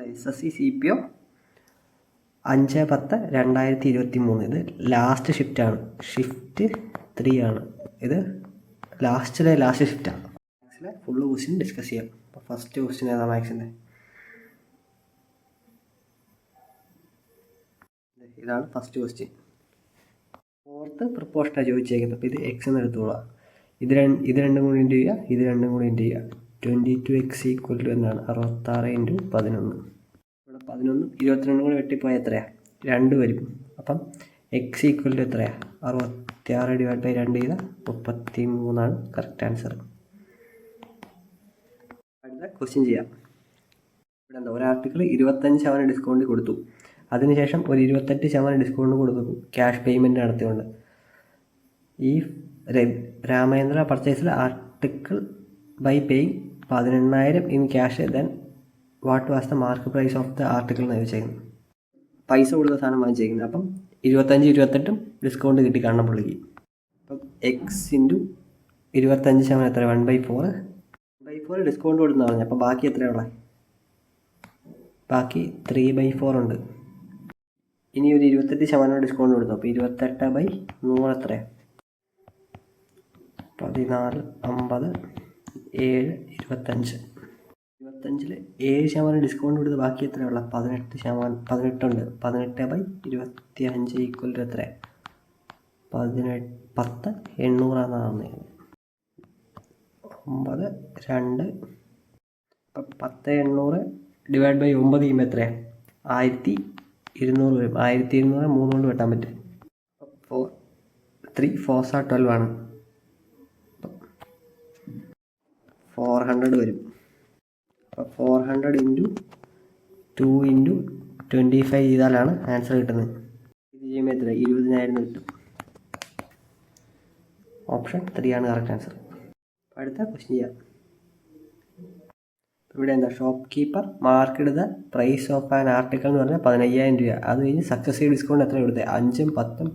SSC CPO 5/10/2023. ഇത് last ഷിഫ്റ്റാണ്, shift 3 ആണ്. ഇത് ലാസ്റ്റ് ഷിഫ്റ്റാണ്. മാത്സിലെ ഫുള്ള് ക്വസ്റ്റ്യൻ ഡിസ്കസ് ചെയ്യാം. അപ്പോൾ ഫസ്റ്റ് ക്വസ്റ്റ്യൻ ഏതാണ് മാത്സിൻ്റെ? ഇതാണ് ഫസ്റ്റ് ക്വസ്റ്റ്യൻ. ഫോർത്ത് പ്രപ്പോർഷനാണ് ചോദിച്ചേക്കുന്നത്. അപ്പോൾ ഇത് എക്സ് എന്ന് എടുത്തോളാം. ഇത് രണ്ടും കൂടി ഇൻറ്റു ചെയ്യുക, ഇത് രണ്ടും കൂടി ഇൻറ്റു ചെയ്യുക. 22x = എന്നാണ് 66 × 11. ഇവിടെ 11 22 കൂടി വെട്ടിപ്പോയാൽ എത്രയാണ്? 2 വരും. അപ്പം x = എത്രയാണ്? 66/2 ചെയ്താൽ 33 കറക്റ്റ് ആൻസർ. അടുത്ത ക്വസ്റ്റ്യൻ ചെയ്യാം. ഇവിടെ എന്താ, ഒരു ആർട്ടിക്കിൾ 25% ഡിസ്കൗണ്ട് കൊടുത്തു. അതിനുശേഷം ഒരു 28% ഡിസ്കൗണ്ട് കൊടുത്തു ക്യാഷ് പേയ്മെൻറ്റ് നടത്തിക്കൊണ്ട്. ഈ രാമേന്ദ്ര പർച്ചേസിൽ article by paying 18,000 in cash, then what was the mark price of the article എന്ന് ചോദിച്ചേക്കുന്നത്. പൈസ കൊടുത്ത സാധനം വാങ്ങിച്ചേക്കുന്നത്. അപ്പം 25-28 ഡിസ്കൗണ്ട് കിട്ടി കാണണം പുള്ളിക്ക്. അപ്പം x × 25% എത്ര? 1/4. 1/4 ഡിസ്കൗണ്ട് കൊടുത്തെന്ന് പറഞ്ഞു. അപ്പം ബാക്കി എത്രയുള്ള? ബാക്കി 3/4 ഉണ്ട്. ഇനി ഒരു 28% ഡിസ്കൗണ്ട് കൊടുത്തു. അപ്പോൾ 28/100 എത്രയാണ്? 14, 50, 7, 25. 25-ൽ 7% ഡിസ്കൗണ്ട് കൊടുത്ത് ബാക്കി എത്രയുള്ള? 18 ഉണ്ട്. 18/25 = എത്ര? 10,800 9, 2. അപ്പം 10,800 / 9 ചെയ്യുമ്പോൾ എത്രയാണ്? 1,200 വരും. 1,200 3 കൊണ്ട് വെട്ടാൻ പറ്റും. 3 4 12 ആണ്. 400 വരും. അപ്പോൾ 400 × 2 × 25 ചെയ്താലാണ് ആൻസർ കിട്ടുന്നത്. ഇത് ചെയ്യുമ്പോൾ എത്ര? 20,000 കിട്ടും. ഓപ്ഷൻ 3 ആണ് കറക്റ്റ് ആൻസർ. അടുത്ത ക്വസ്റ്റ്യൻ ചെയ്യാം. ഇവിടെ എന്താ, shop keeper marked the price of an article എന്ന് പറഞ്ഞാൽ 15,000 രൂപ. അത് കഴിഞ്ഞ് സക്സസീവ് ഡിസ്കൗണ്ട് എത്ര കൊടുത്തത്? 5ഉം 10ഉം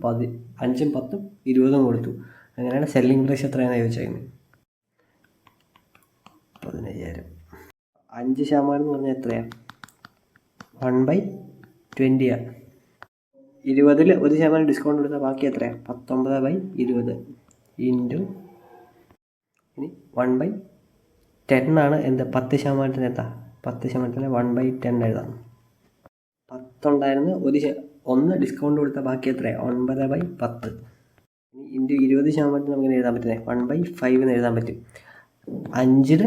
20ഉം കൊടുത്തു. അങ്ങനെയാണ് സെല്ലിംഗ് പ്രൈസ് എത്രയാണെന്ന് ചോദിച്ചേക്കുന്നത്. 15,000. 5% എന്ന് പറഞ്ഞാൽ എത്രയാണ്? 1/20 ആണ്. 20-ൽ 1% ഡിസ്കൗണ്ട് കൊടുത്താൽ ബാക്കി എത്രയാണ്? 19/20 ഇൻറ്റു ഇനി 1/10 ആണ്. എന്ത് 10% എന്താ? 10% 1/10 എഴുതാം. 10 ഉണ്ടായിരുന്നു, 1 ഡിസ്കൗണ്ട് കൊടുത്താൽ ബാക്കി എത്രയാണ്? 9/10. ഇനി ഇൻറ്റു 20% നമുക്ക് എഴുതാൻ പറ്റുന്നത് 1/5 എന്ന് എഴുതാൻ പറ്റും. 5-ൽ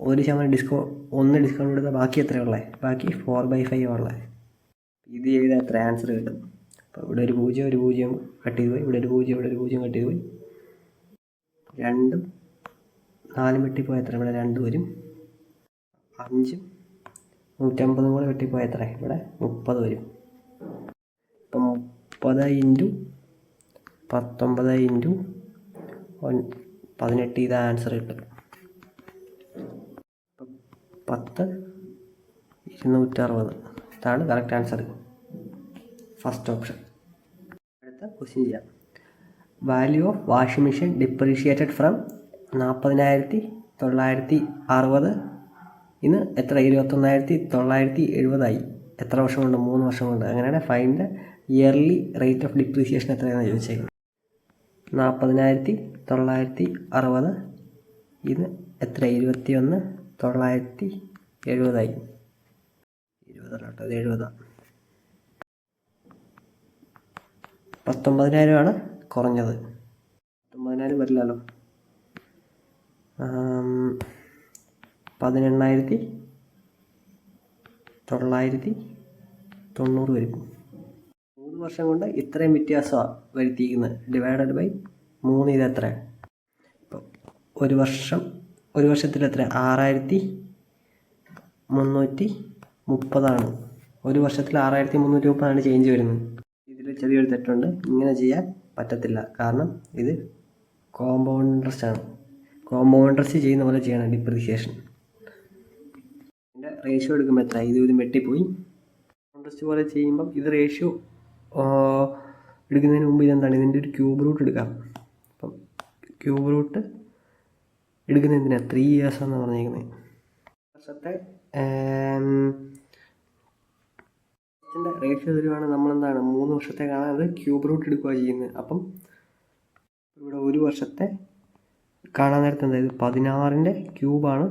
1% ഡിസ്കൗണ്ട് 1 ഡിസ്കൗണ്ട് കൊടുത്താൽ ബാക്കി എത്രയുള്ളത്? ബാക്കി 4/5 ഉള്ളത്. ഇത് ചെയ്താൽ എത്ര ആൻസർ കിട്ടും? അപ്പോൾ ഇവിടെ ഒരു 0 കട്ട് ചെയ്ത് പോയി, ഇവിടെ ഒരു 0 കട്ട് ചെയ്ത് പോയി. 2ഉം 4 വെട്ടിപ്പോയാൽ എത്ര? ഇവിടെ 2 വരും. 5ഉം 150 കൂടെ വെട്ടിപ്പോയാൽ എത്ര? ഇവിടെ 30 വരും. അപ്പം 30 × 19 × 18 ഇത് ആൻസർ കിട്ടും. 10 260 ഇതാണ് കറക്റ്റ് ആൻസർ. First option. അടുത്ത ക്വസ്റ്റ്യൻ ചെയ്യാം. Value of washing machine depreciated from 40,960 ഇന്ന് എത്ര? 21,970 ആയി. എത്ര വർഷം കൊണ്ട്? 3 വർഷം കൊണ്ട്. അങ്ങനെയാണ് find the yearly rate of depreciation എത്രയാണെന്ന് ചോദിച്ചേക്കുന്നത്. 40,960 ഇത് എത്ര? 21,970 ആയി. 70. 19,000 കുറഞ്ഞത്. 19,000 വരില്ലല്ലോ. 18,990 വരും. 3 വർഷം കൊണ്ട് ഇത്രയും വ്യത്യാസമാണ് വരുത്തിയിരിക്കുന്നത്. ഡിവൈഡഡ് ബൈ 3 ഇത് എത്ര? ഇപ്പോൾ ഒരു വർഷത്തിൽ എത്ര? 6,330 ഒരു വർഷത്തിൽ 6,330 ചേഞ്ച് വരുന്നത്. ഇതിൽ ചെറിയൊരു തെറ്റുണ്ട്. ഇങ്ങനെ ചെയ്യാൻ പറ്റത്തില്ല. കാരണം ഇത് കോമ്പൗണ്ട് ഇൻട്രസ്റ്റ് ആണ്. കോമ്പൗണ്ട് ഇൻട്രസ്റ്റ് ചെയ്യുന്ന പോലെ ചെയ്യണം ഡിപ്രീസിയേഷൻ. ഇതിൻ്റെ റേഷ്യോ എടുക്കുമ്പോൾ എത്ര? ഇത് വെട്ടിപ്പോയി. ഇൻട്രസ്റ്റ് പോലെ ചെയ്യുമ്പം ഇത് റേഷ്യോ എടുക്കുന്നതിന് മുമ്പ് ഇതെന്താണ്? ഇതിൻ്റെ ഒരു ക്യൂബ് റൂട്ട് എടുക്കാം. അപ്പം ക്യൂബ് റൂട്ട് എടുക്കുന്നത് എന്തിനാണ്? 3 years എന്ന് പറഞ്ഞേക്കുന്നത്. വർഷത്തെ റേഷ്യോ തരുവാണെങ്കിൽ നമ്മളെന്താണ് 3 വർഷത്തേക്കാണ് അത് ക്യൂബ് റൂട്ട് എടുക്കുക ചെയ്യുന്നത്. അപ്പം ഇവിടെ 1 വർഷത്തെ കാണാൻ നേരത്തെ എന്തായത് 16ൻ്റെ ക്യൂബാണ്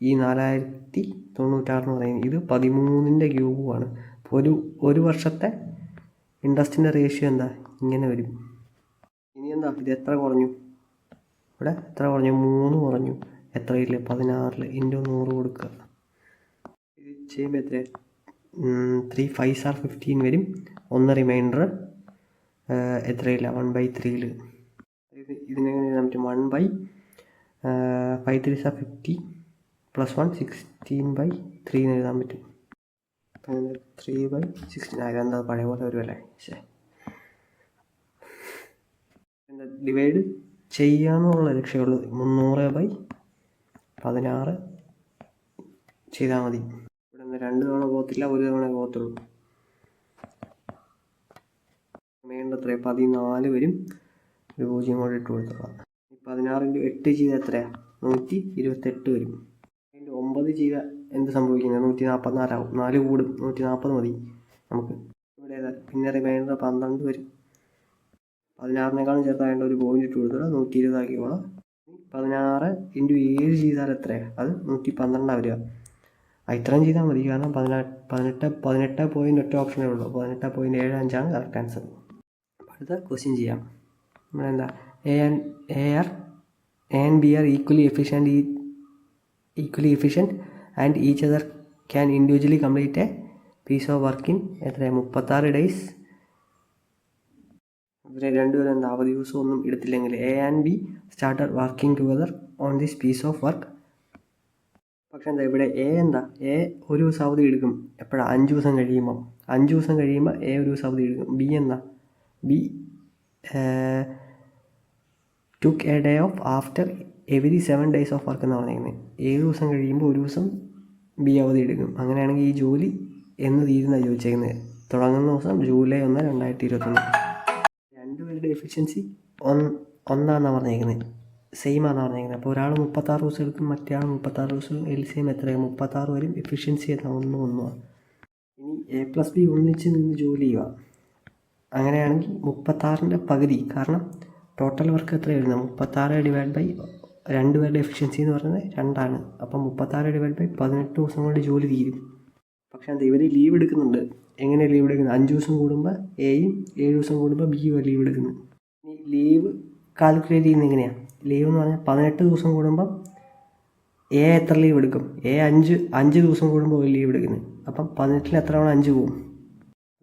ഈ 4096 എന്ന് പറയുന്നത്. ഇത് 13ൻ്റെ ക്യൂബുമാണ്. അപ്പോൾ ഒരു വർഷത്തെ ഇൻട്രസ്റ്റിൻ്റെ റേഷ്യോ എന്താ ഇങ്ങനെ വരും. ഇനി എന്താ ഇത് എത്ര കുറഞ്ഞു, ഇവിടെ എത്ര കുറഞ്ഞു, 3 കുറഞ്ഞു. എത്രയില്ല 16 ഇൻറ്റു 100 കൊടുക്കുക. ഇത് ചെയ്യുമ്പോൾ എത്ര 3 5s are 15 വരും. 1 റിമൈൻഡർ എത്രയില്ല 1/3. ഇതിനെങ്ങനെ എഴുതാൻ പറ്റും 1/5 3s are 50 + 1 16/3 എന്ന് എഴുതാൻ പറ്റും. 3/16. ഇതെന്താ പഴയ പോലെ വരുമല്ലേ. എന്താ ഡിവൈഡ് ചെയ്യാമെന്നുള്ള ലക്ഷ്യമുള്ളൂ. 300/16 ചെയ്താൽ മതി. ഇവിടെ നിന്ന് 2 തവണ പോകത്തില്ല, 1 തവണ പോകത്തുള്ളൂ. വേണ്ട എത്രയാണ് 14 വരും. ഒരു 0 കൂടെ ഇട്ട് കൊടുത്തോളാം. 16 × 8 ചെയ്താൽ എത്രയാണ് 128 വരും. 9 ചെയ്താൽ എന്ത് സംഭവിക്കുന്നത് 144 ആവും. 4 കൂടും, 140 മതി നമുക്ക്. ഇവിടെ ഏതാ പിന്നെ റിമൈൻഡർ 12 വരും. 16നേക്കാളും ചെറുതായതുകൊണ്ട് ഒരു പോയിന്റ് ഇട്ട് കൊടുത്താൽ 120 ആക്കിക്കോളാം. 16 × 7 ചെയ്താൽ എത്രയാണ് അത് 112 വരിക. ഇത്രയും ചെയ്താൽ മതി, കാരണം 18 പോയിന്റ് ഒറ്റ ഓപ്ഷനേ ഉള്ളൂ. 18.75 കറക്റ്റ് ആൻസർ. അടുത്ത ക്വസ്റ്റ്യൻ ചെയ്യാം. നമ്മളെന്താ A and B are equally efficient and each other can individually complete a piece of work in 36 days. ഇവരെ രണ്ടുപേരും എന്താ അവധി ദിവസം ഒന്നും എടുത്തില്ലെങ്കിൽ A and B started working together on this piece of work. പക്ഷെ എന്താ ഇവിടെ എ ഒരു ദിവസം അവധി എടുക്കും. എപ്പോഴാണ് 5 ദിവസം കഴിയുമ്പോൾ. 5 ദിവസം കഴിയുമ്പോൾ എ ഒരു ദിവസം അവധി എടുക്കും. B took a day off after every 7 days of work എന്ന് പറഞ്ഞിരിക്കുന്നത്. 7 ദിവസം കഴിയുമ്പോൾ ഒരു ദിവസം ബി അവധി എടുക്കും. അങ്ങനെയാണെങ്കിൽ ഈ ജോലി എന്ന് തീരുന്ന ചോദിച്ചേക്കുന്നത്. തുടങ്ങുന്ന ദിവസം ജൂലൈ 1, 2021. രണ്ടുപേരുടെ എഫിഷ്യൻസി ഒന്നാണെന്നാണ് പറഞ്ഞിരിക്കുന്നത്, സെയിം ആണെന്നാണ് പറഞ്ഞിരിക്കുന്നത്. അപ്പോൾ ഒരാൾ 36 ദിവസം എടുക്കും, മറ്റേ ആൾ 36 ദിവസം. LCM എത്രയാണ് 36 വരും. എഫിഷ്യൻസി എത്ര 1 ഇനി A+B ഒന്നിച്ച് നിന്ന് ജോലി ചെയ്യുക. അങ്ങനെയാണെങ്കിൽ 36ൻ്റെ പകുതി, കാരണം ടോട്ടൽ വർക്ക് എത്ര വരുന്നത് 36 / 2 പേരുടെ എഫിഷ്യൻസി എന്ന് പറയുന്നത് 2 ആണ്. അപ്പം 36 / 18 ദിവസം കൊണ്ട് ജോലി തീരും. പക്ഷേ എന്താ ഇവർ ലീവ് എടുക്കുന്നുണ്ട്. എങ്ങനെ ലീവ് എടുക്കുന്നത് 5 ദിവസം കൂടുമ്പോൾ എയും 7 ദിവസം കൂടുമ്പോൾ ബിയും ലീവ് എടുക്കുന്നത്. ഇനി ലീവ് കാൽക്കുലേറ്റ് ചെയ്യുന്നത് എങ്ങനെയാണ്? ലീവ് എന്ന് പറഞ്ഞാൽ 18 ദിവസം കൂടുമ്പം എ എത്ര ലീവ് എടുക്കും? എ 5 ദിവസം കൂടുമ്പോൾ ഒരു ലീവ് എടുക്കുന്നത്. അപ്പം 18 എത്ര തവണ 5 പോവും?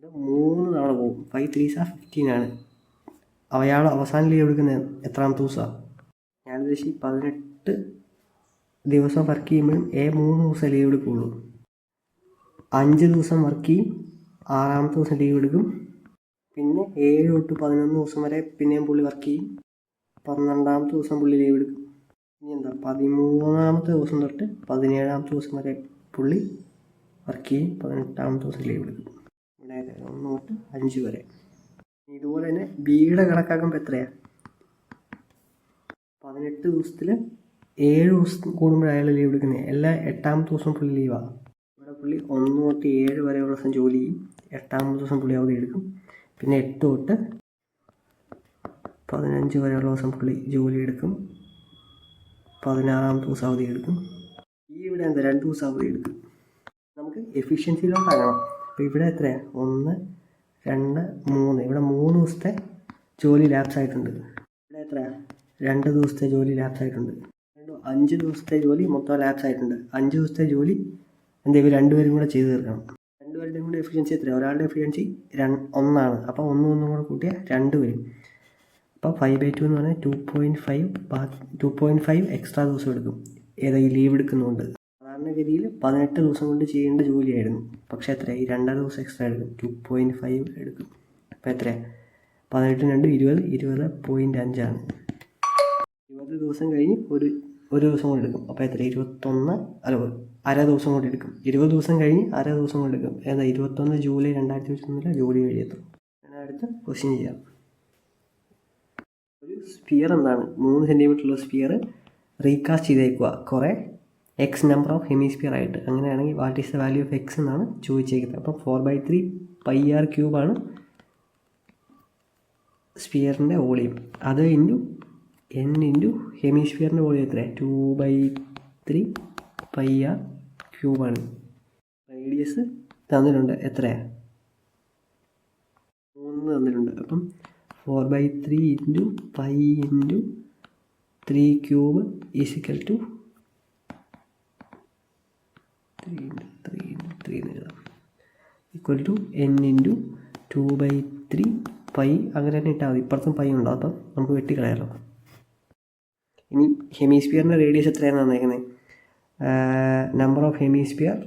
അത് 3 തവണ പോവും. 5 3s are 15 ആണ്. അയാൾ അവസാനം ലീവ് എടുക്കുന്നത് എത്രാമത്തെ ദിവസമാണ്? ഞാൻ ഉദ്ദേശിച്ച് 18 ദിവസം വർക്ക് ചെയ്യുമ്പോഴും 3 ദിവസം ലീവ് എടുക്കുകയുള്ളൂ. 5 ദിവസം വർക്ക് ചെയ്യും, 6ാമത്തെ ദിവസം ലീവ് എടുക്കും. പിന്നെ 7 തൊട്ട് 11 ദിവസം വരെ പിന്നെയും പുള്ളി വർക്ക് ചെയ്യും. 12ാമത്തെ ദിവസം പുള്ളി ലീവ് എടുക്കും. ഇനി എന്താ 13ാമത്തെ ദിവസം തൊട്ട് 17ാമത്തെ ദിവസം വരെ പുള്ളി വർക്ക് ചെയ്യും. 18ാമത്തെ ദിവസം ലീവ് എടുക്കും. ഇവിടെ 1 തൊട്ട് 5 വരെ. ഇതുപോലെ തന്നെ ബിയുടെ കണക്കാക്കുമ്പോൾ എത്രയാണ്? 18 ദിവസത്തിൽ 7 ദിവസം കൂടുമ്പോൾ അയാൾ ലീവ് എടുക്കുന്നത്. എല്ലാ 8ാമത്തെ ദിവസം പുള്ളി ലീവാണ്. ഇവിടെ പുള്ളി 1 തൊട്ട് 7 വരെയുള്ള ദിവസം ജോലി ചെയ്യും. 8ാമത്തെ ദിവസം പുള്ളി അവധി എടുക്കും. പിന്നെ 8 തൊട്ട് 15 വരെയുള്ള ദിവസം പുള്ളി ജോലി എടുക്കും. 16ാമത്തെ ദിവസം അവധി എടുക്കും. ഇവിടെ എന്താ 2 ദിവസം അവധി എടുക്കും. നമുക്ക് എഫിഷ്യൻസിയിലോട്ടാകണം. അപ്പോൾ ഇവിടെ എത്രയാണ് 1 2 3. ഇവിടെ 3 ദിവസത്തെ ജോലി ലാപ്സ് ആയിട്ടുണ്ട്. ഇവിടെ എത്രയാണ് 2 ദിവസത്തെ ജോലി ലാപ്സ് ആയിട്ടുണ്ട്. 5 ദിവസത്തെ ജോലി മൊത്തം ലാപ്സ് ആയിട്ടുണ്ട്. 5 ദിവസത്തെ ജോലി എന്താ ഇവർ രണ്ടുപേരും കൂടെ ചെയ്ത് തീർക്കണം. രണ്ടുപേരുടെയും കൂടെ എഫിഷ്യൻസി എത്രയാണ്? ഒരാളുടെ എഫിഷ്യൻസി 1 ആണ്. അപ്പോൾ 1 കൂടെ കൂട്ടിയാൽ 2 വരും. അപ്പോൾ 5/2 എന്ന് പറഞ്ഞാൽ 2.5 എക്സ്ട്രാ ദിവസം എടുക്കും. ഏതായാലും ലീവ് എടുക്കുന്നുണ്ട്. സാധാരണഗതിയിൽ 18 ദിവസം കൊണ്ട് ചെയ്യേണ്ട ജോലിയായിരുന്നു. പക്ഷേ എത്രയാണ് 2 ദിവസം എക്സ്ട്രാ എടുക്കും. 2.5 എടുക്കും. അപ്പോൾ എത്രയാണ് 18 2 20 20.5 ആണ്. 20 ദിവസം കഴിഞ്ഞ് ഒരു ദിവസം കൊണ്ട് എടുക്കും. അപ്പോൾ എത്ര 21 അര ദിവസം കൊണ്ട് എടുക്കും. 20 ദിവസം കഴിഞ്ഞ് അര ദിവസം കൊണ്ട് എടുക്കും. ഏതാ 21 ജൂലൈ 2021 ജോലി കഴിയെത്തും. ഞാൻ അടുത്ത ക്വസ്റ്റ്യൻ ചെയ്യാം. ഒരു സ്ഫിയർ എന്താണ് 3 സെൻറ്റിമീറ്ററുള്ള സ്ഫിയർ റീകാസ്റ്റ് ചെയ്തേക്കുക. കുറേ എക്സ് നമ്പർ ഓഫ് ഹെമിസ്ഫിയർ ആയിട്ട്. അങ്ങനെയാണെങ്കിൽ what is the value of X എന്നാണ് ചോദിച്ചേക്കുന്നത്. അപ്പം 4/3 πr ക്യൂബാണ് സ്ഫിയറിൻ്റെ വോളിയം. അത് ഇൻറ്റു n ഇൻറ്റു ഹെമിസ്ഫിയറിൻ്റെ വോളിയം എത്രയാണ്? 2/3 πr ക്യൂബാണ്. റേഡിയസ് തന്നിട്ടുണ്ട്, എത്രയാണ്? 3 തന്നിട്ടുണ്ട്. അപ്പം 4/3 into pi into 3 cube is equal to 3 എഴുതാം, equal to n into 2/3 pi. അങ്ങനെ തന്നെ ഇട്ടാൽ മതി. ഇപ്പുറത്തും പൈ ഉണ്ടോ, അപ്പം നമുക്ക് വെട്ടിക്കളയാലോ. ഇനി ഹെമിസ്ഫിയറിൻ്റെ റേഡിയസ് എത്രയാണ് തന്നേക്കുന്നത്? Number of hemisphere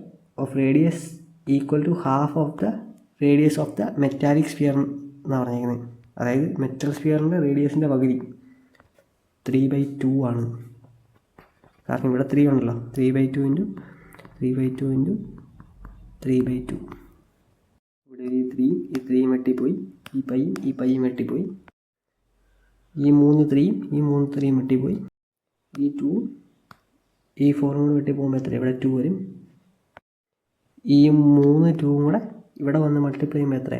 of radius equal to half of the radius of the metallic sphere എന്നാണ് പറഞ്ഞേക്കുന്നത്. അതായത് മെറ്റൽ സ്ഫിയറിൻ്റെ റേഡിയസിൻ്റെ പകുതി 3/2 ആണ്. കാരണം ഇവിടെ 3 ഉണ്ടല്ലോ. 3/2 ഇൻറ്റു 3/2 ഇൻറ്റു 3/2. ഇവിടെ ഈ 3 വെട്ടിപ്പോയി, ഈ പൈയും വെട്ടിപ്പോയി, ഈ 3 വെട്ടിപ്പോയി, ഈ 2 ഈ 4 കൂടെ വെട്ടിപ്പോകുമ്പോൾ എത്ര? ഇവിടെ 2 വരും. ഈ 3 2 കൂടെ ഇവിടെ വന്ന് മൾട്ടിപ്ലൈ ചെയ്യുമ്പോൾ എത്ര?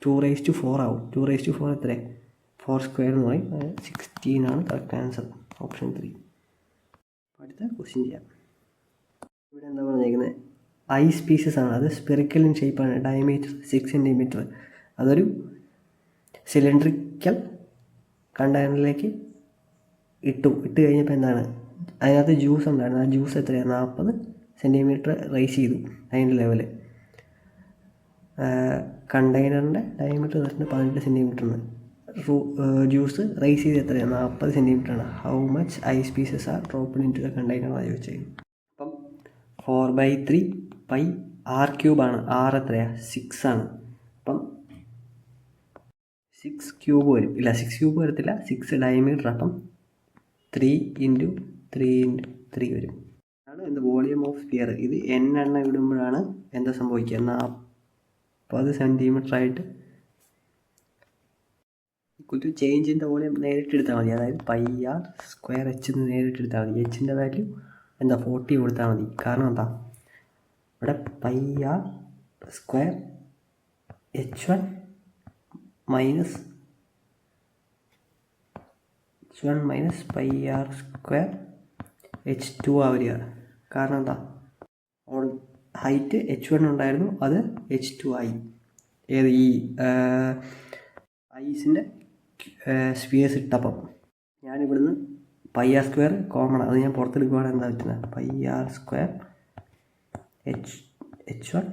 2/4 ആവും. 2/4 എത്ര? 4² എന്ന് പറയും. 16 ആണ് കറക്റ്റ് ആൻസർ, ഓപ്ഷൻ 3. അടുത്ത ക്വസ്റ്റ്യൻ ചെയ്യാം. ഇവിടെ എന്താ പറഞ്ഞേക്കുന്നത്? ഐസ് പീസസ് ആണ്. അത് സ്പെറിക്കൽ ഇൻ ഷേപ്പാണ്. Diameter 6 centimetre. അതൊരു സിലിണ്ട്രിക്കൽ കണ്ടെയ്നറിലേക്ക് ഇട്ട് കഴിഞ്ഞപ്പോൾ എന്താണ്, അതിനകത്ത് ജ്യൂസ് ഉണ്ടായിരുന്നു. ആ ജ്യൂസ് എത്രയാണ്? 40 സെൻറ്റിമീറ്റർ റൈസ് ചെയ്തു അതിൻ്റെ ലെവല്. കണ്ടെയ്നറിൻ്റെ ഡയമീറ്റർ വരുന്നത് 18 സെൻറ്റിമീറ്ററാണ്. ജ്യൂസ് റൈസ് ചെയ്ത് എത്രയാണ്? 40 സെൻറ്റിമീറ്ററാണ്. How much ice pieces are dropped in to the കണ്ടെയ്നറാണ് ചോദിച്ചത്. അപ്പം 4/3 പൈ r ക്യൂബാണ്. r എത്രയാണ്? 6 ആണ്. അപ്പം 6 ക്യൂബ് വരും. ഇല്ല, 6 ക്യൂബ് വരത്തില്ല, 6 ഡയമീറ്റർ. അപ്പം 3 ഇൻറ്റു 3 ഇൻറ്റു 3 വരും. ആണ് എന്ത് വോളിയം ഓഫ് സ്ഫിയർ. ഇത് n എണ്ണം ഇടുമ്പോഴാണ് എന്താ സംഭവിക്കുക? 40 സെൻറ്റിമീറ്റർ ആയിട്ട് equal to change in the volume നേരിട്ട് എടുത്താൽ മതി. അതായത് πr² എന്ന് നേരിട്ട് എടുത്താൽ മതി. എച്ചിൻ്റെ വാല്യൂ എന്താ 40 കൊടുത്താൽ മതി. കാരണം എന്താ, ഇവിടെ πr² h1 minus πr² h2 വരിക. കാരണം എന്താ, ഹൈറ്റ് h1 ഉണ്ടായിരുന്നു, അത് h2 ആയി. ഏത് ഈ ഐസിൻ്റെ സ്ഫിയേഴ്സ് ഇട്ടപ്പം ഞാനിവിടുന്ന് πr² കോമൺ, അത് ഞാൻ പുറത്തെടുക്കുവാണെങ്കിൽ എന്താ പറ്റുന്നത്? πr² h1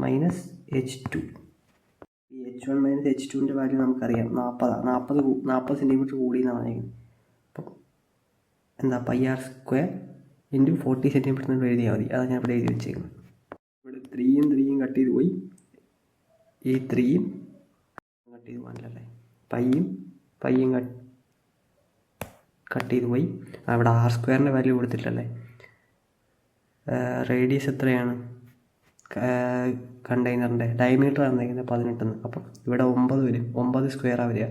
minus h2. ഈ h1 മൈനസ് h2ൻ്റെ വാല്യൂ നമുക്കറിയാം 40 സെൻറ്റിമീറ്റർ കൂടി എന്നാണ് പറഞ്ഞിരിക്കുന്നത്. അപ്പം എന്താ πr² ഇൻറ്റു 40 സെൻറ്റിമീറ്റർ എന്ന് എഴുതിയാൽ മതി. അതാണ് ഞാൻ ഇവിടെ എഴുതി വെച്ചേക്കുന്നത്. ഇവിടെ 3 കട്ട് ചെയ്ത് പോയി, ഈ 3 കട്ട് ചെയ്ത് പോകാനല്ലേ, പയ്യും കട്ട് ചെയ്ത് പോയി. അവിടെ r² വാല്യൂ കൊടുത്തിട്ടല്ലേ. റേഡിയസ് എത്രയാണ്? കണ്ടെയ്നറിൻ്റെ ഡയമീറ്റർ തന്നിരിക്കുന്നത് 18. അപ്പം ഇവിടെ 9 വരും. 9 സ്ക്വയറാണ് വരിക.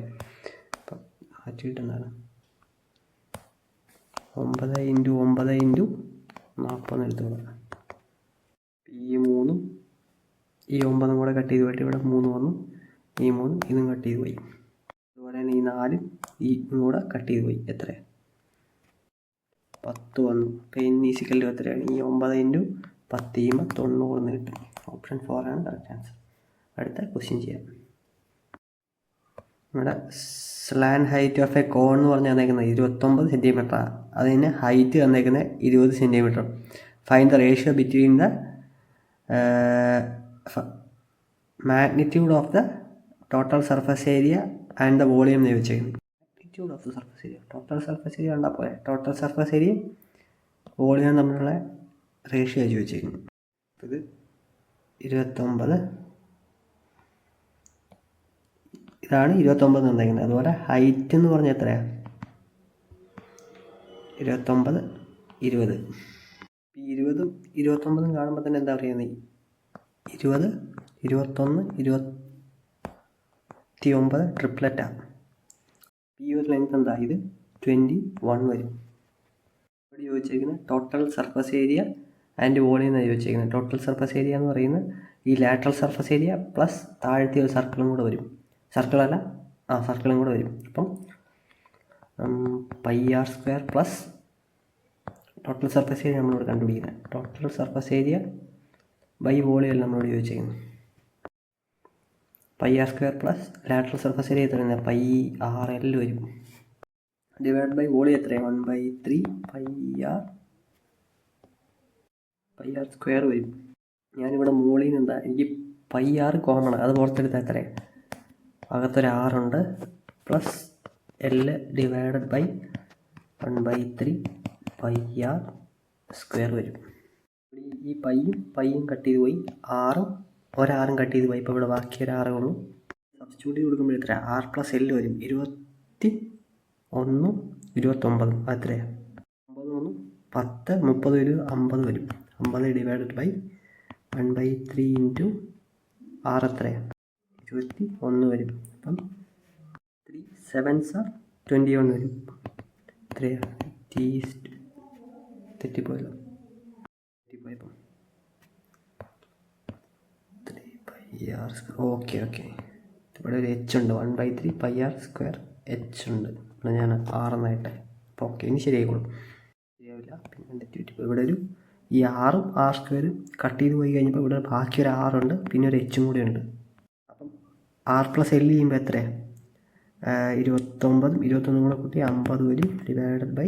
അപ്പം ആറ്റിട്ട് എന്താണ് 9 ഇൻറ്റു 9 ഇൻറ്റു 40 എടുത്തോളാം. ഈ 3 ഈ 9 കൂടെ കട്ട് ചെയ്ത് പോയിട്ട് ഇവിടെ 3 വന്നു. ഈ 3 ഇതും കട്ട് ചെയ്ത് പോയി. അതുപോലെ തന്നെ ഈ 4 ഈ കൂടെ കട്ട് ചെയ്ത് പോയി. എത്ര? 10 വന്നു. അപ്പോൾ n = എത്രയാണ്? ഈ 9 ഇൻറ്റു 10 ചെയ്യുമ്പോൾ 90 എന്ന് കിട്ടും. ഓപ്ഷൻ 4 ആണ് കറക്റ്റ് ആൻസർ. അടുത്ത ക്വസ്റ്റ്യൻ ചെയ്യാം. ഇവിടെ slant height of a cone എന്ന് പറഞ്ഞ് തന്നേക്കുന്നത് 29 സെൻറ്റിമീറ്ററാണ്. അതിന് ഹൈറ്റ് തന്നേക്കുന്നത് 20 centimetre. Find the ratio between the magnitude of the total surface area and the volume എന്ന് ചോദിച്ചേക്കുന്നത്. Magnitude of the surface area, total surface area കണ്ടാൽ പോലെ ടോട്ടൽ സർഫസ് ഏരിയ വോളിയം തമ്മിലുള്ള റേഷ്യോ ചോദിച്ചേക്കുന്നത്. ഇത് 29, ഇതാണ് 29 തന്നേക്കുന്നത്. അതുപോലെ ഹൈറ്റ് എന്ന് പറഞ്ഞാൽ എത്രയാണ്? 29, 20. ഈ 20ഉം 29ഉം കാണുമ്പോൾ തന്നെ എന്താ പറയുന്നത്? 20, 21, 29 ട്രിപ്ലറ്റാണ്. ഈ ഒരു ലെങ്ത് എന്താ? ഇത് 21 വരും. ഇവിടെ ചോദിച്ചിരിക്കുന്നത് total surface area and volume എന്നാണ് ചോദിച്ചിരിക്കുന്നത്. ടോട്ടൽ സർഫസ് ഏരിയ എന്ന് പറയുന്നത് ഈ ലാറ്ററൽ സർഫസ് ഏരിയ പ്ലസ് താഴത്തെ ഒരു സർക്കിളും കൂടെ വരും. സർക്കിളല്ല, സർക്കിളും കൂടെ വരും. അപ്പം πr² plus total surface area നമ്മളിവിടെ കണ്ടുപിടിക്കുന്നത്. Total surface area by volume നമ്മളോട് ചോദിച്ചിരിക്കുന്നത്. πr² plus lateral surface area എത്രയാണ്? πrl വരും. ഡിവൈഡ് ബൈ വോളിയം എത്രയാണ്? 1/3 πr² വരും. ഞാനിവിടെ മുകളിൽ നിന്ന് എനിക്ക് πr കോമൺ, അത് പുറത്തെടുത്താൽ എത്രയാണ്? അകത്തൊരു ഉണ്ട് plus l divided by 1/3 πr² വരും. ഈ പൈയും കട്ട് ചെയ്ത് പോയി, ഒരാറും കട്ട് ചെയ്ത് പോയി. ഇപ്പോൾ ഇവിടെ ബാക്കി ഒരു 6 ഉള്ളൂ. സബ്സ്റ്റിറ്റ്യൂട്ട് കൊടുക്കുമ്പോൾ എത്ര? r പ്ലസ് l വരും. 21 29 അത്രയാണ്. 9 10 30 ഒരു 50 വരും. 50 ഡിവൈഡഡ് ബൈ 1/3 ഇൻറ്റു 6 എത്രയാണ്? 21 വരും. അപ്പം 3 7s 21 വരും. എത്രയാണ്? തെറ്റിപ്പോയല്ലോ. തെറ്റിപ്പോയപ്പം ഓക്കെ. ഇവിടെ ഒരു h ഉണ്ട്. 1/3 πr² h ഉണ്ട്. ഇവിടെ ഞാൻ 6 എന്നായിട്ടെ. അപ്പോൾ ഓക്കെ, ഇനി ശരിയായിക്കോളും. ശരിയാവില്ല, പിന്നെ തെറ്റിപ്പോയി. ഇവിടെ ഒരു ഈ r² കട്ട് ചെയ്ത് പോയി കഴിഞ്ഞപ്പോൾ ഇവിടെ ബാക്കി ഒരു 6 ഉണ്ട്, പിന്നെ ഒരു h കൂടി ഉണ്ട്. അപ്പം r പ്ലസ് l ചെയ്യുമ്പോൾ എത്രയാണ്? 29 21 കൂടെ കൂട്ടി 50 വരും. Divided by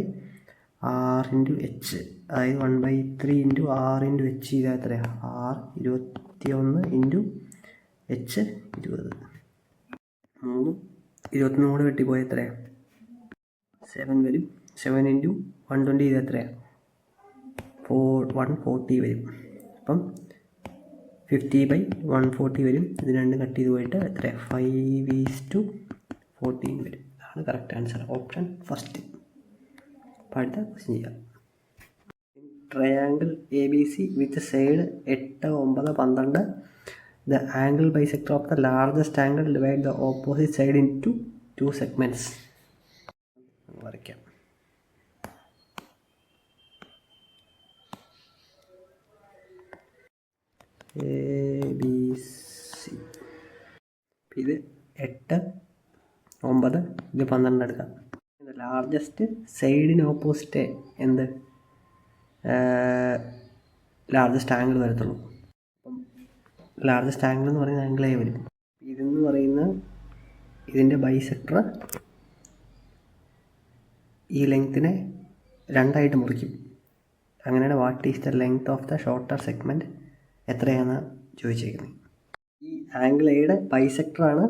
r into h, അതായത് 1/3 ഇൻറ്റു r ഇൻറ്റു h ചെയ്താൽ എത്രയാണ്? r 21 into h 20. 21 കൂടെ വെട്ടിപ്പോയാൽ എത്രയാണ്? 7 വരും. 7 ഇൻറ്റു 120 ചെയ്താൽ എത്രയാണ്? 140 വരും. അപ്പം 50/140 വരും. ഇത് രണ്ടും കട്ട് ചെയ്ത് പോയിട്ട് എത്രയാണ്? 5:14 വരും. അതാണ് കറക്റ്റ് ആൻസർ, ഓപ്ഷൻ ഫസ്റ്റ്. അപ്പോൾ അടുത്ത ക്വസ്റ്റ്യൻ ചെയ്യാം. Triangle ABC with side 8 9 12, the angle bisector of the largest angle divide the opposite side into 2 segments. വരയ്ക്കാം. ABC, ഇത് 8 9, ഇത് 12 എടുക്കാം. ലാർജസ്റ്റ് സൈഡിന് ഓപ്പോസിറ്റ് എന്ത് ലാർജസ്റ്റ് ആംഗിൾ വരത്തുള്ളൂ. അപ്പം ലാർജസ്റ്റ് ആംഗിൾ എന്ന് പറയുന്ന ആംഗിൾ A വരും. ഇതെന്ന് പറയുന്ന ഇതിൻ്റെ ബൈസെക്ടർ ഈ ലെങ്ത്തിനെ 2 മുറിക്കും. അങ്ങനെയാണ് what is the length of the shorter segment എത്രയാണ് ചോദിച്ചിരിക്കുന്നത്. ഈ ആംഗിൾ എയുടെ ബൈസെക്ടറാണ്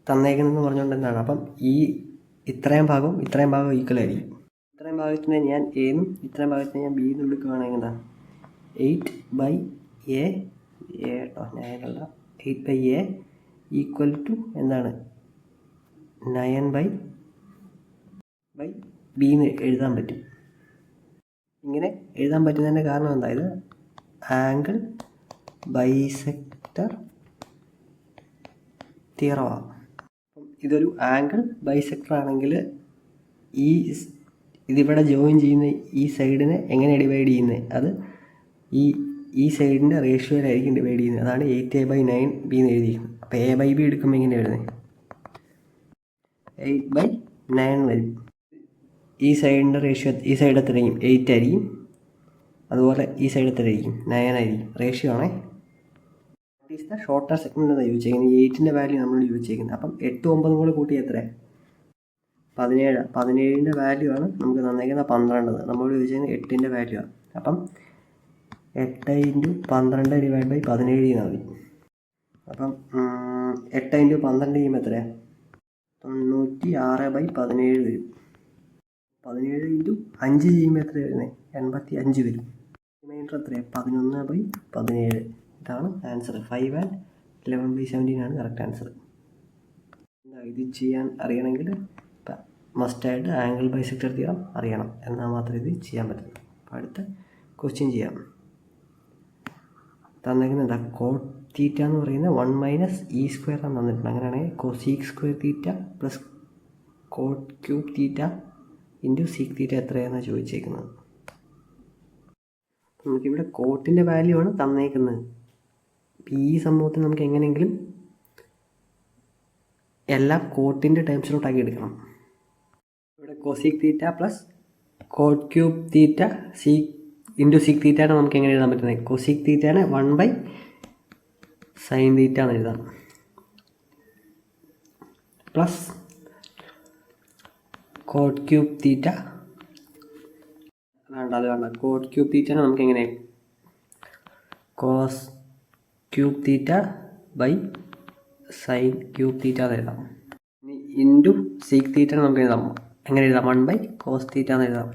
തന്നേക്കുന്നതെന്ന് പറഞ്ഞുകൊണ്ട് എന്താണ്, അപ്പം ഈ ഇത്രയും ഭാഗം ഈക്വൽ ആയിരിക്കും. ഇത്രയും ഭാഗത്തിന് ഞാൻ A എന്നും ഇത്രയും ഭാഗത്തിന് ഞാൻ B എന്നും എടുക്കുകയാണെങ്കിൽ എന്താ 8/A കേട്ടോ, 8/A ഈക്വൽ ടു എന്താണ് 9/B എന്ന് എഴുതാൻ പറ്റും. ഇങ്ങനെ എഴുതാൻ പറ്റുന്നതിൻ്റെ കാരണം എന്താ, ഇത് ആംഗിൾ ബൈസെക്ടർ തിയറമാണ്. അപ്പം ഇതൊരു ആംഗിൾ ബൈസെക്ടർ ആണെങ്കിൽ ഇതിവിടെ ജോയിൻ ചെയ്യുന്ന ഈ സൈഡിനെ എങ്ങനെ ഡിവൈഡ് ചെയ്യുന്നത്, അത് ഈ സൈഡിൻ്റെ റേഷ്യോയിലായിരിക്കും ഡിവൈഡ് ചെയ്യുന്നത്. അതാണ് 8A/9B എന്ന് എഴുതിയിരിക്കുന്നത്. അപ്പോൾ A/B എടുക്കുമ്പോൾ എങ്ങനെ എഴുതുന്നത്? 8/9 വരും. ഈ സൈഡിൻ്റെ റേഷ്യോ ഈ സൈഡ് എത്രയായിരിക്കും? 8 ആയിരിക്കും. അതുപോലെ ഈ സൈഡ് എത്രയായിരിക്കും? 9 ആയിരിക്കും. റേഷ്യോ ആണേ. ഈസ് ദ ഷോർട്ടർ സെഗ്മെൻറ്റ് എന്നാണ് ചോദിച്ചേക്കുന്നത്. 8ൻ്റെ വാല്യൂ നമ്മൾ ചോദിച്ചേക്കുന്നത്. അപ്പം 8 9 കൂടെ കൂട്ടി എത്ര? 17. 17ൻ്റെ വാല്യൂ ആണ് നമുക്ക് തന്നേക്കുന്ന 12. നമ്മളോട് ചോദിച്ചേക്കുന്നത് 8ൻ്റെ വാല്യൂ ആണ്. അപ്പം 8 ഇൻറ്റു 12 ഡിവൈഡ് ബൈ 17 ചെയ്താൽ മതി. അപ്പം 8 ഇൻറ്റു 12 ചെയ്യുമ്പോൾ എത്രയാണ്? 96/17 വരും. 17 ഇൻറ്റു 5 ചെയ്യുമ്പോൾ എത്ര വരുന്നത്? 85 വരും. റിമൈൻഡർ എത്രയാണ്? 11/17. ഇതാണ് ആൻസർ. 5 and 11/17 ആണ് കറക്റ്റ് ആൻസർ. ഇത് ചെയ്യാൻ അറിയണമെങ്കിൽ മസ്റ്റായിട്ട് ആംഗിൾ ബൈസെക്ടർ തിയറം അറിയണം, എന്നാൽ മാത്രമേ ഇത് ചെയ്യാൻ പറ്റുള്ളൂ. അപ്പോൾ അടുത്ത ക്വസ്റ്റ്യൻ ചെയ്യാം. തന്നിരിക്കുന്നത് എന്താ? കോട്ട് തീറ്റ എന്ന് പറയുന്നത് 1 - E² ആണ് തന്നിട്ടുണ്ട്. അങ്ങനെയാണെങ്കിൽ cosec square theta plus cot cube theta into sec theta എത്രയാണെന്നാണ് ചോദിച്ചേക്കുന്നത്. നമുക്കിവിടെ കോട്ടിൻ്റെ വാല്യൂ ആണ് തന്നേക്കുന്നത്. ഈ സംഭവത്തിൽ നമുക്ക് എങ്ങനെയെങ്കിലും എല്ലാം കോട്ടിൻ്റെ ടേംസിലോട്ടാക്കി എടുക്കണം. ഇവിടെ കൊസീക്ക് തീറ്റ plus cot cube theta into seek തീറ്റയാണ് നമുക്ക് എങ്ങനെ എഴുതാൻ പറ്റുന്നത്. കൊസീക്ക് തീറ്റയാണ് 1/sin തീറ്റ എന്ന് എഴുതാം. പ്ലസ് കോട്ട് ക്യൂബ് തീറ്റ വേണ്ട കോട്ട് ക്യൂബ് തീറ്റയാണ് നമുക്ക് എങ്ങനെ cos cube theta by sine cube theta എന്ന് എഴുതാം. ഇനി ഇൻറ്റു സീക്ക് തീറ്റ നമുക്ക് എഴുതാം. എങ്ങനെ എഴുതാം? 1/cos തീറ്റ എന്ന് എഴുതാം.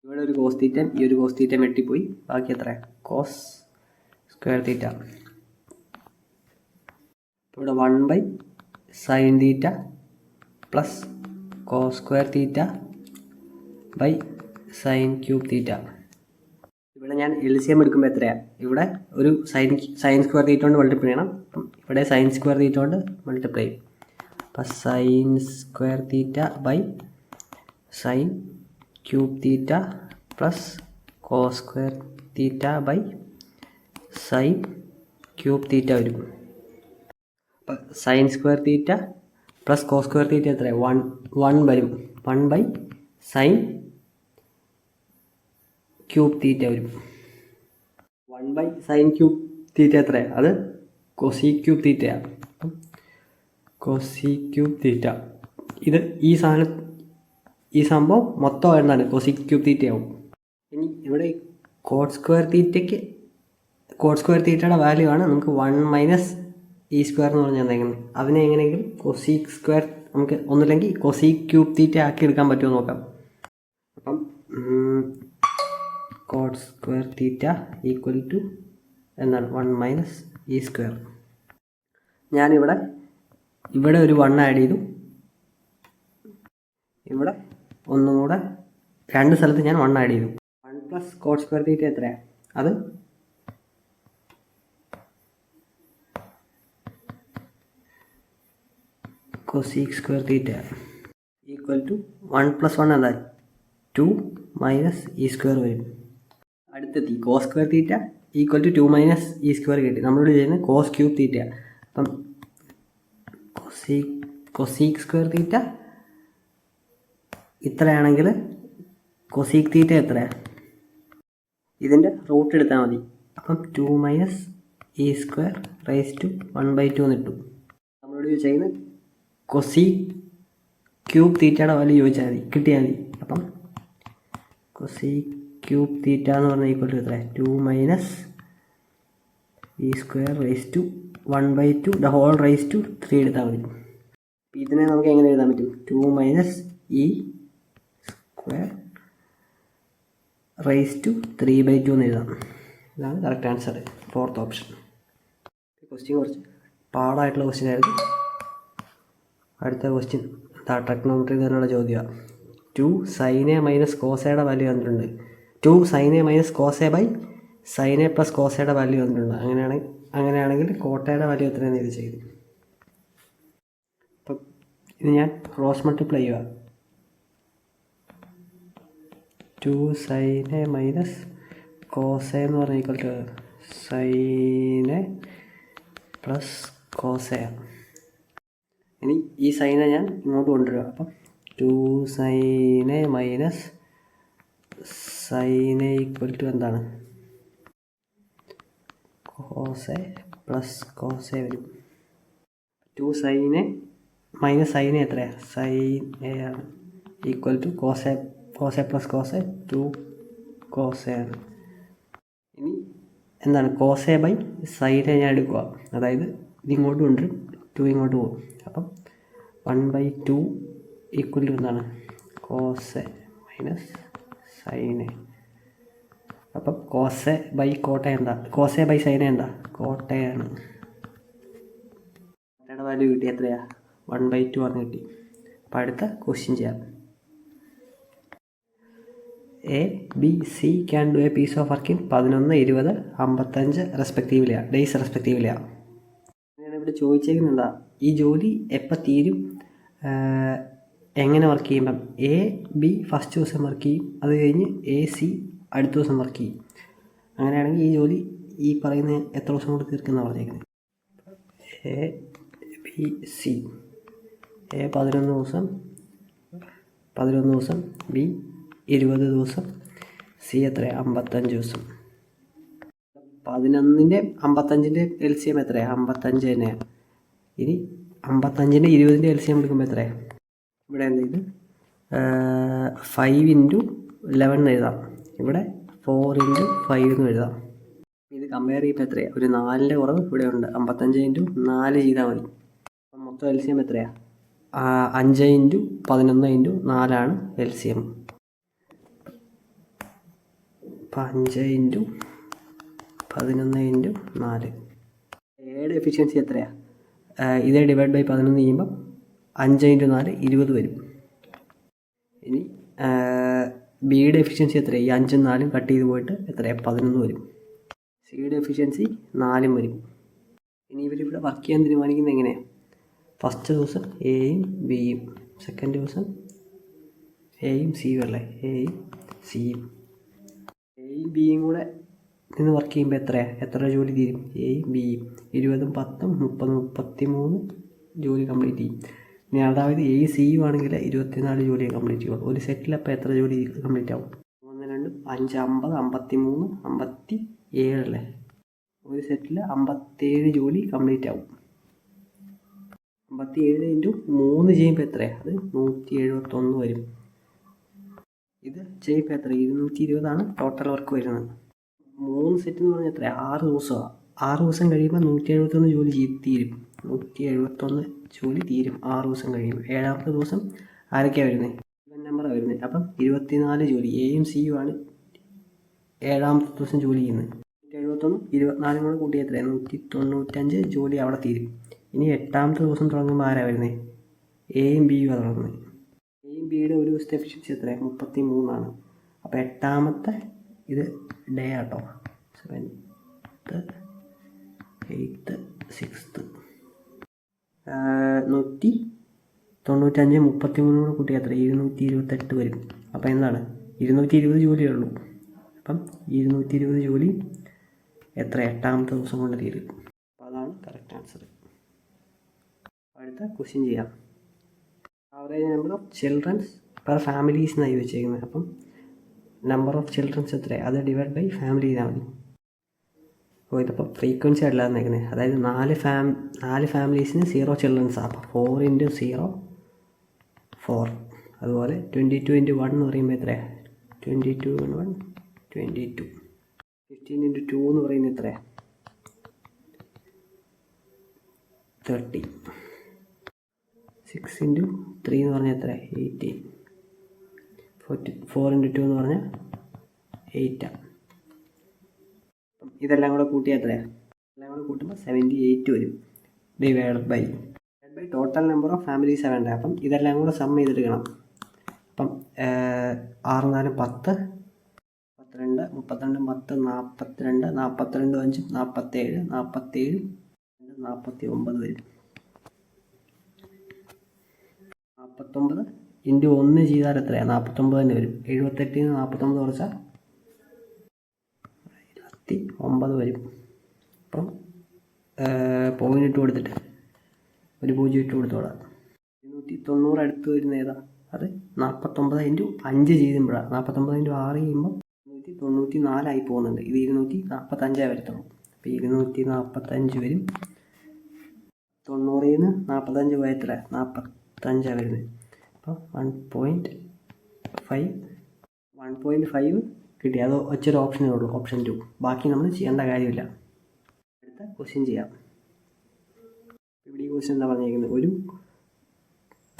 ഇവിടെ ഒരു കോസ് തീറ്റയും ഈ ഒരു കോസ് തീറ്റയും വെട്ടിപ്പോയി. ബാക്കി എത്ര? Cos square theta. ഇവിടെ 1/sin theta plus cos square theta by sine cube theta. ഇവിടെ ഞാൻ LCM എടുക്കുമ്പോൾ എത്രയാണ്? ഇവിടെ ഒരു സൈൻ സ്ക്വയർ തീറ്റ കൊണ്ട് മൾട്ടിപ്ലൈ ചെയ്യണം. അപ്പം ഇവിടെ സൈൻ സ്ക്വയർ തീറ്റ കൊണ്ട് മൾട്ടിപ്ലൈ ചെയ്യും. അപ്പം sine square theta by sine cube theta plus cos square theta by sine cube theta വരും. അപ്പം sine square theta plus cos square theta എത്രയാണ്? 1 വരും. 1/sin ക്യൂബ് തീറ്റ വരും. 1/sin ക്യൂബ് തീറ്റ എത്രയാണ്? അത് കൊസീക് ക്യൂബ് തീറ്റയാണ്. അപ്പം കൊസീക് ക്യൂബ് തീറ്റ ഇത് ഈ സംഭവം മൊത്തം എന്താണ്? കൊസീക് ക്യൂബ് തീറ്റയാവും. ഇനി ഇവിടെ കോട്ട് സ്ക്വയർ തീറ്റയുടെ വാല്യൂ ആണ് നമുക്ക് 1 - e² എന്ന് പറഞ്ഞാൽ എന്തെങ്കിലും. അതിനെ എങ്ങനെയെങ്കിലും കൊസീക് സ്ക്വയർ നമുക്ക് ഒന്നുമില്ലെങ്കിൽ കൊസീക് ക്യൂബ് തീറ്റ ആക്കി എടുക്കാൻ പറ്റുമോ നോക്കാം. അപ്പം cot square theta equal to എന്താണ്? 1 - e². ഞാനിവിടെ ഒരു 1 ആഡ് ചെയ്തു. ഇവിടെ ഒന്നും കൂടെ 2 സ്ഥലത്ത് ഞാൻ 1 ആഡ് ചെയ്തു. 1 + കോട്ട് സ്ക്വയർ തീറ്റ എത്രയാണ്? അത് cosec square theta equal to 1 + 1 എന്താ? 2 - e² വരും. അടുത്തെത്തി cos square theta equal to 2 - e² കിട്ടി. നമ്മളോട് ചെയ്യുന്നത് കോസ് ക്യൂബ് തീറ്റ. അപ്പം കൊസീക് സ്ക്വയർ തീറ്റ ഇത്രയാണെങ്കിൽ കൊസീക് തീറ്റ എത്രയാണ്? ഇതിൻ്റെ റൂട്ട് എടുത്താൽ മതി. അപ്പം 2 - e² റൈസ് ടു 1/2 എന്ന് ഇട്ടു. നമ്മളോട് ചെയ്യുന്നത് കൊസീക് ക്യൂബ് തീറ്റയുടെ വാല്യൂ ചോദിച്ചാൽ മതി, കിട്ടിയാൽ മതി. അപ്പം കൊസീക് ക്യൂബ് തീറ്റ എന്ന് പറഞ്ഞാൽ ഈക്വൽ ടു എത്ര? 2 - e² raise to 1/2 the whole raise to 3 എടുത്താൽ മതി. ഇതിനെ നമുക്ക് എങ്ങനെ എഴുതാൻ പറ്റും? 2 - e² റൈസ് ടു 3/2 എന്ന് എഴുതാം. ഇതാണ് correct answer, 4th option. Question കുറച്ച് പാടായിട്ടുള്ള ക്വസ്റ്റ്യൻ ആയിരുന്നു. അടുത്ത ക്വസ്റ്റ്യൻ ട്രിഗണോമെട്രി തന്നെയുള്ള ചോദ്യമാണ്. 2 sin a - cos a യുടെ വാല്യൂ തന്നിട്ടുണ്ട്. 2 sin a - cos a by sin a + cos a യുടെ വാല്യൂ തന്നിട്ടുണ്ട്. അങ്ങനെയാണെങ്കിൽ കോട്ടയുടെ വാല്യൂ എത്രയാണെന്ന് ഇത് ചെയ്തു. അപ്പം ഇത് ഞാൻ ക്രോസ് മൾട്ടിപ്ലൈ ചെയ്യുക. 2 sin a - cos a എന്ന് പറഞ്ഞാൽ equal to sin a + cos a. ഇനി ഈ സൈനെ ഞാൻ ഇങ്ങോട്ട് കൊണ്ടുവരിക. അപ്പം 2 sin a - sin a equal to എന്താണ്? cos a + cos a വരും. 2 sin a - sin a എത്രയാണ്? sin a ആണ് equal to cos a + cos a 2 cos a ആണ്. ഇനി എന്താണ്? cos a by sin a ഞാൻ എടുക്കുക. അതായത് ഇതിങ്ങോട്ട് കൊണ്ടുവരും, 2 ഇങ്ങോട്ട് പോകും. അപ്പം 1/2 ഈക്വൽ ടു എന്താണ്? cos a - sin a. അപ്പം cos a ബൈ കോട്ട എന്താ? cos a by sin a എന്താ? കോട്ടയാണ്. കോട്ടയുടെ വാല്യൂ കിട്ടി എത്രയാണ്? 1/2 ആണ് കിട്ടി. അപ്പം അടുത്ത ക്വസ്റ്റ്യൻ ചെയ്യാം. A, B, C can do a piece of work in 11, 20, 55 റെസ്പെക്റ്റീവ്ലിയാണ്, ഡേയ്സ് റെസ്പെക്റ്റീവ്ലിയാണ്. അങ്ങനെയാണ് ഇവിടെ ചോദിച്ചേക്കുന്നുണ്ടാ ഈ ജോലി എപ്പോൾ തീരും, എങ്ങനെ വർക്ക് ചെയ്യുമ്പം എ ബി ഫസ്റ്റ് ദിവസം വർക്ക് ചെയ്യും, അത് കഴിഞ്ഞ് എ സി അടുത്ത ദിവസം വർക്ക് ചെയ്യും. അങ്ങനെയാണെങ്കിൽ ഈ ജോലി ഈ പറയുന്ന എത്ര ദിവസം കൊണ്ട് തീർക്കുന്ന പറഞ്ഞേക്കുന്നത്. എ ബി സി, എ 11 ദിവസം, 11 ദിവസം, ബി 20 ദിവസം, സി എത്രയാണ് 55 ദിവസം. 11ൻ്റെ 55ൻ്റെ LCM എത്രയാണ്? 55 തന്നെയാണ്. ഇനി 55ൻ്റെ 20ൻ്റെ LCM എടുക്കുമ്പോൾ എത്രയാണ്? ഇവിടെ എന്ത് ചെയ്ത് 5 × 11 എന്ന് എഴുതാം, ഇവിടെ 4 × 5 എന്ന് എഴുതാം. ഇത് കമ്പയർ ചെയ്യുമ്പോൾ എത്രയാണ്? ഒരു 4ൻ്റെ കുറവ് ഇവിടെ ഉണ്ട്. 55 × 4 ചെയ്താൽ മതി. അപ്പം മൊത്തം LCM എത്രയാണ്? 5 × 11 × 4 LCM. അപ്പം 5 × 11 × 4. എയുടെ എഫിഷ്യൻസി എത്രയാണ്? ഇതേ ഡിവൈഡ് ബൈ 11 ചെയ്യുമ്പം 5 × 4 20 വരും. ഇനി ബിയുടെ എഫിഷ്യൻസി എത്രയാണ്? ഈ 5ഉം 4ഉം കട്ട് ചെയ്ത് പോയിട്ട് എത്രയാണ്? 11 വരും. സിയുടെ എഫിഷ്യൻസി 4 വരും. ഇനി ഇവരിവിടെ വർക്ക് ചെയ്യാൻ തീരുമാനിക്കുന്നത് എങ്ങനെയാണ്? ഫസ്റ്റ് ദിവസം എയും ബിയും, സെക്കൻഡ് ദിവസം എയും സിയും അല്ലേ, എയും സിയും. എയും ബിയും കൂടെ നിന്ന് വർക്ക് ചെയ്യുമ്പോൾ എത്ര ജോലി തീരും? എയും ബിയും 20ഉം 10ഉം 30, 33 ജോലി കംപ്ലീറ്റ് ചെയ്യും. ഇനി അതായത് എ സിയും ആണെങ്കിൽ 24 ജോലി കംപ്ലീറ്റ് ചെയ്യുള്ളൂ. ഒരു സെറ്റിൽ അപ്പോൾ എത്ര ജോലി കംപ്ലീറ്റ് ആവും? 1, 2, 5, 50, 53, 57 അല്ലേ. ഒരു സെറ്റിൽ 57 ജോലി കംപ്ലീറ്റ് ആവും. 57 × 3 ചെയ്യുമ്പോൾ എത്രയാണ്? അത് 171 വരും. ഇത് ചെയ്യുമ്പോൾ എത്ര? 220 ടോട്ടൽ വർക്ക് വരുന്നത്. 3 സെറ്റ് എന്ന് പറഞ്ഞാൽ എത്രയാണ്? 6 ദിവസമാണ്. 6 ദിവസം കഴിയുമ്പോൾ 171 ജോലി തീരും. 171 ജോലി തീരും 6 ദിവസം കഴിയുമ്പോൾ. 7ാമത്തെ ദിവസം ആരൊക്കെയാണ് വരുന്നത്? ഇവൻ നമ്പറാണ് വരുന്നത്. അപ്പം 24 ജോലി എയും സിയും ആണ് 7ാമത്തെ ദിവസം ജോലി ചെയ്യുന്നത്. 171 24 കൂടെ കൂട്ടി എത്രയാണ്? 195 ജോലി അവിടെ തീരും. ഇനി 8ാമത്തെ ദിവസം തുടങ്ങുമ്പോൾ ആരാണ് വരുന്നത്? എയും ബിയും ആണ് തുടങ്ങുന്നത്. എയും ബിയുടെ ഒരു ദിവസത്തെ എഫിഷ്യൻസി എത്രയാണ്? 33. അപ്പോൾ 8ാമത്തെ ഇത് ഡേ ആട്ടോ. 7th, 8th, 6th 195 33 കൂടെ കൂട്ടി എത്ര? 228 വരും. അപ്പോൾ എന്താണ്? 220 ജോലിയേ ഉള്ളൂ. അപ്പം 220 ജോലി എത്ര? 8ാമത്തെ ദിവസം കൊണ്ട് തീരും. അപ്പോൾ അതാണ് കറക്റ്റ് ആൻസർ. അടുത്ത ക്വസ്റ്റ്യൻ ചെയ്യാം. Average number of children's per families എന്നായി വെച്ചേക്കുന്നത്. അപ്പം നമ്പർ ഓഫ് ചിൽഡ്രൻസ് എത്രയാണ്? അത് ഡിവൈഡ് ബൈ ഫാമിലി ചെയ്താൽ മതി. അപ്പോൾ ഇതിപ്പോൾ ഫ്രീക്വൻസി അല്ല തന്നേക്കുന്നത്. അതായത് 4 ഫാമിലീസിന് 0 ചിൽഡ്രൻസാണ്. അപ്പോൾ 4 × 0 4. അതുപോലെ 22 × 1 എന്ന് പറയുമ്പോൾ എത്രയാണ്? 22 × 1 22. 15 × 2 എന്ന് പറയുന്നത് എത്രയാണ്? 30. 6 × 3 എന്ന് പറഞ്ഞാൽ എത്ര? 18. 4 × 2 എന്ന് പറഞ്ഞാൽ 8. ഇതെല്ലാം കൂടെ കൂട്ടിയാൽ എത്രയാണ്? എല്ലാം കൂടെ കൂട്ടുമ്പോൾ 78 വരും. Divide by total number of families വേണ്ടത്. അപ്പം ഇതെല്ലാം കൂടെ സം ചെയ്തെടുക്കണം. അപ്പം 6 × 4 10, 32, 32, 10, 42, 42, 5, 47, 47, 49 വരും. 49 × 1 ചെയ്താൽ എത്രയാണ്? 49 തന്നെ വരും. 78 ൽ നിന്ന് 49 കുറച്ചാൽ 29 വരും. അപ്പം പോയിന്റ് ഇട്ട് കൊടുത്തിട്ട് ഒരു 0 ഇട്ട് കൊടുത്തോളാം. 290 അടുത്ത് വരുന്ന ഏതാ? അത് 49 × 5 ചെയ്യുമ്പോഴാണ്. 49 × 6 ചെയ്യുമ്പോൾ 294 പോകുന്നുണ്ട്. ഇത് 245 വരത്തുള്ളൂ. അപ്പോൾ 245 വരും. 90 ൽ നിന്ന് 45 പോയ എത്ര? 45 വരുന്നത്. അപ്പോൾ 1.5 കിട്ടി. അത് ഒറ്റൊരു ഓപ്ഷനേ ഉള്ളൂ, ഓപ്ഷൻ 2. ബാക്കി നമ്മൾ ചെയ്യേണ്ട കാര്യമില്ല. അടുത്ത ക്വസ്റ്റ്യൻ ചെയ്യാം. ഇവിടെ ഈ ക്വസ്റ്റ്യൻ എന്താ പറഞ്ഞിരിക്കുന്നത്? ഒരു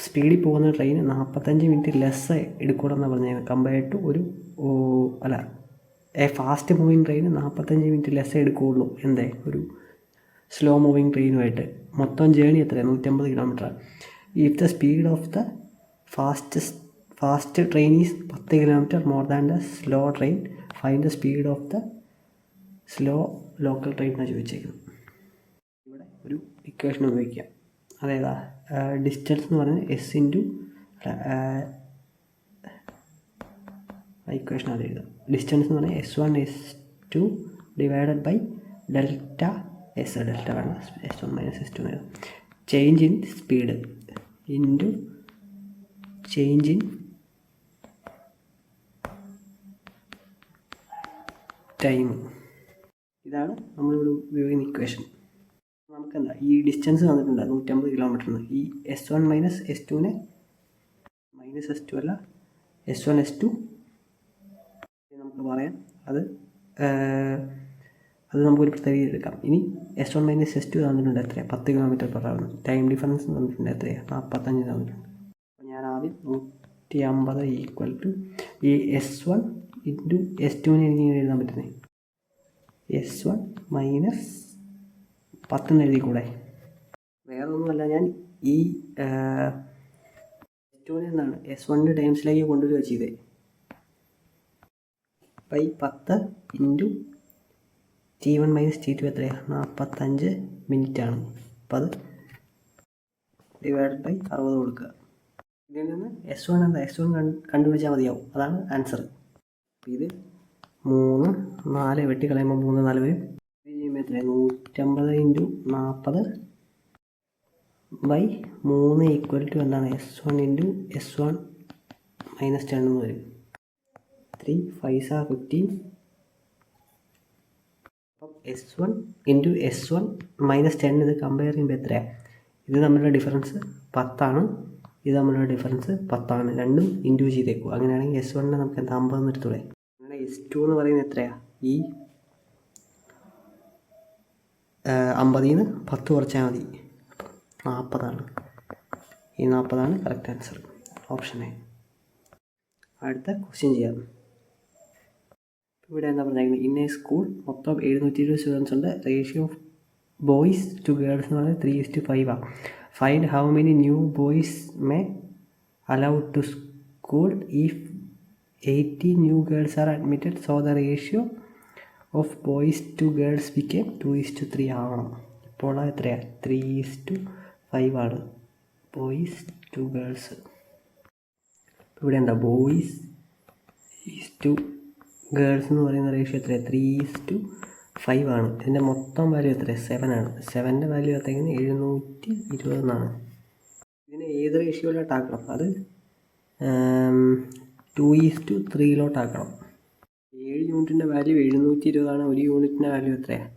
സ്പീഡിൽ പോകുന്ന ട്രെയിൻ 45 മിനിറ്റ് ലെസ് എടുക്കണമെന്നാണ് പറഞ്ഞിരിക്കുന്നത്. Compared to fast moving train 45 minute less എടുക്കുകയുള്ളൂ. എന്തേ? ഒരു സ്ലോ മൂവിങ് ട്രെയിനുമായിട്ട്. മൊത്തം ജേണി എത്രയാണ്? 150 kilometre. If the speed of the fast train is 10 kilometre more than the slow train, find the speed of the slow local train എന്നാണ് ചോദിച്ചേക്കുന്നത്. ഇവിടെ ഒരു ഇക്വേഷൻ ഉപയോഗിക്കാം. അതായത് ഡിസ്റ്റൻസ് എന്ന് പറയുന്നത് ഇക്വേഷൻ അത് എഴുതാം. ഡിസ്റ്റൻസ് എന്ന് പറഞ്ഞാൽ S1 S2 divided by delta S, delta വേണം, S1 - S2 എഴുതാം. Change in speed into change in time. ഇതാണ് നമ്മളിവിടെ ഉപയോഗിക്കുന്ന ഇക്വേഷൻ. നമുക്കെന്താ ഈ ഡിസ്റ്റൻസ് തന്നിട്ടുണ്ട് 150 കിലോമീറ്ററിന്. ഈ S1 - S2നെ -S2 അല്ല S1 S2 നമുക്ക് പറയാം. അത് നമുക്കൊരു പ്രത്യേക എടുക്കാം. ഇനി S1 - S2 തന്നിട്ടുണ്ട് എത്രയാണ്? 10 km/h. ടൈം ഡിഫറൻസ് തന്നിട്ടുണ്ട് എത്രയാണ്? 45 തന്നിട്ടുണ്ട്. അപ്പോൾ ഞാൻ ആദ്യം 150 ഈക്വൽ ടു ഈ S1 ഇൻറ്റു S2നെ എനിക്ക് ഇങ്ങനെ എഴുതാൻ പറ്റുന്നത് S1 - 10 എന്ന് എഴുതിക്കൂടെ? വേറെ ഒന്നുമല്ല, ഞാൻ ഈ S2നെ എന്താണ് S1 ടൈംസിലേക്ക് കൊണ്ടുവരിക ചെയ്തേ. ബൈ 10 ഇൻറ്റു T1 - T2 എത്രയാണ്? 45 മിനിറ്റാണ്. അപ്പോൾ അത് ഡിവൈഡ് ബൈ 60 കൊടുക്കുക. ഇതിൽ നിന്ന് S1 എന്താ? S1 കണ്ടുപിടിച്ചാൽ മതിയാവും. അതാണ് ആൻസർ. അപ്പോൾ ഇത് 3 4 വെട്ടി കളയുമ്പോൾ 3 4 വരും. ഇത് ചെയ്യുമ്പോൾ എത്രയാണ്? 150 ഇൻറ്റു 40 ബൈ 3 ഈക്വൽ ടു എന്താണ്? S1 ഇൻറ്റു S1 - 10 എന്ന് വരും. 3 5 15. അപ്പം S1 ഇൻറ്റു S1 - 10 ഇത് കമ്പയർ ചെയ്യുമ്പോൾ എത്രയാണ്? ഇത് തമ്മിലുള്ള ഡിഫറൻസ് 10 ഇത് തമ്മിലുള്ള ഡിഫറൻസ് 10. രണ്ടും ഇൻറ്റു ചെയ്തേക്കും. അങ്ങനെയാണെങ്കിൽ S1നെ നമുക്ക് എന്താ 50 എന്ന് എടുത്തൂടെ? അങ്ങനെ S2 എന്ന് പറയുന്നത് എത്രയാണ്? ഈ 50 നിന്ന് 10 കുറച്ചാൽ മതി. അപ്പം 40. ഈ 40 കറക്റ്റ് ആൻസർ, ഓപ്ഷൻ എ. അടുത്ത ക്വസ്റ്റ്യൻ ചെയ്യാം. ഇവിടെ എന്താ പറഞ്ഞിരിക്കുന്നത്? ഇൻ എ സ്കൂൾ മൊത്തം 720 സ്റ്റുഡൻസ് ഉണ്ട്. Ratio of boys to girls എന്ന് പറയുന്നത് 3:5. Find how many new boys may allowed to school if 80 new girls are admitted. So the ratio of boys to girls became 2:3 ആവണം. ഇപ്പോൾ എത്രയാണ്? 3:5 ആണ് boys to girls. ഇവിടെ എന്താ? Boys to girls എന്ന് പറയുന്ന റേഷ്യോ എത്രയാണ്? 3:5 ആണ്. ഇതിൻ്റെ മൊത്തം വാല്യൂ എത്രയാണ്? 7 ആണ്. 7ൻ്റെ വാല്യൂ എത്രയാണ്? 720 എന്നാണ്. ഇതിനെ ഏത് റേഷ്യോയിലോട്ടാക്കണം? അത് 2:3 7 യൂണിറ്റിൻ്റെ വാല്യൂ 720 ആണ്. 1 യൂണിറ്റിൻ്റെ വാല്യൂ എത്രയാണ്?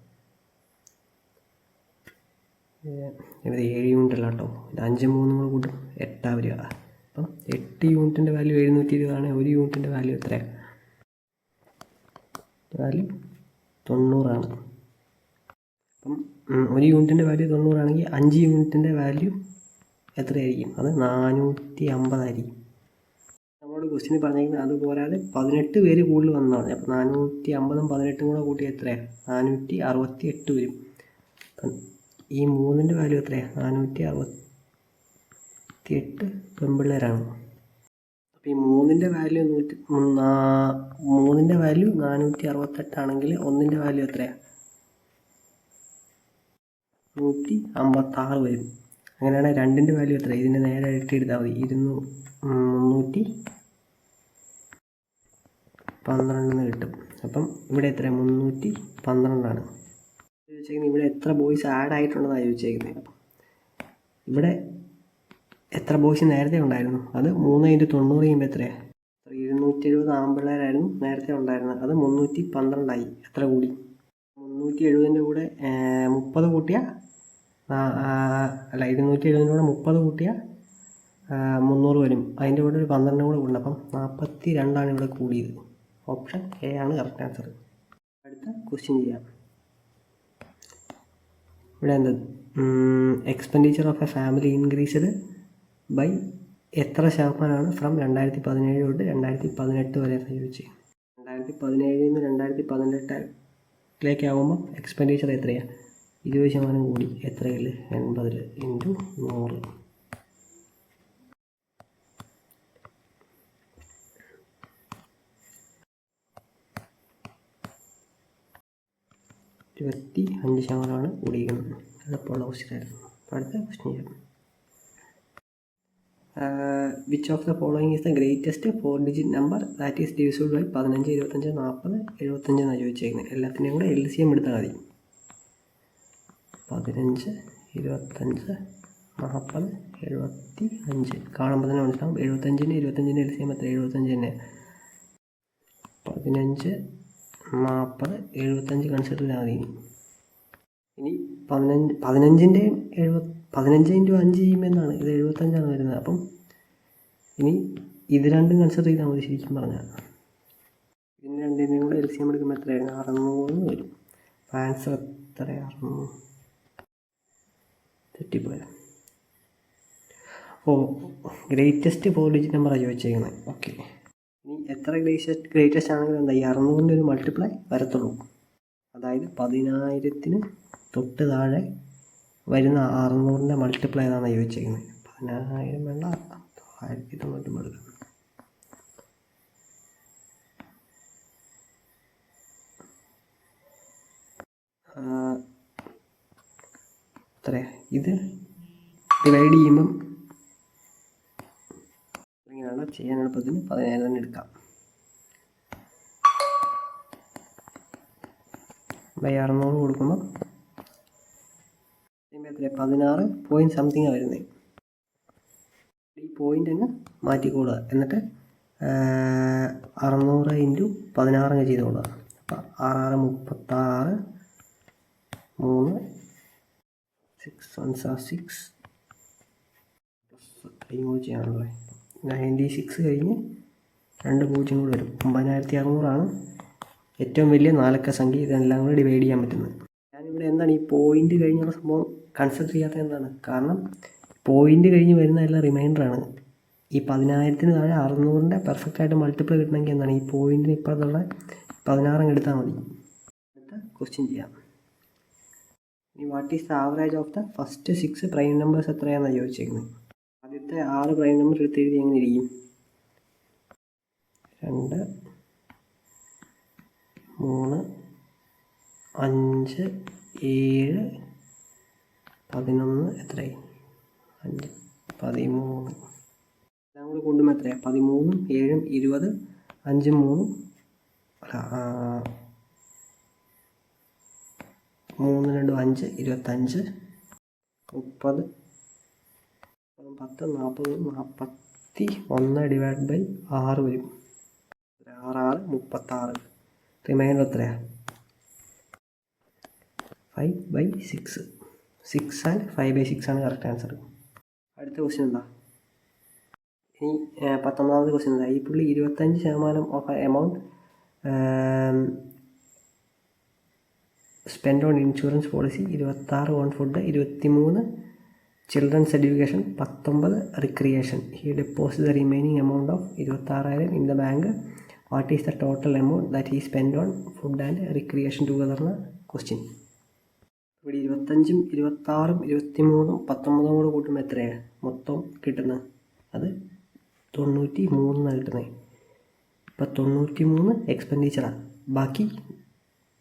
ഇത് 7 യൂണിറ്റ് അല്ല കേട്ടോ, ഇത് 5 3 കൂട്ടും 8 വരിക. അപ്പം 8 യൂണിറ്റിൻ്റെ വാല്യൂ 720 ആണ്. 1 യൂണിറ്റിൻ്റെ വാല്യൂ എത്രയാണ്? വാല്യൂ 90 ആണ്. അപ്പം 1 യൂണിറ്റിൻ്റെ വാല്യൂ 90 ആണെങ്കിൽ 5 യൂണിറ്റിൻ്റെ വാല്യൂ എത്രയായിരിക്കും? അത് 450 ആയിരിക്കും. നമ്മളോട് ക്വസ്റ്റ്യൻ പറഞ്ഞിരിക്കുന്നത് അത് പോരാതെ 18 പേര് കൂടുതൽ വന്നതാണ്. അപ്പോൾ 450 18 കൂടെ കൂട്ടി എത്രയാണ്? 468 വരും. അപ്പം ഈ 3ൻ്റെ വാല്യൂ എത്രയാണ്? 468 പെൺപിള്ളേരാണ്. അപ്പോൾ ഈ 3ൻ്റെ വാല്യൂ 468 ആണെങ്കിൽ 1ൻ്റെ വാല്യൂ എത്രയാണ്? 156 വരും. അങ്ങനെയാണെങ്കിൽ 2ൻ്റെ വാല്യൂ എത്ര? ഇതിൻ്റെ നേരെ ഇരട്ടി എടുത്താൽ മതി. 312 കിട്ടും. അപ്പം ഇവിടെ എത്ര? 312 ചോദിച്ചേക്കുന്നത്. ഇവിടെ എത്ര ബോയ്സ് ആഡ് ആയിട്ടുണ്ടെന്നാണ് ചോദിച്ചേക്കുന്നത്. ഇവിടെ എത്ര ബോയ്സ് നേരത്തെ ഉണ്ടായിരുന്നു? അത് 3 × 90 ചെയ്യുമ്പോൾ എത്രയാണ്? 270 ആൺപിള്ളേരായിരുന്നു നേരത്തെ ഉണ്ടായിരുന്നത്. അത് 312 ആയി. എത്ര കൂടി? 370ൻ്റെ കൂടെ 30 കൂട്ടിയാൽ അല്ല 270ൻ്റെ കൂടെ 30 കൂട്ടിയാൽ 300 വരും. അതിൻ്റെ കൂടെ ഒരു 12 കൂടെ കൂടണം. അപ്പം 42 ഇവിടെ കൂടിയത്. ഓപ്ഷൻ എ ആണ് കറക്റ്റ് ആൻസർ. അടുത്ത ക്വസ്റ്റ്യൻ ചെയ്യാം. ഇവിടെ എന്താ? Expenditure of a family increased by എത്ര ശതമാനമാണ് ഫ്രം 2017 തൊട്ട് 2018 വരെ ചോദിച്ചു. 2017 നിന്ന് 2018 ആകുമ്പോൾ എക്സ്പെൻഡിച്ചർ എത്രയാണ്? 20% കൂടി. എത്രയിൽ? 80 × 100. 25% കൂടിയിരിക്കുന്നത്. എളുപ്പമുള്ള ക്വസ്റ്റ്യൻ ആയിരുന്നു. അടുത്ത ക്വസ്റ്റ്യൻ ചെയ്യാം. Which of the following is the greatest 4-digit number that is divisible by 15, 25, 40, 75 എന്നാണ് ചോദിച്ചേക്കുന്നത്. എല്ലാത്തിൻ്റെയും കൂടെ LCM എടുത്താൽ മതി. 15, 25, 40, 75 കാണുമ്പോൾ തന്നെ മനസ്സിലാവും. 75-ന് 25-ൻ്റെ LCM എത്ര? 75 തന്നെ. 15, 40, 75 കൺസിഡർ ചെയ്താൽ മതി. ഇനി 15 × 5 ചെയ്യുമ്പോൾ എന്നാണ് ഇത് 75 വരുന്നത്. അപ്പം ഇനി ഇത് രണ്ടും കൺസിഡർ ചെയ്താൽ മതി ശരിക്കും പറഞ്ഞാൽ. ഇതിന് രണ്ടിൻ്റെയും കൂടെ LCM എടുക്കുമ്പോൾ എത്രയായിരുന്നു? 600 വരും. ആൻസർ എത്രയാണ്? 600 തെറ്റിപ്പോയ. ഗ്രേറ്റസ്റ്റ് 4-digit നമ്പറാണ് ചോദിച്ചേക്കുന്നത്. ഓക്കെ, ഇനി എത്ര ഗ്രേറ്റസ്റ്റ് ആണെങ്കിലും എന്താ ഈ 600-ൻ്റെ ഒരു മൾട്ടിപ്ലൈ വരത്തുള്ളൂ. അതായത് 10,000-ന് തൊട്ട് താഴെ വരുന്ന 600-ൻ്റെ മൾട്ടിപ്ലൈ ഏതാണെന്ന് ചോദിച്ചേക്കുന്നത്. 10,000 വേണ്ട, 1900 എടുക്കാം. എത്രയാ ഇത് ഡിവൈഡ് ചെയ്യുമ്പം ഇങ്ങനെയാണ് ചെയ്യാൻ എളുപ്പത്തിന് 10,000 തന്നെ എടുക്കാം. 600 കൊടുക്കുമ്പോൾ എത്രയാണ്? 16 പോയിൻറ്റ് സംതിങ് വരുന്നത്. ഈ പോയിൻ്റ് അങ്ങ് മാറ്റിക്കൊള്ളുക. എന്നിട്ട് 600 × 16 അങ്ങ് ചെയ്തുകൊള്ളുക. അപ്പം 6 36, 3 6 1 6 കൂടി ചെയ്യാനുള്ളത് 96 കഴിഞ്ഞ് 2 0 കൂടി വരും. 9600 ഏറ്റവും വലിയ 4 അക്ക സംഖ്യ. ഇതെല്ലാം കൂടി ഡിവൈഡ് ചെയ്യാൻ പറ്റുന്നത്. ഞാനിവിടെ എന്താണ് ഈ പോയിൻ്റ് കഴിഞ്ഞുള്ള സംഭവം കൺസിഡർ ചെയ്യാത്തത് എന്താണ്? കാരണം പോയിൻ്റ് കഴിഞ്ഞ് വരുന്ന എല്ലാം റിമൈൻഡറാണ്. ഈ 10,000-ന് താഴെ 600-ൻ്റെ പെർഫെക്റ്റായിട്ട് മൾട്ടിപ്ലൈ കിട്ടണമെങ്കിൽ എന്താണ് ഈ പോയിൻറ്റിന് ഇപ്പുറത്തുള്ള 16 എടുത്താൽ മതി. അടുത്ത ക്വസ്റ്റ്യൻ ചെയ്യാം. ഇനി what is the average of the first 6 prime numbers എത്രയാണെന്നാണ് ചോദിച്ചേക്കുന്നത്. ആദ്യത്തെ 6 പ്രൈം നമ്പർ എടുത്ത് എഴുതി എങ്ങനെ ഇരിക്കും? 2, 3, 5, 7, 11 എത്രയായി? 5, 13. എല്ലാം കൂടി കൊണ്ടുമ്പോൾ എത്രയാണ്? 13, 7, 20, 5, 3 3, 2, 5, 25, 30, 10, 40, 41 ഡിവൈഡ് ബൈ 6 വരും. 6, 36. റിമൈൻഡർ എത്രയാണ്? 5/6. 6 ആൻഡ് 5/6 ആണ് കറക്റ്റ് ആൻസർ. അടുത്ത ക്വസ്റ്റ്യൻ എന്താ? ഇനി 19ാമത്തെ ക്വസ്റ്റ്യൻ എന്താ? ഈ പുള്ളി 25% of amount spend on insurance policy, 26 on food, 23 children's education, 19 recreation. He deposit the remaining amount of 26,000 in the bank. What is the total amount that he spend on food and recreation together എന്ന question. ഇവിടെ 25, 26, 23, 19 കൂടെ കൂട്ടുമ്പോൾ എത്രയാണ് മൊത്തം കിട്ടുന്നത്? അത് 93 കിട്ടുന്നത്. ഇപ്പം 93 എക്സ്പെൻഡിച്ചറാണ്. ബാക്കി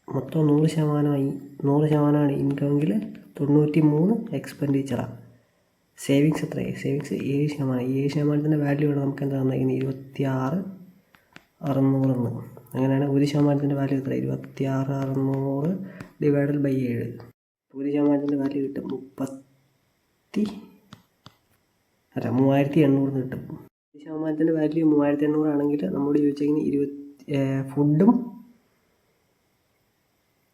മൊത്തം 100%. 100% ഇൻകമെങ്കിൽ 93 എക്സ്പെൻഡിച്ചറാണ്. സേവിങ്സ് എത്രയാണ്? സേവിങ്സ് 7%. 7%-ൻ്റെ വാല്യൂ ആണ് നമുക്ക് എന്താ തന്നിരിക്കുന്നത്? 26,600. അങ്ങനെയാണ് 1%-ൻ്റെ വാല്യൂ എത്ര? 26,600 ഡിവൈഡഡ് ബൈ 7. 1%-ൻ്റെ വാല്യൂ കിട്ടും 3,800 കിട്ടും. 1%-ൻ്റെ വാല്യൂ 3,800 ആണെങ്കിൽ നമ്മോട് ചോദിച്ചേക്കുന്നത് ഫുഡും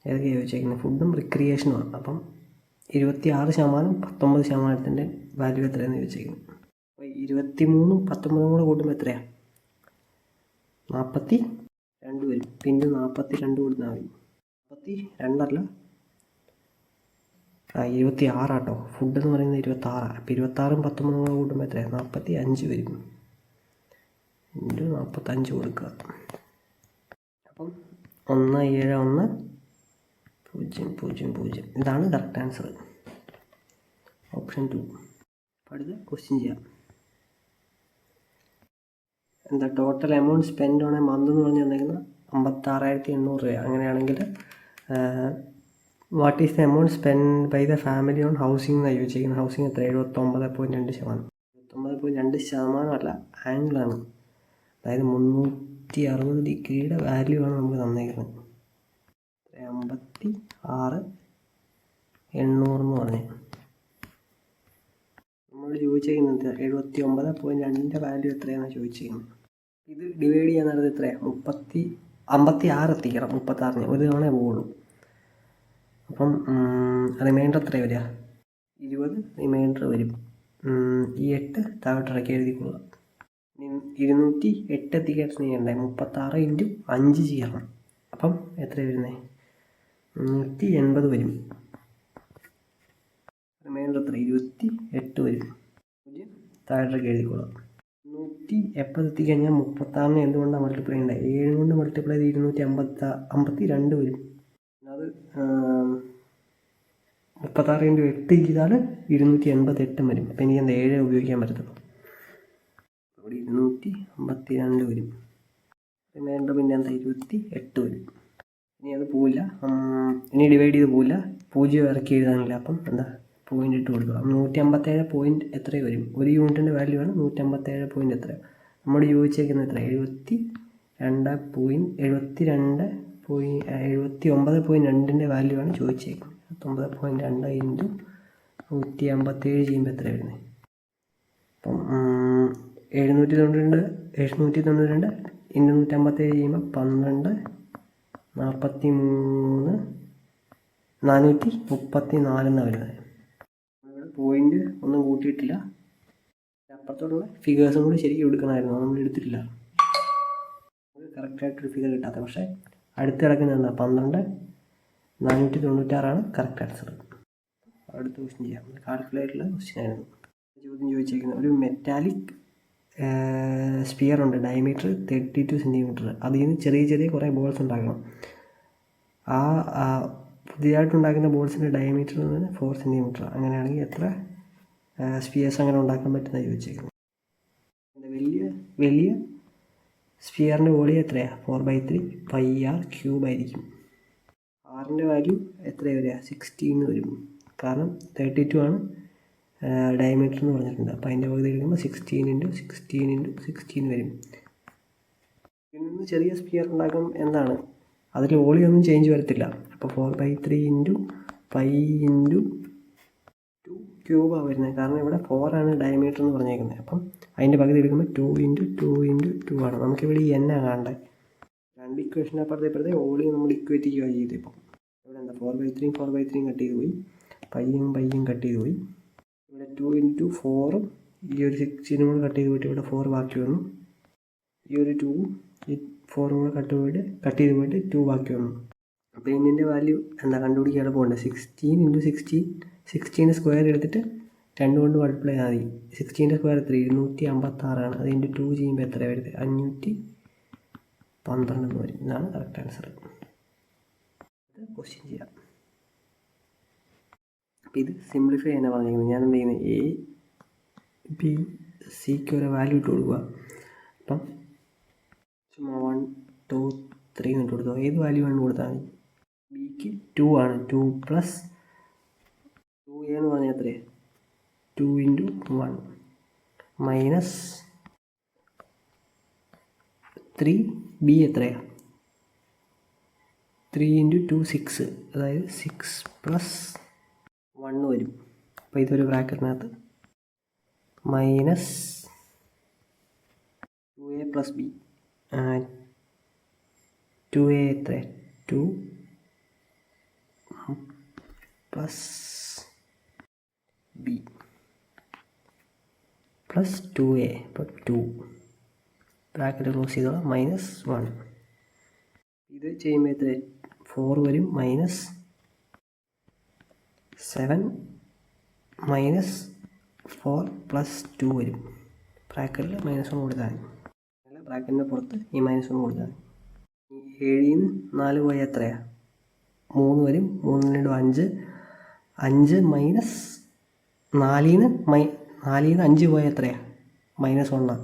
ഏതൊക്കെയാണ് ചോദിച്ചേക്കുന്നത്? ഫുഡും റിക്രിയേഷനുമാണ്. അപ്പം 26%, 19%-ൻ്റെ വാല്യൂ എത്രയാണെന്ന് ചോദിച്ചേക്കുന്നത്. അപ്പോൾ 23, 19 കൂടെ കൂട്ടുമ്പോൾ എത്രയാണ്? 42 വരും. പിന്നെ 42 കൊടുത്താൽ മതി. 42 26 കേട്ടോ. ഫുഡ് എന്ന് പറയുന്നത് 26. അപ്പോൾ 26ഉം 19 കൂടെ കൂട്ടുമ്പോൾ എത്രയാണ്? 45 വരും. ഇൻറ്റു 45 കൊടുക്കുക. അപ്പം 171,000. ഇതാണ് കറക്റ്റ് ആൻസർ. ഓപ്ഷൻ 2. അടുത്ത ക്വസ്റ്റ്യൻ ചെയ്യാം. എന്താ total amount spend on a month എന്ന് പറഞ്ഞ് തന്നേക്കുന്നത് 56,800 രൂപ. അങ്ങനെയാണെങ്കിൽ what is the amount spend by the family on housing എന്നാണ് ചോദിച്ചിരിക്കുന്നത്. ഹൗസിംഗ് എത്ര? 79.2%. 29.2% ആംഗിളാണ്. അതായത് 360 ഡിഗ്രിയുടെ വാല്യൂ ആണ് നമുക്ക് തന്നേക്കുന്നത്. 56,800 എന്ന് പറഞ്ഞു. നമ്മൾ ചോദിച്ചിരിക്കുന്നത് 79.2 വാല്യൂ എത്രയാണെന്ന് ചോദിച്ചിരിക്കുന്നത്. ഇത് ഡിവൈഡ് ചെയ്യാൻ നേരത്തെ എത്രയാണ്? 56 എത്തിക്കണം. 36 ഒരു തവണ പോവുള്ളൂ. അപ്പം റിമൈൻഡർ എത്ര വരിക? 20 റിമൈൻഡർ വരും. ഈ 8 താഴോട്ടിറക്കി എഴുതിക്കൊള്ളുക. 208 എത്തിക്കാൻ ചെയ്യണ്ടേ? 36 × 5 ചെയ്യണം. അപ്പം എത്ര വരുന്നത്? 180 വരും. റിമൈൻഡർ എത്ര? 28 വരും. താഴോട്ടിറക്കി എഴുതിക്കൊള്ളാം. 180 എത്തിക്കഴിഞ്ഞാൽ 36 എന്തുകൊണ്ടാണ് മൾട്ടിപ്ലൈ ചെയ്യേണ്ടത്? 7 കൊണ്ട് മൾട്ടിപ്ലൈ ചെയ്ത് 252 വരും. അത് 36 × 8 ചെയ്താൽ 288 വരും. അപ്പം എനിക്ക് എന്താ 7 ഉപയോഗിക്കാൻ പറ്റത്തുള്ളൂ. അവിടെ 252 വരും. റിമൈൻഡർ പിന്നെ എന്താ 28 വരും. ഇനി അത് പോവില്ല, ഇനി ഡിവൈഡ് ചെയ്ത് പോവില്ല, 0 ഇറക്കി എഴുതാനില്ല. അപ്പം എന്താ പോയിൻ്റ് ഇട്ട് കൊടുക്കുക. 157 പോയിൻറ്റ് എത്ര വരും? ഒരു യൂണിറ്റിൻ്റെ വാല്യൂ ആണ് 157 പോയിൻറ്റ് എത്ര? നമ്മൾ ചോദിച്ചേക്കുന്നത് എത്ര? 79.2ൻ്റെ വാല്യൂ ആണ് ചോദിച്ചേക്കുന്നത്. 79.2 × 157 ചെയ്യുമ്പോൾ എത്ര വരുന്നത്? അപ്പം 792 × 157 ചെയ്യുമ്പോൾ 12, 43, 434 എന്നാണ് വരുന്നത്. ഇവിടെ പോയിൻ്റ് ഒന്നും കൂട്ടിയിട്ടില്ല. അപ്പുറത്തോടുള്ള ഫിഗേഴ്സും കൂടി ശരിക്കും എടുക്കണമായിരുന്നു, നമ്മൾ എടുത്തിട്ടില്ല. കറക്റ്റായിട്ടൊരു ഫിഗർ കിട്ടാത്ത. പക്ഷേ അടുത്ത് കിടക്കുന്നത് എന്താ? 12, 496 കറക്റ്റ് ആൻസർ. അടുത്ത ക്വസ്റ്റ്യൻ ചെയ്യാം. കാൽക്കുലേറ്ററിലെ ക്വസ്റ്റ്യൻ ആയിരുന്നു. ചോദ്യം ചോദിച്ചേക്കുന്നത് ഒരു മെറ്റാലിക് സ്പിയർ ഉണ്ട്, ഡയമീറ്റർ 32 സെൻറ്റിമീറ്റർ. അതിൽ നിന്ന് ചെറിയ ചെറിയ കുറേ ബോൾസ് ഉണ്ടാക്കണം. പുതിയതായിട്ടുണ്ടാക്കുന്ന ബോൾസിൻ്റെ ഡയമീറ്റർ എന്ന് പറഞ്ഞാൽ 4 സെൻറ്റിമീറ്റർ. അങ്ങനെയാണെങ്കിൽ എത്ര സ്പിയേഴ്സ് അങ്ങനെ ഉണ്ടാക്കാൻ പറ്റുന്നതാണ് ചോദിച്ചേക്കുന്നത്. വലിയ സ്പിയറിൻ്റെ വോളിയം എത്രയാണ്? 4/3 πr³ ആയിരിക്കും. ആറിൻ്റെ വാല്യൂ എത്രയാണ് വരിക? 16 വരും. കാരണം 32 ആണ് ഡയമീറ്റർ എന്ന് പറഞ്ഞിട്ടുണ്ട്. അപ്പോൾ അതിൻ്റെ പകുതി എടുക്കുമ്പോൾ 16 × 16 × 16 വരും. ഇതിൽ നിന്ന് ചെറിയ സ്പിയർ ഉണ്ടാക്കും. എന്താണ് അതിൽ വോളിയൊന്നും ചേഞ്ച് വരത്തില്ല. അപ്പോൾ 4/3 × π×2³ വരുന്നത്. കാരണം ഇവിടെ 4 ആണ് ഡയമീറ്റർ എന്ന് പറഞ്ഞേക്കുന്നത്. അപ്പം അതിൻ്റെ പകുതി എടുക്കുമ്പോൾ 2 × 2 × 2 ആണ്. നമുക്കിവിടെ ഈ എന്നാ കാണണ്ടേ? രണ്ട് ഇക്വേഷൻ അപ്പുറത്തെ വോളിയം നമ്മൾ ഇക്വേറ്റ് ചെയ്യുക ചെയ്ത്. ഇപ്പം ഇവിടെ എന്താ 4/3 കട്ട് ചെയ്ത് പോയി, പയ്യും കട്ട് ചെയ്ത് പോയി. ഇവിടെ 2 × 4 ഈ ഒരു 16 കൂടെ കട്ട് ചെയ്ത് പോയിട്ട് ഇവിടെ 4 ബാക്കി വന്നു. ഈ ഒരു 2 ഈ 4 കൂടെ കട്ട് ചെയ്ത് പോയിട്ട് 2 ബാക്കി വന്നു. അപ്പോൾ ഇതിൻ്റെ വാല്യൂ എന്താ കണ്ടുപിടിക്കാൻ എളുപ്പമുണ്ട്. 16 × 16, 16 സ്ക്വയർ എടുത്തിട്ട് 2 കൊണ്ട് മൾട്ടിപ്ലൈ ചെയ്താൽ മതി. 16 സ്ക്വയർ എത്ര? 256 ആണ്. അത് × 2 ചെയ്യുമ്പോൾ എത്ര വരുന്നത്? 512 എന്ന് വരും. ഇതാണ് കറക്റ്റ് ആൻസർ. ഇത് ക്വസ്റ്റ്യൻ ചെയ്യാം. അപ്പോൾ ഇത് സിംപ്ലിഫൈ ചെയ്യാനാണ് പറഞ്ഞിരിക്കുന്നത്. ഞാൻ എന്ത് ചെയ്യുന്നത്? A, B, Cക്ക് ഒരു വാല്യൂ ഇട്ട് കൊടുക്കുക. അപ്പം ചുമ്മാ 1, 2, 3 ഇട്ട് കൊടുക്കുക. ഏത് വാല്യൂ ആണ് കൊടുത്താൽ മതി. ബിക്ക് 2 ആണ്. 2 + 2A എന്ന് പറഞ്ഞാൽ എത്രയാണ്? 2 × 1 - 3B എത്രയാണ്? 3 × 2 6, അതായത് 6 + 1 വരും. അപ്പോൾ ഇതൊരു ബ്രാക്കറ്റിനകത്ത് -2A + B. 2A എത്ര? 2 + B + 2A. അപ്പോൾ 2 ബ്രാക്കറ്റ് ക്ലോസ് ചെയ്തോളാം. -1. ഇത് ചെയ്യുമ്പോൾ എത്ര? 4 വരും. -7 -4 + 2 വരും. ബ്രാക്കറ്റിൽ -1 കൊടുത്താൽ മതി. ബ്രാക്കറ്റിൻ്റെ പുറത്ത് ഈ -1 കൊടുത്താൽ മതി. 7 ൽ നിന്ന് 4 പോയാൽ എത്രയാണ്? 3 വരും. 3 × 5, 5 - 4 ൽ നിന്ന് 5 പോയാൽ എത്രയാണ്? -1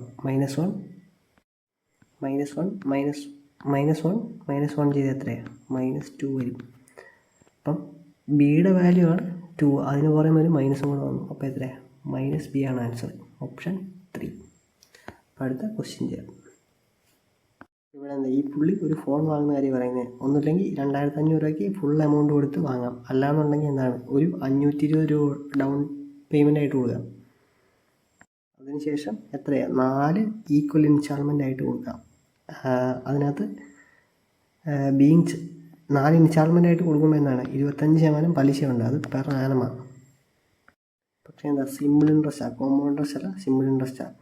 -1 ചെയ്ത് എത്രയാണ്? -2 വരും. അപ്പം ബിയുടെ വാല്യൂ ആണ് 2. അതിന് പുറമെ ഒരു -1 കൂടെ വന്നു. അപ്പോൾ എത്രയാണ്? -B ആണ് ആൻസർ, ഓപ്ഷൻ 3. അടുത്ത ക്വസ്റ്റ്യൻ ചെയ്യാം. ഇവിടെ എന്താ ഈ പുള്ളി ഒരു ഫോൺ വാങ്ങുന്ന കാര്യം പറയുന്നത്. ഒന്നുമില്ലെങ്കിൽ 2500 രൂപയ്ക്ക് ഫുൾ എമൗണ്ട് കൊടുത്ത് വാങ്ങാം, അല്ലാന്നുണ്ടെങ്കിൽ എന്താണ് ഒരു 520 രൂപ ഡൗൺ പേയ്മെൻ്റ് ആയിട്ട് കൊടുക്കാം. അതിനുശേഷം എത്രയാണ് 4 ഈക്വൽ ഇൻസ്റ്റാൾമെൻ്റ് ആയിട്ട് കൊടുക്കാം. അതിനകത്ത് 4 ഇൻസ്റ്റാൾമെൻ്റ് ആയിട്ട് കൊടുക്കുമ്പോൾ എന്താണ് 25% പലിശയുണ്ട്, അത് പെർ ആനമാണ്. പക്ഷേ എന്താ സിമ്പിൾ ഇൻട്രസ്റ്റാണ്, കോമ്പൗണ്ട് ഇൻട്രസ്റ്റ് അല്ല, സിമ്പിൾ ഇൻട്രസ്റ്റാണ്.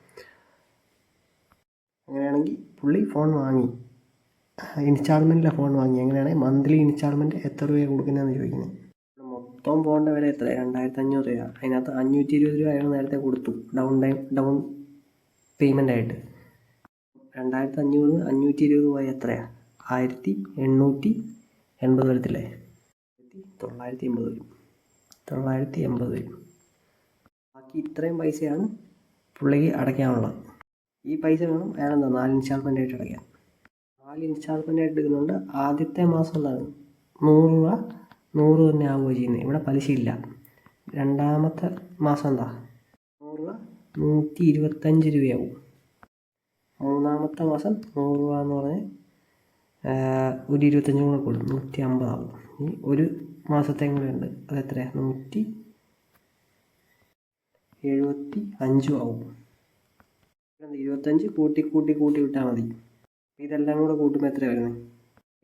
അങ്ങനെയാണെങ്കിൽ പുള്ളി ഫോൺ വാങ്ങി, ഇൻസ്റ്റാൾമെൻറ്റിലെ ഫോൺ വാങ്ങി. അങ്ങനെയാണെങ്കിൽ മന്ത്ലി ഇൻസ്റ്റാൾമെൻറ്റ് എത്ര രൂപയാണ് കൊടുക്കുന്നതെന്ന് ചോദിക്കുന്നത്. മൊത്തം ഫോണിൻ്റെ വില എത്ര? 2500 രൂപ. അതിനകത്ത് 520 രൂപ അയാൾ നേരത്തെ കൊടുത്തു ഡൗൺ പേയ്മെൻ്റ് ആയിട്ട്. 2500 520 പോയ എത്രയാണ്? 1880 വരത്തില്ലേ? 980 വരും. 980 വരും. ബാക്കി ഇത്രയും പൈസയാണ് പുള്ളിക്ക് അടയ്ക്കാനുള്ളത്. ഈ പൈസ വേണം അയാളെന്താ 4 ഇൻസ്റ്റാൾമെൻ്റ് ആയിട്ട് അടയ്ക്കാൻ. 4 ഇൻസ്റ്റാൾമെൻ്റ് ആയിട്ട് എടുക്കുന്നുണ്ട്. ആദ്യത്തെ മാസം എന്താണ് 100 രൂപ 100 തന്നെ ആവുകയോ ചെയ്യുന്നത്, ഇവിടെ പലിശയില്ല. രണ്ടാമത്തെ മാസം എന്താ 100 രൂപ 125 രൂപയാവും. മൂന്നാമത്തെ മാസം 100 രൂപ എന്ന് പറഞ്ഞ് ഒരു 25 കൂടെ കൂടും, 150 ആവും. ഈ ഒരു മാസത്തേയും കൂടെ ഉണ്ട്, അത് എത്രയാണ് 175 ആവും. 25 കൂട്ടി വിട്ടാൽ മതി. ഇതെല്ലാം കൂടെ കൂട്ടുമ്പോൾ എത്ര വരുന്നത്?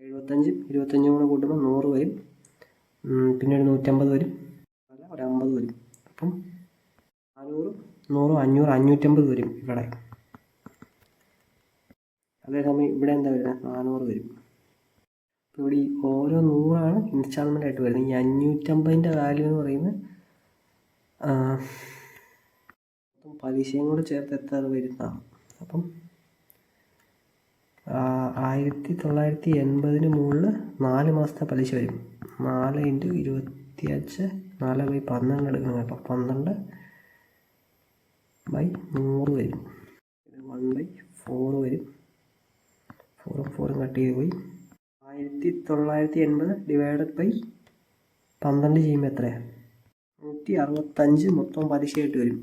75 കൂടെ കൂട്ടുമ്പോൾ 100 വരും, പിന്നെ ഒരു 150 വരും, അല്ല ഒരു 50 വരും. അപ്പം 400 100 500 550 വരും ഇവിടെ. അതേസമയം ഇവിടെ എന്താ വരുന്നത് 400 വരും. അപ്പോൾ ഇവിടെ ഈ ഓരോ 100 ഇൻസ്റ്റാൾമെൻ്റ് ആയിട്ട് വരുന്നത്. ഈ 550ൻ്റെ വാല്യൂ എന്ന് പറയുന്നത് പലിശയും കൂടെ ചേർത്ത് എത്ര വരുന്നതാണ്. അപ്പം 1980 മുകളിൽ 4 മാസത്തെ പലിശ വരും. 4 × 25 4/12 എടുക്കണം കേട്ടോ. 12/100 വരും. ഇത് 1/4 വരും. 4 കട്ട് ചെയ്ത് പോയി. 1980 ഡിവൈഡഡ് ബൈ 12 ചെയ്യുമ്പോൾ എത്രയാണ് 165 മൊത്തം പലിശയായിട്ട് വരും.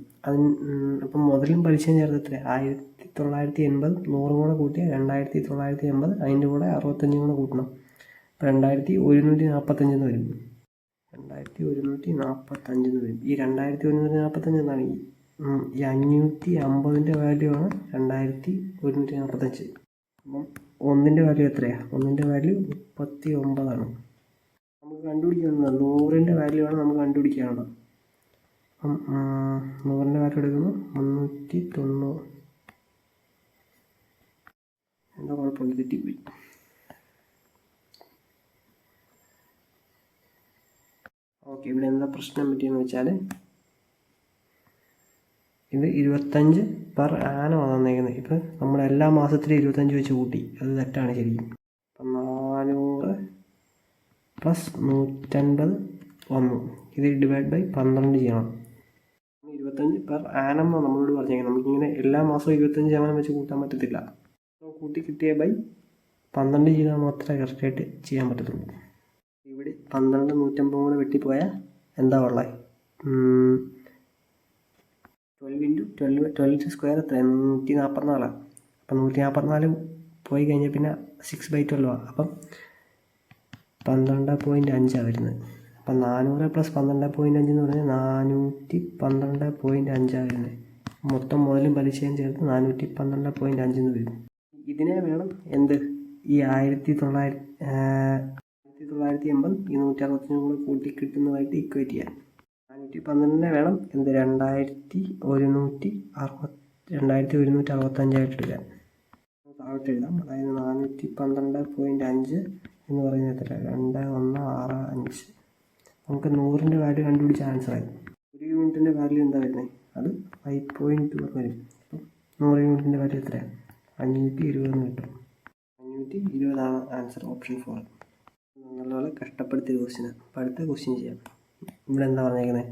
അപ്പം മുതലും പലിശയും ചേർത്ത് എത്രയാണ് 1980 100 കൂടെ കൂട്ടിയാൽ 2980, അതിൻ്റെ കൂടെ 65 കൂടെ കൂട്ടണം. അപ്പോൾ 2145 വരും. 2145 വരും. ഈ 2145 എന്നാണ് ഈ 550ൻ്റെ വാല്യൂ ആണ് 2145. അപ്പം 1ൻ്റെ വാല്യൂ എത്രയാണ്? 1ൻ്റെ വാല്യൂ 39 നമുക്ക് കണ്ടുപിടിക്കാനുള്ളത്. 100ൻ്റെ വാല്യൂ ആണ് നമുക്ക് കണ്ടുപിടിക്കാനുള്ളത്. അപ്പം 100ൻ്റെ വാല്യൂ എടുക്കുന്നു 390. എന്താ കുഴപ്പമില്ല, തെറ്റിപ്പോയി. ഓക്കെ, ഇവിടെ എന്താ പ്രശ്നം പറ്റിയെന്ന് വെച്ചാൽ ഇത് 25 പെർ ആനമാണ് തന്നേക്കുന്നത്. ഇപ്പം നമ്മൾ എല്ലാ മാസത്തിലും 25 വെച്ച് കൂട്ടി, അത് തെറ്റാണ് ശരിക്കും. അപ്പം 400 + 150 വന്നു. ഇത് ഡിവൈഡ് ബൈ 12 ചെയ്യണം. 25 പെർ ആനം നമ്മളോട് പറഞ്ഞേക്കുന്നത്. നമുക്കിങ്ങനെ എല്ലാ മാസവും 25% വെച്ച് കൂട്ടാൻ പറ്റത്തില്ല. കൂട്ടി കിട്ടിയ ബൈ 12 ചെയ്താൽ മാത്രമേ കറക്റ്റായിട്ട് ചെയ്യാൻ പറ്റത്തുള്ളൂ. ഇവിടെ 12 150 കൂടെ വെട്ടിപ്പോയാൽ എന്താ ഉള്ളത്? 12 സ്ക്വയർ എത്രയാണ്? 144. അപ്പം 144 പോയി കഴിഞ്ഞാൽ പിന്നെ 6/12 ആണ്. അപ്പം 12.5 വരുന്നത്. അപ്പം 400 + 12.5 എന്ന് പറഞ്ഞാൽ 412.5 വരുന്നത്. മൊത്തം മുതലും പലിശയും ചേർത്ത് 412.5 എന്ന് വരും. ഇതിനെ വേണം എന്ത് ഈ 1980 ഈ 165 കൂടെ കൂട്ടി കിട്ടുന്നതായിട്ട് ഇക്വേറ്റ് ചെയ്യാൻ. 412 വേണം എന്ത് 2165 എടുക്കാൻ. താഴോട്ട് എഴുതാം. അതായത് 412.5 എന്ന് പറയുന്നത് എത്ര? 2165. നമുക്ക് 100ൻ്റെ വാല്യൂ കണ്ടുപിടിച്ച ആൻസറായി. 1 യൂണിറ്റിൻ്റെ വാല്യൂ എന്താ വരുന്നത്? അത് 5.2 വരും. അപ്പം 100 യൂണിറ്റിൻ്റെ വാല്യൂ എത്രയാണ്? 520 കിട്ടും. 520 ആൻസർ, ഓപ്ഷൻ 4. നല്ലപോലെ കഷ്ടപ്പെടുത്തിയ ക്വസ്റ്റ്യനാണ്. അപ്പോൾ അടുത്ത ക്വസ്റ്റ്യൻ ചെയ്യാം. ഇവിടെ എന്താ പറഞ്ഞേക്കുന്നത്?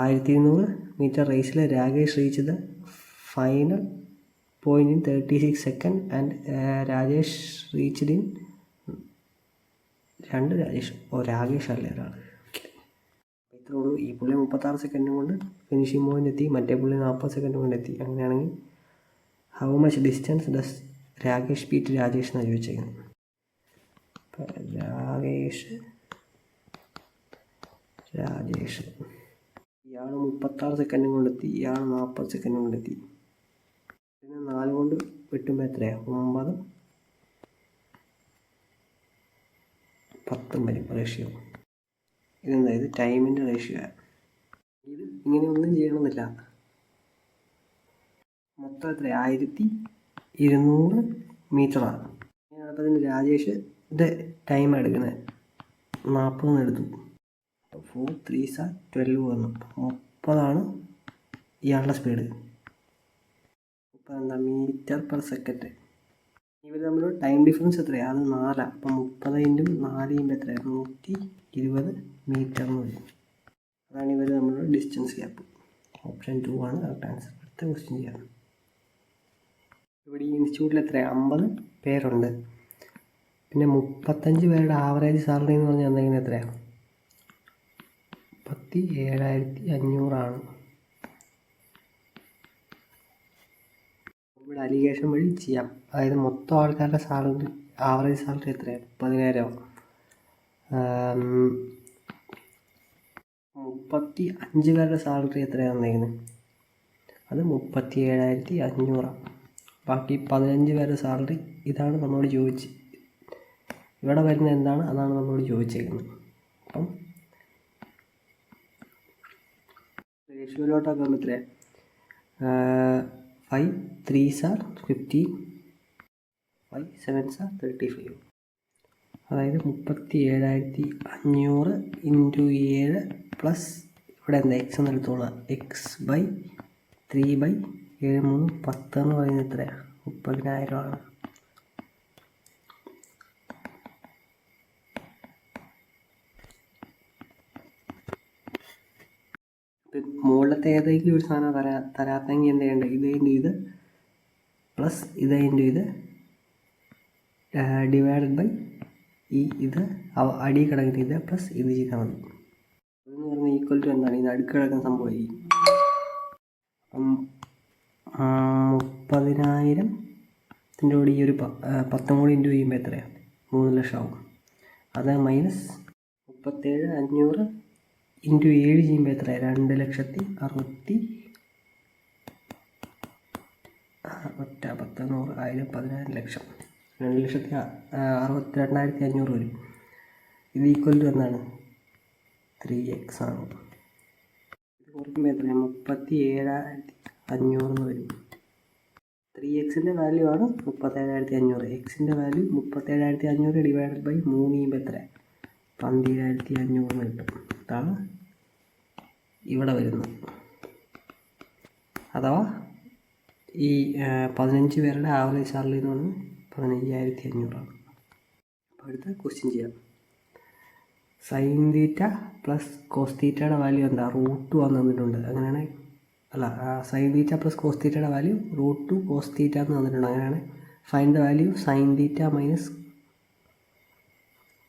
1200 മീറ്റർ റേസിൽ Rakesh reach the final point in 36 second and Rajesh reached in 2 Rajesh. Rakesh അല്ലേ ഒരാൾ. ഇത്രേ ഉള്ളൂ. ഈ പുള്ളി 36 സെക്കൻഡ് കൊണ്ട് ഫിനിഷിംഗ് പോയിന്റ് എത്തി, മറ്റേ പുള്ളി 40 സെക്കൻഡ് കൊണ്ട് എത്തി. അങ്ങനെയാണെങ്കിൽ how much distance does Rakesh beat Rajesh എന്നാണ് ചോദിച്ചേക്കുന്നത്. അപ്പം രാജേഷ് ഇയാൾ 36 സെക്കൻഡ് കൊണ്ടെത്തി, ഇയാൾ 40 സെക്കൻഡ് കൊണ്ടെത്തി. പിന്നെ 4 കൊണ്ട് വെട്ടുമ്പോൾ എത്രയാണ്? 9, 10 വരും റേഷ്യോ. ഇതെന്താ? ഇത് ടൈമിൻ്റെ റേഷ്യോ. ഇത് ഇങ്ങനെ ഒന്നും ചെയ്യണമെന്നില്ല. മൊത്തം എത്ര? 1200 മീറ്ററാണ്. അപ്പോൾ ഇതിന് രാജേഷ് ഇത് ടൈം എടുക്കുന്നത് 40 എടുത്തു. 4 3 12 വന്നു. 30 ഇയാളുടെ സ്പീഡ്. 30 metre per second. ഇവർ തമ്മിൽ ടൈം ഡിഫറൻസ് എത്രയാണ്? അത് 4. അപ്പം 30 × 4 എത്രയാണ്? 120 മീറ്റർ എന്ന് വരും. അതാണ് ഇവർ തമ്മിലുള്ള ഡിസ്റ്റൻസ് ഗ്യാപ്പ്. ഓപ്ഷൻ 2 ആണ് കറക്റ്റ് ആൻസർ. അടുത്ത ക്വസ്റ്റ്യൻ ചെയ്യാം. ഇവിടെ ഈ ഇൻസ്റ്റിറ്റ്യൂട്ടിൽ എത്രയാണ്? 50 പേരുണ്ട്. പിന്നെ 35 പേരുടെ ആവറേജ് സാലറി എന്ന് പറഞ്ഞാൽ എന്തെങ്കിലും എത്രയാണ്? 37,500 ഇവിടെ അലിഗേഷൻ വഴി ചെയ്യാം. അതായത് മൊത്തം ആൾക്കാരുടെ സാലറി, ആവറേജ് സാലറി എത്രയാണ്? 10,000. 35 പേരുടെ സാലറി എത്രയാണ് വന്നേക്കുന്നത്? അത് 37,500. ബാക്കി 15 പേരുടെ സാലറി ഇതാണ് നമ്മളോട് ചോദിച്ച്, ഇവിടെ വരുന്നത് എന്താണ് അതാണ് നമ്മളോട് ചോദിച്ചേക്കുന്നത്. അപ്പം റേഷ്യോയിലോട്ടൊക്കെ വന്ന് എത്രയാണ്? 5 3 15, 5 7 35. അതായത് 37,500 × 7 പ്ലസ് ഇവിടെ എന്താ എക്സ് എന്ന് എടുത്തോളാം. x/3/7 3 10 എന്ന് പറയുന്നത് എത്രയാണ്? 30,000 ആണ്. മുകളിലത്തെ ഏതെങ്കിലും ഒരു സാധനം തരാത്തെങ്കിൽ എന്ത് ചെയ്യേണ്ടത്? ഇത് ഇത് പ്ലസ് ഇത് ഡിവൈഡഡ് ബൈ ഇത് അടി കിടക്കുന്ന ഇത് പ്ലസ് ഇത് ചെയ്താൽ മതി. അതെന്ന് പറഞ്ഞാൽ ഈക്വൽ ടു എന്താണ്? ഇത് അടുക്ക് കിടക്കുന്ന സംഭവമായി. 30,000 കൂടി ഈ ഒരു 10 കൂടി ഇൻറ്റു ചെയ്യുമ്പോൾ എത്രയാണ്? 3 ലക്ഷം ആവും. അത് മൈനസ് 37,500 × 7 ചെയ്യുമ്പോൾ എത്രയാണ്? 2,60,10 ലക്ഷം. 2,62,500 വരും. ഇത് ഈക്വൽ ടു എന്താണ്? 3x ആണ്. ഇത് കുറയ്ക്കുമ്പോൾ എത്രയാണ്? 37,500 വരും. 3xൻ്റെ വാല്യൂ ആണ് 37,500. എക്സിൻ്റെ വാല്യൂ 37,500 ഡിവൈഡഡ് ബൈ 3 ചെയ്യുമ്പോൾ എത്രയാണ്? 12,500 കിട്ടും. ഇതാണ് ഇവിടെ വരുന്നത്. അഥവാ ഈ 15 പേരുടെ ആവറേജ് സാലറി എന്ന് പറഞ്ഞാൽ 15,500 ആണ്. അപ്പോൾ അടുത്ത ക്വസ്റ്റ്യൻ ചെയ്യാം. സൈൻ തീറ്റ പ്ലസ് കോസ് തീറ്റയുടെ വാല്യൂ എന്താ? √2 തന്നിട്ടുണ്ട്. അങ്ങനെയാണ് അല്ല, സൈൻ തീറ്റ പ്ലസ് കോസ് തീറ്റയുടെ വാല്യൂ √2 കോസ് തീറ്റ എന്ന് തന്നിട്ടുണ്ട്. അങ്ങനെയാണ് find the value sine theta minus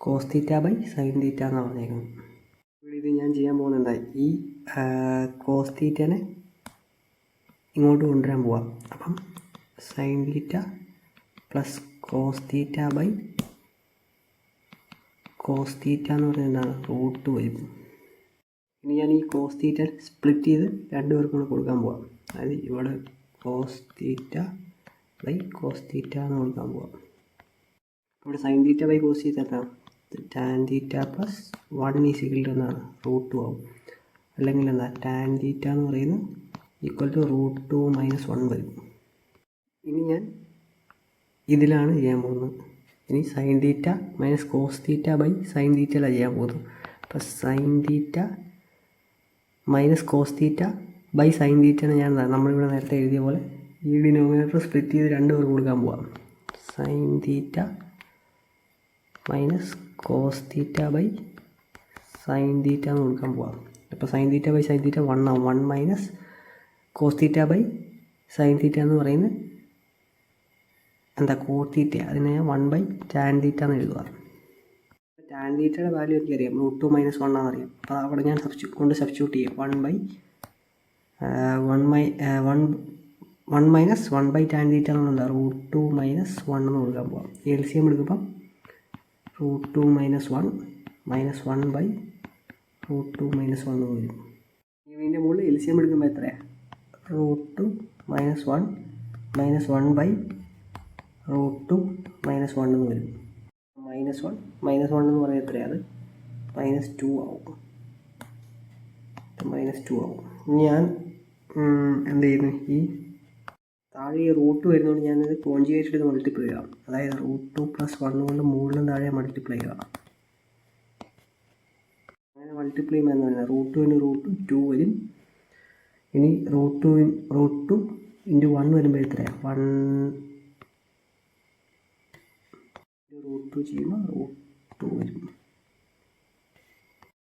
cos theta by sine theta എന്നാണ് പറഞ്ഞേക്കുന്നത്. ഇവിടെ ഇത് ഞാൻ ചെയ്യാൻ പോകുന്നത് എന്താ? ഈ കോസ് തീറ്റനെ ഇങ്ങോട്ട് കൊണ്ടുവരാൻ പോവാം. അപ്പം sine theta plus cos theta by cos theta എന്ന് പറയുന്നത് എന്താണ്? √2 വരും. ഇനി ഞാൻ ഈ കോസ് തീറ്റ സ്പ്ലിറ്റ് ചെയ്ത് 2 പേർക്കും കൂടെ കൊടുക്കാൻ പോവാം. അതായത് ഇവിടെ cos theta by cos theta എന്ന് കൊടുക്കാൻ പോവാം. ഇവിടെ sine theta by cos theta എന്താണ്? ടാൻ തീറ്റ പ്ലസ് 1 എന്നാണ് √2 ആവും. അല്ലെങ്കിൽ എന്താ? ടാൻ തീറ്റ എന്ന് പറയുന്നത് ഈക്വൽ ടു √2 - 1 വരും. ഇനി ഞാൻ ഇതിലാണ് ചെയ്യാൻ പോകുന്നത്. ഇനി sine theta minus cos theta by sine തീറ്റയിലാണ് ചെയ്യാൻ പോകുന്നത്. അപ്പോൾ sine theta minus cos theta by sine തീറ്റയാണ് ഞാൻ നമ്മളിവിടെ നേരത്തെ എഴുതിയ പോലെ ഈ ഡിനോമിനേറ്റർ സ്പ്ലിറ്റ് ചെയ്ത് 2 പേർക്ക് കൊടുക്കാൻ പോവാം. Sine theta minus cos theta by sine theta എന്ന് കൊടുക്കാൻ പോവാം. അപ്പോൾ sine theta by sine theta 1 ആവും. 1 minus cos theta by sine theta എന്ന് പറയുന്നത് എന്താ? Cos theta. അതിനെ ഞാൻ 1 ബൈ ടാൻ തീറ്റ എന്ന് എഴുതുക. ടാൻ തീറ്റയുടെ വാല്യൂ എനിക്കറിയാം √2 - 1 ആണെന്നറിയാം. അപ്പോൾ അവിടെ ഞാൻ സബ്സ്റ്റിറ്റ്യൂട്ട് ചെയ്യും. 1 മൈനസ് 1 ടാൻ തീറ്റ എന്നുണ്ട് √2 - 1 എന്ന് കൊടുക്കാൻ പോകാം. LCM എടുക്കുമ്പം √2 - 1 - 1/√2 - 1 വരും. ഇതിൻ്റെ മുകളിൽ LCM എടുക്കുമ്പോൾ എത്രയാണ്? √2 - 1 - 1/√2 - 1 എന്ന് വരും. -1 എന്ന് പറയുന്നത് എത്രയാണ്? -2 ആവും. -2 ആവും. ഞാൻ എന്ത് ചെയ്യുന്നു? ഈ താഴെ ഈ റൂട്ട് വരുന്നതുകൊണ്ട് ഞാനിത് കോൺജുഗേറ്റ് ചെയ്ത് മൾട്ടിപ്ലൈ ചെയ്യാം. അതായത് √2 + 1 കൊണ്ട് മുകളിലും താഴെ മൾട്ടിപ്ലൈ ചെയ്യാം. അങ്ങനെ മൾട്ടിപ്ലൈ ചെയ്യുമ്പോൾ എന്താ പറയുക? √2 വരും. ഇനി √2 × 1 വരുമ്പോൾ എത്രയാണ്? 1 √2 ചെയ്യുമ്പോൾ √2 വരും.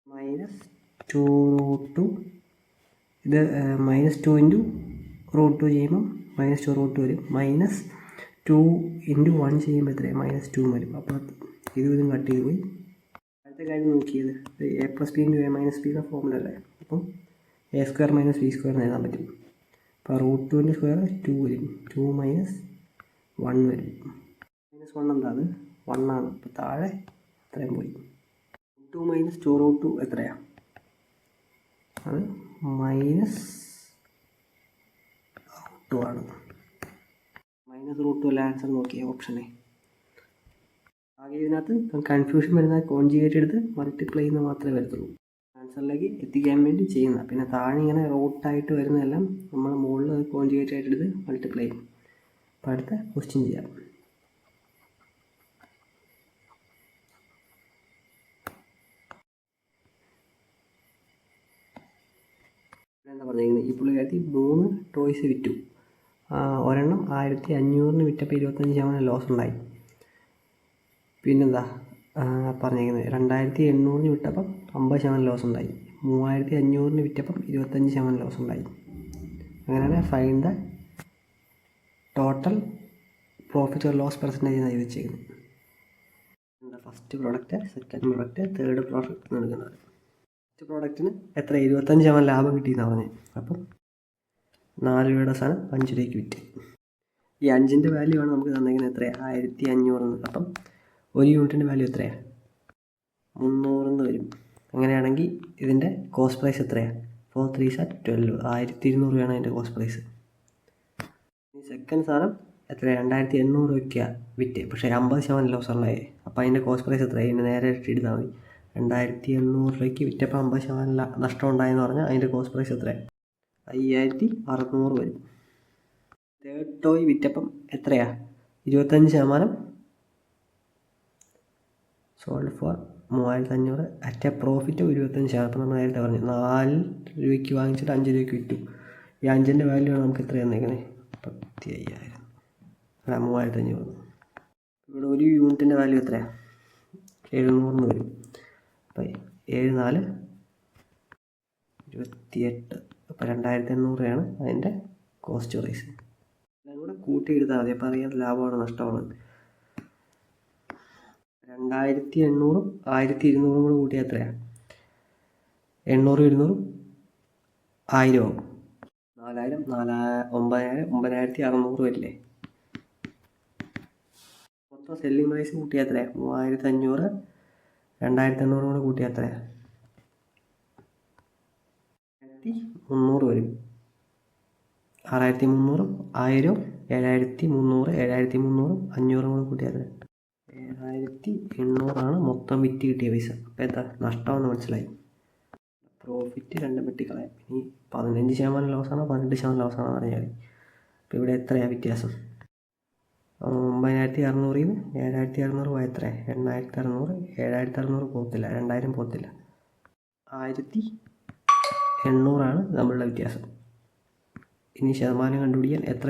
-2√2 ഇത് -2 × √2 ചെയ്യുമ്പോൾ -2√2 വരും. -2 × 1 ചെയ്യുമ്പോൾ എത്രയാണ്? -2 വരും. അപ്പോൾ ഇതും കട്ട് ചെയ്ത് പോയി. അടുത്ത കാര്യം നോക്കിയത് A + B × A - B ഫോമില അല്ലേ. അപ്പം A² - B² എന്ന് എഴുതാൻ പറ്റും. അപ്പോൾ √2 × സ്ക്വയർ 2 വരും. 2 - 1 വരും. -1 എന്താ? അത് 1 ആണ്. അപ്പോൾ താഴെ എത്രയും പോയി. 2 - 2√2 എത്രയാണ്? അത് -√2 ആണ്. -√2 അല്ല ആൻസർ നോക്കിയ ഓപ്ഷനെ. ആകെ ഇതിനകത്ത് കൺഫ്യൂഷൻ വരുന്ന കോൺജുഗേറ്റ് എടുത്ത് മൾട്ടിപ്ലൈ ചെയ്യുന്ന മാത്രമേ വരത്തുള്ളൂ. ആൻസറിലേക്ക് എത്തിക്കാൻ വേണ്ടി ചെയ്യുന്ന. പിന്നെ താഴെ ഇങ്ങനെ റൂട്ടായിട്ട് വരുന്നതെല്ലാം നമ്മൾ മുകളിൽ കോൺജുഗേറ്റ് ആയിട്ട് എടുത്ത് മൾട്ടിപ്ലൈ ചെയ്യും. അപ്പോൾ അടുത്ത ക്വസ്റ്റ്യൻ ചെയ്യാം. എന്താ പറഞ്ഞിരിക്കുന്നത്? ഈ പുള്ളിക്കാരത്തി 3 ടോയ്സ് വിറ്റു. ഒരെണ്ണം 1500 വിറ്റപ്പോൾ 25% ലോസ് ഉണ്ടായി. പിന്നെന്താ പറഞ്ഞിരിക്കുന്നത്? 2800 വിറ്റപ്പം 50% ലോസ് ഉണ്ടായി. 3500 വിറ്റപ്പം 25% ലോസ് ഉണ്ടായി. അങ്ങനെയാണ് find the total profit or loss percentage എന്നാണ് ചോദിച്ചിരിക്കുന്നത്. എന്താ first product, second product, third product എടുക്കുന്നത്. ഫസ്റ്റ് പ്രോഡക്റ്റിന് എത്ര? 25% ലാഭം കിട്ടിയെന്നാണ് പറഞ്ഞത്. അപ്പം 4 രൂപയുടെ സാധനം 5 രൂപയ്ക്ക് വിറ്റ്. ഈ 5ൻ്റെ വാല്യൂ ആണ് നമുക്ക് തന്നിരിക്കുന്നത്. എത്രയാണ്? 1500. അപ്പം 1 യൂണിറ്റിൻ്റെ വാല്യൂ എത്രയാണ്? 300 എന്ന് വരും. അങ്ങനെയാണെങ്കിൽ ഇതിൻ്റെ കോസ്റ്റ് പ്രൈസ് എത്രയാണ്? 4 3s are 12. 1200 രൂപയാണ് അതിൻ്റെ കോസ്റ്റ് പ്രൈസ്. ഈ സെക്കൻഡ് സാധനം എത്രയാണ്? 2800 രൂപയ്ക്കാണ് വിറ്റ്. പക്ഷേ 50% ലോസ് ഉണ്ടായി. അപ്പോൾ അതിൻ്റെ കോസ്റ്റ് പ്രൈസ് എത്രയാണ്? ഇതിൻ്റെ നേരെ ഇട്ടിരുന്നാൽ മതി. 2800 രൂപയ്ക്ക് വിറ്റപ്പോൾ 50% നഷ്ടം ഉണ്ടായെന്ന് പറഞ്ഞാൽ അതിൻ്റെ കോസ്റ്റ് പ്രൈസ് എത്രയാണ്? 5600 വരും. തേർഡ് ടോയ് വിറ്റപ്പം എത്രയാണ്? 25% sold for 3500 at A profit 25%. അപ്പോൾ നമ്മൾ നേരത്തെ പറഞ്ഞു 4 രൂപയ്ക്ക് വാങ്ങിച്ചിട്ട് 5 രൂപയ്ക്ക് വിറ്റു. ഈ 5ൻ്റെ വാല്യൂ ആണ് നമുക്ക് എത്ര തന്നിരിക്കുന്നത്? 15000. അല്ല 3500. ഇവിടെ 1 യൂണിറ്റിൻ്റെ വാല്യൂ എത്രയാണ്? 700 വരും. അപ്പോൾ 7 4 28. അപ്പോൾ 2800 രൂപയാണ് അതിൻ്റെ കോസ്റ്റ് പ്രൈസ്. എല്ലാം കൂടെ കൂട്ടി എടുത്താൽ മതി. അപ്പോൾ അറിയാം ലാഭമാണ് നഷ്ടമാണ്. 2800 1200 കൂടെ കൂട്ടിയാൽ എത്രയാണ്? 800 200 1000 ആവും. 4000 9000 9600 വരില്ലേ? മൊത്തം സെല്ലിംഗ് പ്രൈസ് കൂട്ടിയാൽ എത്രയാണ്? 3500 2800 കൂടെ കൂട്ടിയാൽ എത്രയാണ്? 6300 വരും. 6300 1000 7300 7300 500 കൂടെ കൂട്ടിയാൽ 7800 മൊത്തം വിറ്റ് കിട്ടിയ പൈസ. അപ്പോൾ എന്താ നഷ്ടമെന്ന് മനസ്സിലായി. പ്രോഫിറ്റ് രണ്ടും വെട്ടിക്കളയാം. ഇനി 15% ലോസാണോ 18% ലോസാണോ എന്ന് അറിയാം. അപ്പോൾ ഇവിടെ എത്രയാണ് വ്യത്യാസം? 9600 7600 പോയ എത്രയാണ്? 8600. 7600 പോകത്തില്ല, 2000 പോകത്തില്ല. 1800 നമ്മളുടെ വ്യത്യാസം. ഇനി ശതമാനം കണ്ടുപിടിക്കാൻ എത്ര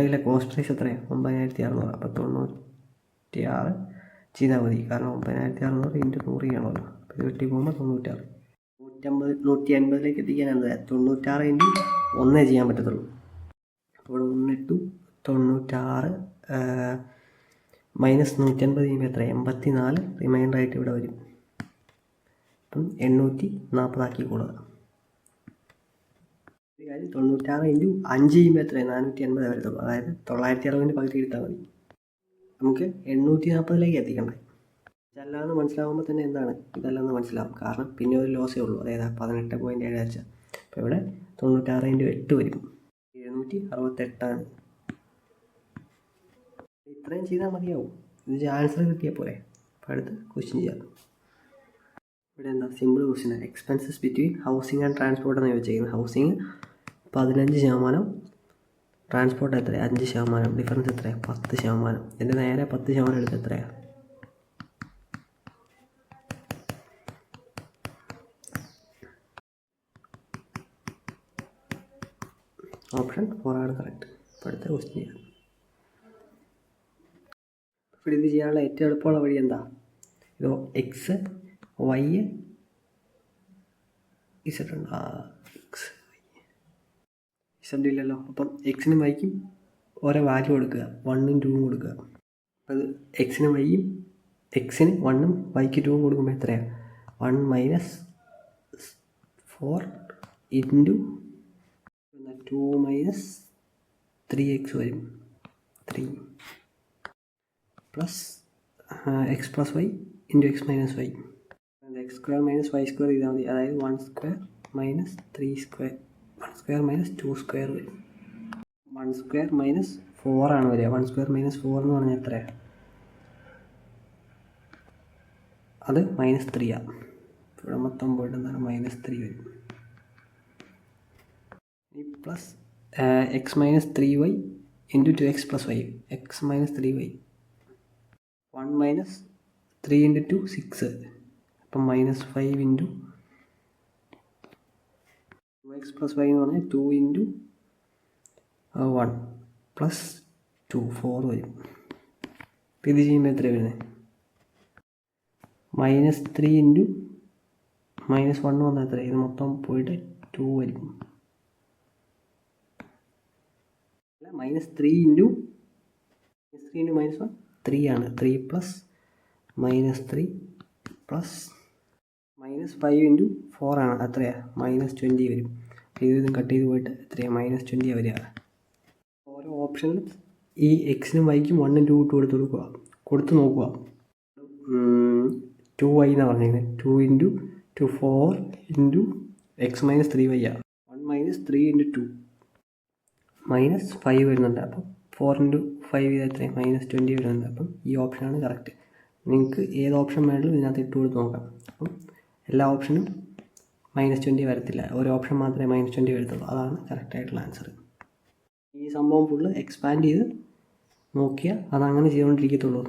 കിലോ കോസ്റ്റ് പ്രൈസ് എത്രയാണ്? 9600. അപ്പോൾ 96 ചെയ്താൽ മതി. കാരണം 9600 × 100 ചെയ്യണമല്ലോ. അപ്പോൾ ഇത് വെട്ടി പോകുമ്പോൾ 96. 150 എത്തിക്കാൻ എന്താ? 96 × 1 ചെയ്യാൻ പറ്റത്തുള്ളൂ. അപ്പോൾ ഇവിടെ 1 ഇട്ടു 96 -150 ചെയ്യുമ്പോൾ എത്ര? 84 റിമൈൻഡറായിട്ട് ഇവിടെ വരും. അപ്പം 840 ആക്കി കൂടുക. ഒരു കാര്യം 96 ഇൻറ്റു 5 ചെയ്യുമ്പോൾ എത്രയാണ്? 480 വരത്തുള്ളൂ. അതായത് 960 പകുതി എടുത്താൽ മതി. നമുക്ക് 840 എത്തിക്കണ്ടേ. ഇതല്ലാന്ന് മനസ്സിലാവുമ്പോൾ തന്നെ എന്താണ് ഇതല്ലാന്ന് മനസ്സിലാവും. കാരണം പിന്നെ ഒരു ലോസേ ഉള്ളൂ. അതായത് 18.7. അപ്പോൾ ഇവിടെ 96 ഇൻറ്റു 8 വരും. 768. ഇത്രയും ചെയ്താൽ മതിയാവും. ഇത് ആൻസർ കിട്ടിയാൽ പോരെ. അപ്പോൾ അടുത്ത് ക്വസ്റ്റ്യൻ ചെയ്യാം. ഇവിടെ എന്താ simple question. Expenses between housing and transport എന്ന് ചോദിച്ചിരിക്കുന്നത്. ഹൗസിംഗ് 15%, ട്രാൻസ്പോർട്ട് എത്ര? 5%. ഡിഫറൻസ് എത്ര? 10%. ഇതിൻ്റെ നേരെ 10% എടുത്ത് എത്രയാണ്? ഓപ്ഷൻ 4 ആണ് കറക്റ്റ്. അപ്പോൾ അടുത്ത ക്വസ്റ്റ്യൻ ചെയ്യാം. ഇവിടെ ഇത് ചെയ്യാനുള്ള ഏറ്റവും എളുപ്പമുള്ള വഴി എന്താ? ഇതോ എക്സ് വൈ ഇസഡ് ഉണ്ട്. എക്സ് വൈ ഇസഡ് ഇല്ലല്ലോ. അപ്പം എക്സിനും വൈക്കും ഓരോ വാല്യൂ കൊടുക്കുക. 1ഉം 2ഉം കൊടുക്കുക. അപ്പം അത് എക്സിനും വൈയും എക്സിന് 1ഉം വൈക്ക് 2ഉം കൊടുക്കുമ്പോൾ എത്രയാണ്? 1 - 4 ഇൻറ്റു 2 - 3x വരും. 3 plus x plus y into x minus y. X square minus y square ചെയ്താൽ മതി. അതായത് 1 square minus 3 square, 1 square minus 2 square വരും. 1 സ്ക്വയർ മൈനസ് 4 ആണ് വരിക. 1 സ്ക്വയർ മൈനസ് 4 എന്ന് പറഞ്ഞാൽ എത്രയാണ്? അത് -3 ആണ്. ഇവിടെ മൊത്തം പോയിട്ട് എന്താണ്? -3 വരും. ഈ plus x minus 3y into 2x plus y. X minus 3y 1 - 3 into 2 6. അപ്പം -5 ഇൻറ്റു 2x പ്ലസ് വൈ എന്ന് പറഞ്ഞാൽ 2 ഇൻറ്റു 1 പ്ലസ് 2 4 വരും. അപ്പം ഇത് ചെയ്യുമ്പോൾ എത്ര വരുന്നത്? -3 ഇൻറ്റു -1 വന്നാൽ എത്ര? ഇത് മൊത്തം പോയിട്ട് 2 വരും. -3 ഇൻറ്റു -1 3 ആണ്. 3 പ്ലസ് -3 പ്ലസ് -5 ഇൻറ്റു 4 ആണ്. എത്രയാണ്? -20 വരും. ഇതും കട്ട് ചെയ്ത് പോയിട്ട് എത്രയാണ്? -20 വരിക. ഓരോ ഓപ്ഷനിലും ഈ എക്സിനും വൈക്കും 1ഉം 2 ഇട്ട് കൊടുത്ത് നോക്കുക. 2y എന്നാണ് പറഞ്ഞിരിക്കുന്നത്. 2 into 2 4 into x minus 3y ആണ്. 1 - 3 ഇൻറ്റു 2 -5 വരുന്നുണ്ട്. അപ്പം 4 ഇൻറ്റു 5 ചെയ്താൽ എത്രയും -20 വരുന്നുണ്ട്. അപ്പം ഈ ഓപ്ഷനാണ് കറക്റ്റ്. നിങ്ങൾക്ക് ഏത് ഓപ്ഷൻ വേണമെങ്കിലും ഇതിനകത്ത് ഇട്ട് കൊടുത്ത് നോക്കാം. അപ്പം എല്ലാ ഓപ്ഷനും -20 വരത്തില്ല. ഒരു ഓപ്ഷൻ മാത്രമേ -20 വരത്തുള്ളൂ. അതാണ് കറക്റ്റായിട്ടുള്ള ആൻസർ. ഈ സംഭവം ഫുള്ള് എക്സ്പാൻഡ് ചെയ്ത് നോക്കിയാൽ അതങ്ങനെ ചെയ്തുകൊണ്ടിരിക്കത്തുള്ളൂ.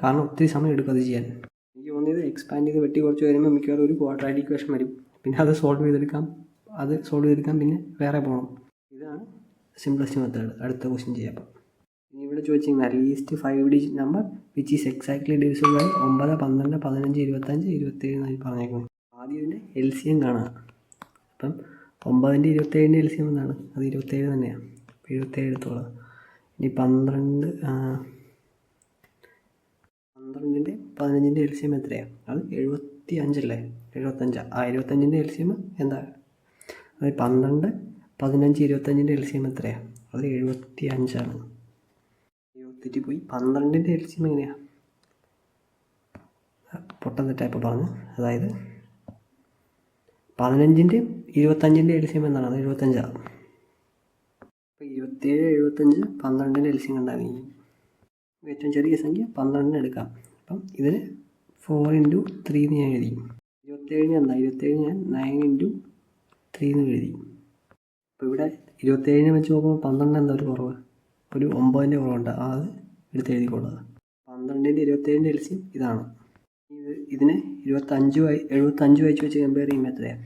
കാരണം ഒത്തിരി സമയം എടുക്കും അത് ചെയ്യാൻ. എനിക്ക് തോന്നിയത് എക്സ്പാൻഡ് ചെയ്ത് വെട്ടി കുറച്ച് വരുമ്പോൾ മിക്കവാറും ഒരു ക്വാഡ്രാറ്റിക് ഇക്വേഷൻ വരും. പിന്നെ അത് സോൾവ് ചെയ്തെടുക്കാം. പിന്നെ വേറെ പോകണം. ഇതാണ് സിംപ്ലസ്റ്റ് മെത്തേഡ്. അടുത്ത ക്വസ്റ്റ്യൻ ചെയ്യാം. ഇനി ഇവിടെ ചോദിച്ചിരിക്കുന്നത് least 5 digit number which is exactly divisible by 9, 12, 15, 25, 27 എന്നാണ് പറഞ്ഞേക്കുന്നത്. ആദ്യം ഇതിൻ്റെ LCM കാണുക. അപ്പം 9ൻ്റെ 27ൻ്റെ LCM എന്താണ്? അത് 27 തന്നെയാണ്. അപ്പോൾ 27 എടുത്തോളാം. ഇനി 12ൻ്റെ 15ൻ്റെ LCM എത്രയാണ്? അത് 75 അല്ലേ? 75. ആ 75ൻ്റെ LCM എന്താ? അത് 12, 15, 25ൻ്റെ LCM എത്രയാണ്? അത് 75 ആണ്. 78 പോയി. 12ൻ്റെ LCM എങ്ങനെയാണ്? പൊട്ട തെറ്റായപ്പോൾ പറഞ്ഞു. അതായത് 15ൻ്റെ 25ൻ്റെ LCM എന്താണ്? അത് 75 ആണ്. അപ്പോൾ 27, 75, 12ൻ്റെ LCM ഉണ്ടാകും. ഏറ്റവും ചെറിയ സംഖ്യ 12 എടുക്കാം. അപ്പം ഇതിന് 4 ഇൻറ്റു 3 എന്ന് ഞാൻ എഴുതി. 27 എന്താ? 27 ഞാൻ 9 ഇൻറ്റു 3 എന്ന് എഴുതി. അപ്പോൾ ഇവിടെ 27 വെച്ച് നോക്കുമ്പോൾ 12 എന്താ ഒരു കുറവ്? ഒരു 9ൻ്റെ കുറവുണ്ട്. അത് എടുത്ത് എഴുതിക്കൊള്ളുക. 12ൻ്റെ 27ൻ്റെ LCM ഇതാണ്. ഇതിനെ 75 വെച്ച് കമ്പയർ ചെയ്യുമ്പോൾ എത്രയാണ്?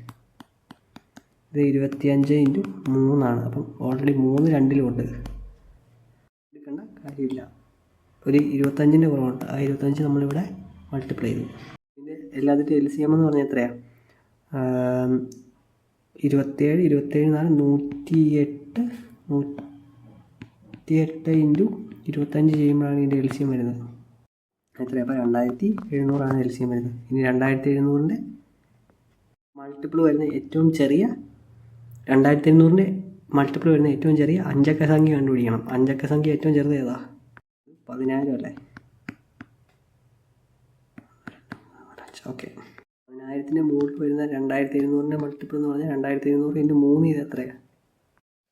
ഇത് 25 ഇൻറ്റു 3 ആണ്. അപ്പം ഓൾറെഡി 3 2ലും ഉണ്ട്. എടുക്കേണ്ട കാര്യമില്ല. ഒരു 25ൻ്റെ കുറവുണ്ട്. ആ 25 നമ്മളിവിടെ മൾട്ടിപ്ലൈ ചെയ്തു. ഇതിൻ്റെ എല്ലാത്തിൻ്റെ LCM എന്ന് പറഞ്ഞാൽ എത്രയാണ്? 27, 27 4 108 ഇൻറ്റു 25 ചെയ്യുമ്പോഴാണ് ഇതിൻ്റെ LCM വരുന്നത്. എത്രയാണ്? അപ്പോൾ 2700 എൽ സി എം വരുന്നത്. ഇനി 2700 മൾട്ടിപ്പിൾ വരുന്ന ഏറ്റവും ചെറിയ 2700 മൾട്ടിപ്പിൾ വരുന്ന ഏറ്റവും ചെറിയ അഞ്ചക്ക സംഖ്യ കണ്ടുപിടിക്കണം. അഞ്ചക്ക സംഖ്യ ഏറ്റവും ചെറുത് ഏതാ? 10,000 അല്ലേ? ഓക്കെ, 10,000 മുകളിൽ വരുന്ന 2700 മൾട്ടിപ്പിൾ എന്ന് പറഞ്ഞാൽ 2700 × 3 ഇത് എത്രയാണ്?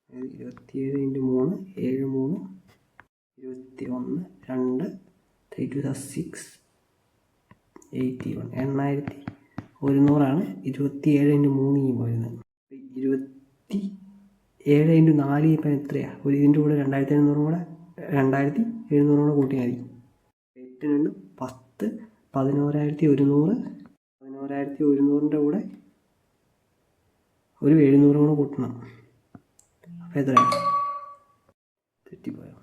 27 × 3 7 3 21 2 3 2 6 81 8100 27 × 3 വരുന്നത്. 27 × 4 ഇപ്പം എത്രയാണ്? ഇതിൻ്റെ കൂടെ 2700 കൂടെ 2700 കൂടെ കൂട്ടിയാൽ മതി. 8 2 10 11,100 11,100 കൂടെ ഒരു 700 കൂടെ കൂട്ടണം. അപ്പോൾ എത്രയാണ്? തെറ്റിപ്പോയോ?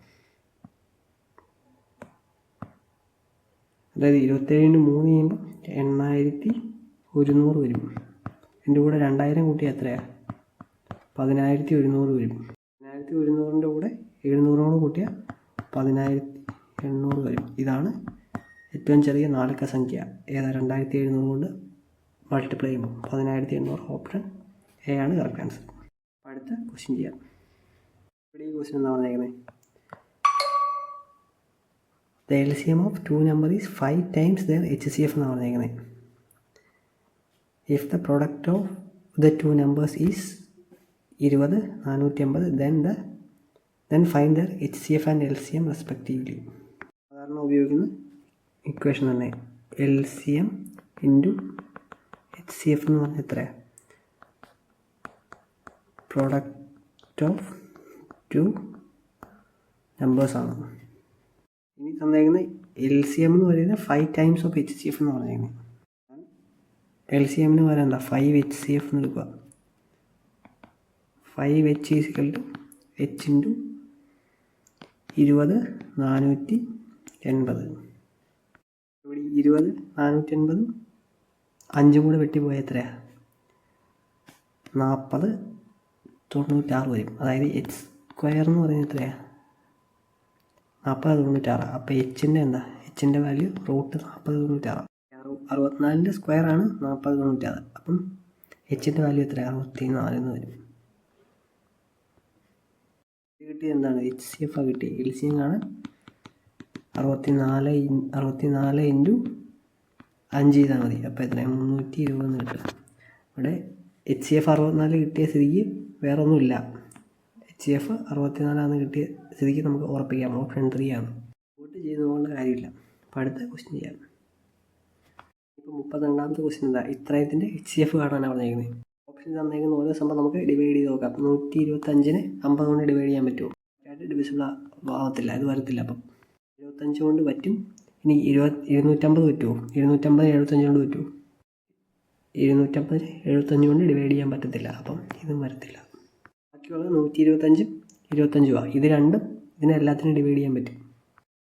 അതായത് 27 × 3 ചെയ്യുമ്പോൾ 8,100 വരും. ഇതിൻ്റെ കൂടെ 2000 കൂട്ടിയാൽ എത്രയാണ്? 10,100 വരും. 10,100 കൂടെ 700 കൂട്ടിയാൽ 10,800 വരും. ഇതാണ് ഏറ്റവും ചെറിയ 4 അക്ക സംഖ്യ. ഏതാ? 2700 കൊണ്ട് മൾട്ടിപ്ലൈ ചെയ്യുമ്പോൾ 10,800. ഓപ്ഷൻ എ ആണ് കറക്റ്റ് ആൻസർ. അടുത്ത ക്വസ്റ്റ്യൻ ചെയ്യാം. ഇവിടെ ഈ ക്വസ്റ്റ്യൻ എന്താ പറഞ്ഞേക്കുന്നത്? The LCM of two numbers is 5 times their HCF എന്നാണ് പറഞ്ഞേക്കുന്നത്. If the product of the two numbers is 20 450, then find their HCF and LCM respectively. സാധാരണ ഉപയോഗിക്കുന്ന ഇക്വേഷൻ തന്നെ. LCM ഇൻറ്റു HCF എന്ന് പറഞ്ഞാൽ എത്രയാണ്? പ്രൊഡക്റ്റ് ഓഫ് ടു നമ്പേഴ്സാണ്. ഇനി തന്നേക്കുന്ന LCM എന്ന് പറയുന്നത് 5 times of HCF എന്ന് പറഞ്ഞേക്കുന്നത്. LCM എന്ന് പറയുന്നത് എന്താ? 5 HCF എന്ന് എടുക്കുക. 5H = H × 20 480. ഇവിടെ 20 480 5 കൂടെ വെട്ടിപ്പോയാൽ എത്രയാണ്? 40 96 വരും. അതായത് H² എന്ന് പറയുന്നത് എത്രയാണ്? 40 96. അപ്പോൾ എച്ചിൻ്റെ എന്താ? എച്ചിൻ്റെ വാല്യൂ √40 96. 64ൻ്റെ സ്ക്വയറാണ് 40 96. അപ്പം എച്ചിൻ്റെ വാല്യൂ എത്രയാണ്? 64 എന്ന് വരും. കിട്ടിയത് എന്താണ്? HCF കിട്ടി. LCM ആണ് 64 × 5 ചെയ്താൽ മതി. അപ്പോൾ എത്രയാണ്? 320 എന്ന് കിട്ടും. ഇവിടെ HCF 64 കിട്ടിയ സ്ഥിതിക്ക് വേറെ ഒന്നുമില്ല. HCF 64 കിട്ടിയ സ്ഥിതിക്ക് നമുക്ക് ഉറപ്പിക്കാം ഓപ്ഷൻ 3 ആണ്. വോട്ട് ചെയ്ത് പോകേണ്ട കാര്യമില്ല. അപ്പോൾ അടുത്ത ക്വസ്റ്റ്യൻ ചെയ്യാം. ഇപ്പോൾ 32ാമത്തെ ക്വസ്റ്റ്യൻ എന്താ? ഇത്രയത്തിൻ്റെ HCF കാണാനാണ് പറഞ്ഞേക്കുന്നത്. ഓപ്ഷൻ തന്നേക്കുന്ന ഓരോ സംഭവം നമുക്ക് ഡിവൈഡ് ചെയ്ത് നോക്കാം. 125നെ 50 കൊണ്ട് ഡിവൈഡ് ചെയ്യാൻ പറ്റുമോ? ഡിവിസിബിൾ ആവത്തില്ല, അത് വരത്തില്ല. അപ്പം 75 കൊണ്ട് പറ്റും. ഇനി 250 പറ്റുമോ? 250 75 കൊണ്ട് പറ്റുമോ? 250 75 കൊണ്ട് ഡിവൈഡ് ചെയ്യാൻ പറ്റത്തില്ല. അപ്പം ഇതും വരത്തില്ല. ബാക്കിയുള്ളത് 125 25 ഇത് രണ്ടും ഇതിനെല്ലാത്തിനും ഡിവൈഡ് ചെയ്യാൻ പറ്റും.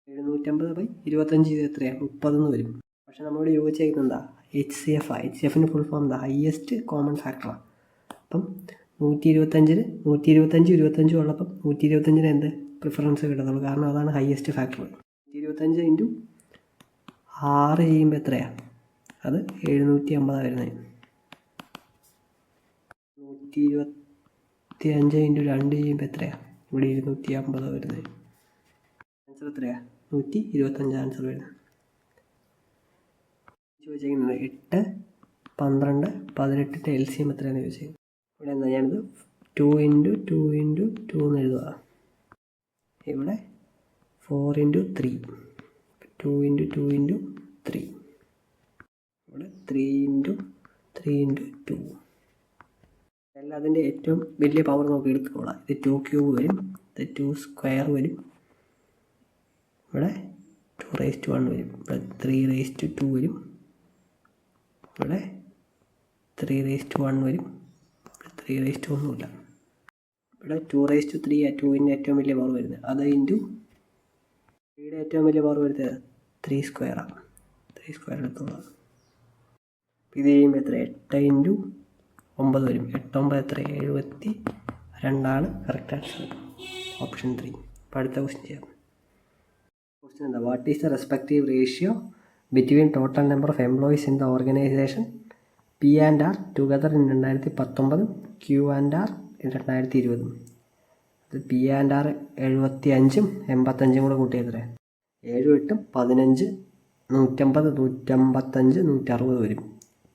750/25 ഇത് എത്രയാണ്? 30 എന്ന് വരും. പക്ഷെ നമ്മളോട് ചോദിച്ചേക്കുന്നത് എന്താ? HCF. HCFിൻ്റെ ഫുൾ ഫോം എന്താ? ഹയസ്റ്റ് കോമൺ ഫാക്ടറാണ്. അപ്പം 125 25 ഉള്ളപ്പം 125 എന്ത് പ്രിഫറൻസ് കിട്ടത്തുള്ളൂ. കാരണം അതാണ് ഹയസ്റ്റ് ഫാക്ടർ. 125 × 6 ചെയ്യുമ്പോൾ എത്രയാണ്? അത് 750 വരുന്നത്. 125 × 2 ചെയ്യുമ്പോൾ എത്രയാണ്? ഇവിടെ 250 വരുന്നത്. ആൻസർ എത്രയാണ്? 125 ആൻസർ വരുന്നത്. ചോദിച്ചേക്കുന്നത് 8 12 18ൻ്റെ LCM എത്രയാണെന്ന് ചോദിച്ചത്. ഇവിടെ എന്താ? ഞാനിത് 2 × 2 × 2 എന്ന് എഴുതുക. ഇവിടെ 4 × 3 2 × 2 × 3. ഇവിടെ 3 × 3 × 2. എല്ലാം അതിൻ്റെ ഏറ്റവും വലിയ പവർ നമുക്ക് എടുത്തുകൊള്ളാം. ഇത് 2³ വരും, ഇത് 2² വരും, ഇവിടെ 2⁻1 വരും, ഇവിടെ 3⁻2 വരും, ഇവിടെ 3⁻1 വരും, ഇവിടെ 3⁻1 ഇവിടെ 2⁻3 ആ 2ൻ്റെ ഏറ്റവും വലിയ പവർ വരുന്നത്. അത് ഇൻറ്റു 3യുടെ ഏറ്റവും വലിയ പവർ വരുന്നത് 3² ആണ്. 3² എടുത്തോളാം. ഇത് ചെയ്യുമ്പോൾ എത്ര? 8 × 9 വരും. 8 9 എത്ര? 72 ആണ് കറക്റ്റ് ആൻസർ. ഓപ്ഷൻ 3. അപ്പോൾ അടുത്ത ക്വസ്റ്റ്യൻ ചെയ്യാം. ക്വസ്റ്റ്യൻ എന്താ, what is the respective ratio between total number of employees in the organisation P&R together in 2019, Q&R in 2020? അത് P&R 75 85 കൂടെ കൂട്ടിയത്രേ 7 8 15 150 155 160 വരും.